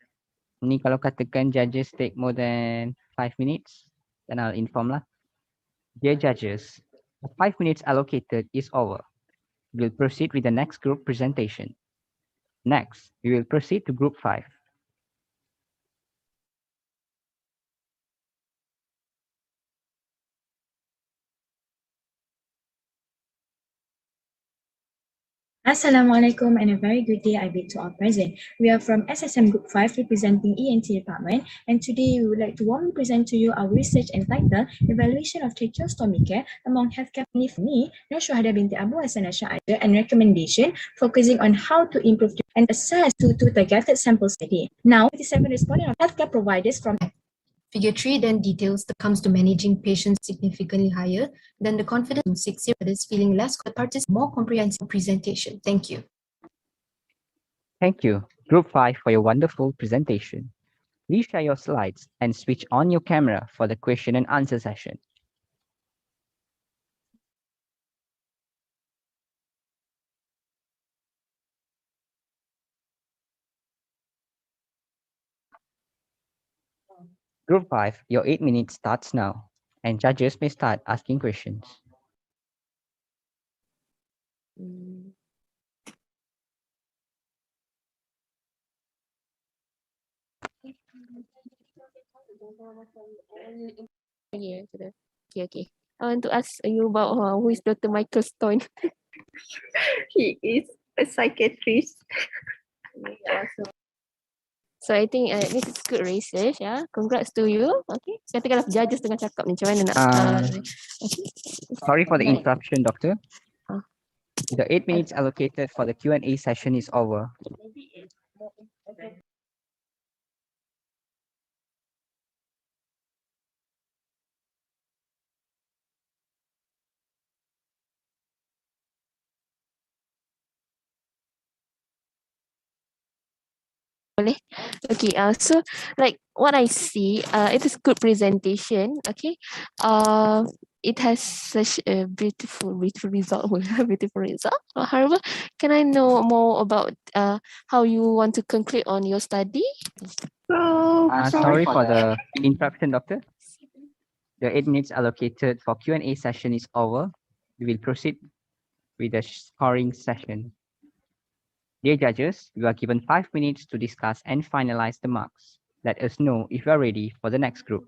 Ni kalau katakan judges take more than 5 minutes, then I'll inform lah. Dear judges, the 5 minutes allocated is over. We'll proceed with the next group presentation. Next, we will proceed to group 5. Assalamualaikum and a very good day I bid to all present. We are from SSM Group 5 representing ENT department, and today we would like to warmly present to you our research entitled Evaluation of Tracheostomy Care among Healthcare Me, Syuhada binti Abu Hasan Asy'ari, and recommendation focusing on how to improve and assess to targeted sample study. Now, 57 respondents of healthcare providers from Figure 3 then details the comes to managing patients significantly higher than the confidence in 6 years feeling less participants, more comprehensive presentation. Thank you. Thank you, Group 5, for your wonderful presentation. Please share your slides and switch on your camera for the question and answer session. Group 5, your 8 minutes starts now, and judges may start asking questions. Okay. I want to ask you about who is Dr. Michael Stone. He is a psychiatrist. So I think this is good research. Congrats to you. Okay. Katakanlah judges tengah cakap ni, macam mana nak okay. Sorry for the interruption, Doctor. The 8 minutes allocated for the Q&A session is over. Boleh? Okay, so like what I see, it is good presentation. Okay, it has such a beautiful result. Beautiful result. However, can I know more about how you want to conclude on your study? Sorry for the interruption, Doctor. The 8 minutes allocated for Q&A session is over. We will proceed with the scoring session. Dear judges, you are given 5 minutes to discuss and finalize the marks. Let us know if you are ready for the next group.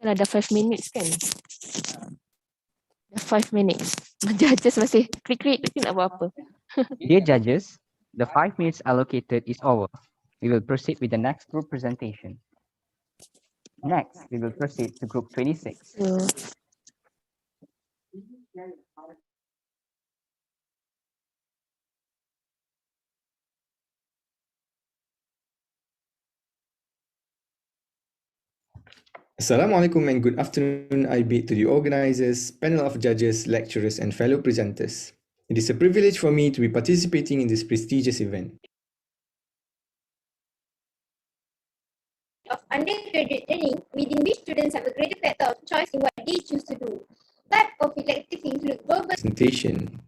Ada 5 minutes kan? 5 minutes. Judges masih klik nak buat apa? Dear judges, the 5 minutes allocated is over. We will proceed with the next group presentation. Next, we will proceed to group 26. Assalamualaikum and good afternoon. I bid to the organizers, panel of judges, lecturers, and fellow presenters. It is a privilege for me to be participating in this prestigious event. Of undergraduate learning, within which students have a greater factor of choice in what they choose to do. Type of elective include verbal Presentation.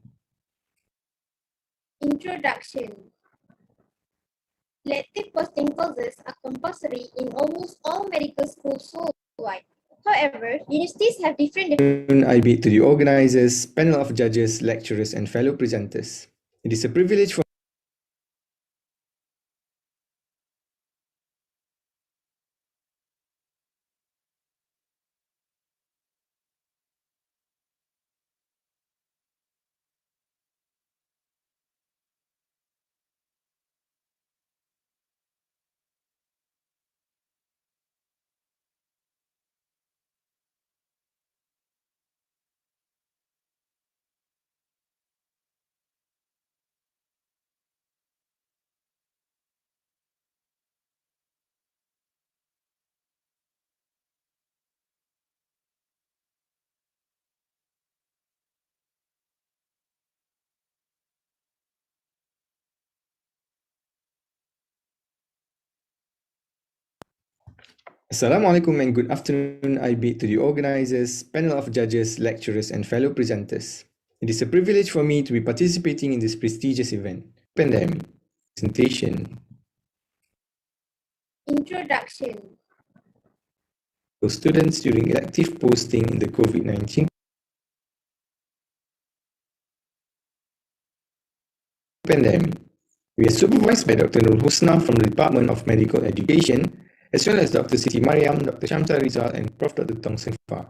introduction. Elective posting courses are compulsory in almost all medical schools worldwide. However, universities have different I bid to the organizers, panel of judges, lecturers, and fellow presenters. It is a privilege for Assalamualaikum and good afternoon. I bid to the organizers, panel of judges, lecturers, and fellow presenters. It is a privilege for me to be participating in this prestigious event. Pandemic presentation. Introduction. For students during elective posting in the COVID-19 pandemic. We are supervised by Dr. Nur Husna from the Department of Medical Education, as well as Dr. Siti Mariam, Dr. Shamsa Rizal, and Prof. Dr. Tong Seng Fa.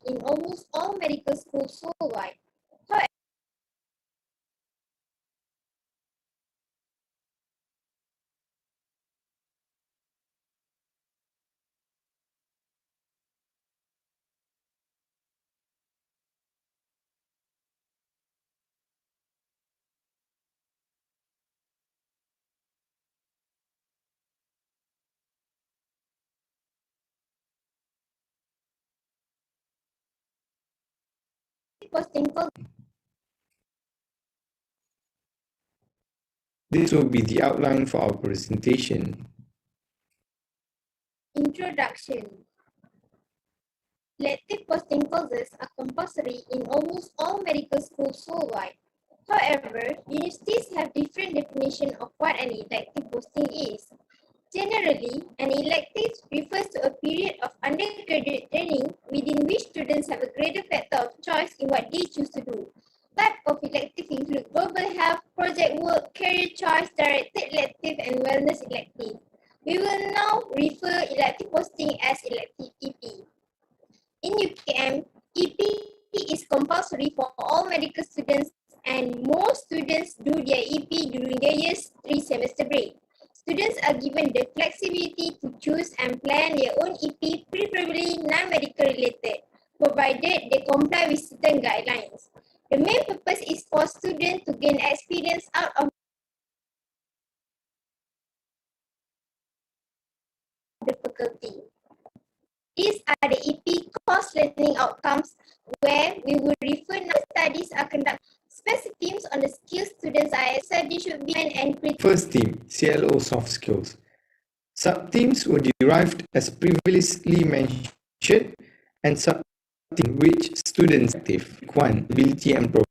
In almost all medical schools worldwide. However, posting for This will be the outline for our presentation. introduction. Elective posting courses are compulsory in almost all medical schools worldwide. However, universities have different definition of what an elective posting is. Generally, an elective refers to a period of undergraduate training within which students have a greater factor of choice in what they choose to do. Type of elective include global health, project work, career choice, directed elective, and wellness elective. We will now refer elective posting as elective EP. In UKM, EP is compulsory for all medical students and most students do their EP during their year's 3-semester break. Students are given the flexibility to choose and plan their own EP, preferably non-medical related, provided they comply with certain guidelines. The main purpose is for students to gain experience out of the faculty. These are the EP course learning outcomes where we will refer now studies are conducted. Specific themes on the skills students are studied should be and First theme, CLO soft skills. Sub-themes were derived as previously mentioned and sub-theme which students active. 1. Ability and progress.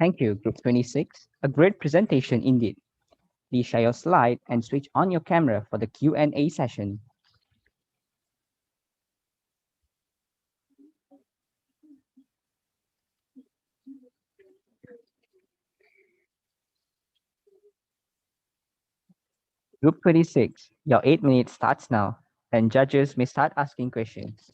Thank you, Group 26. A great presentation indeed. Please share your slide and switch on your camera for the Q&A session. Group 26, your 8 minutes starts now, and judges may start asking questions.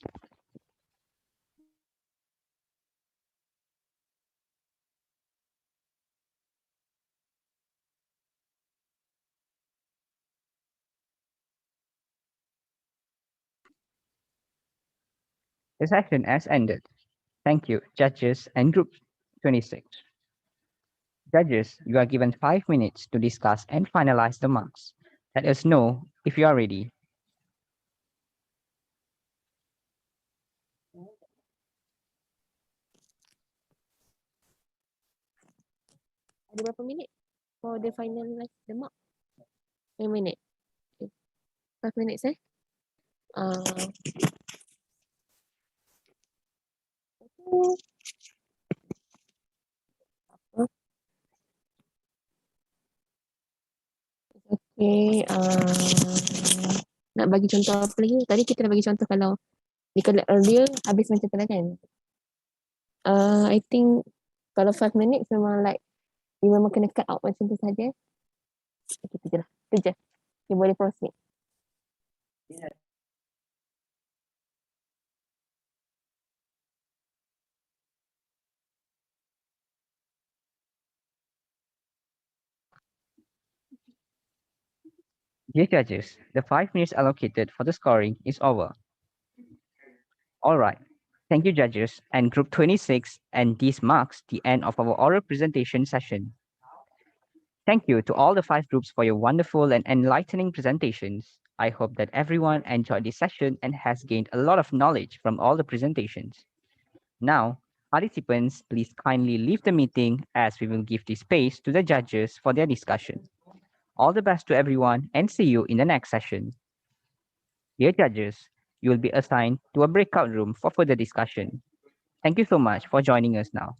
The session has ended. Thank you, judges and Group 26. Judges, you are given 5 minutes to discuss and finalize the marks. Let us know if you are ready. Ada berapa minit for the final the mark? 5 minit. Okay. 5 minutes Okay, nak bagi contoh apa lagi? Tadi kita dah bagi contoh kalau recollect earlier habis macam mana kan? I think kalau 5 minutes memang like you memang kena cut out macam tu saja. Okay, tu je lah. Tu je. You boleh proceed. Dear judges, the 5 minutes allocated for the scoring is over. All right. Thank you, judges, and Group 26, and this marks the end of our oral presentation session. Thank you to all the 5 groups for your wonderful and enlightening presentations. I hope that everyone enjoyed this session and has gained a lot of knowledge from all the presentations. Now, participants, please kindly leave the meeting as we will give the space to the judges for their discussion. All the best to everyone and see you in the next session. Dear judges, you will be assigned to a breakout room for further discussion. Thank you so much for joining us now.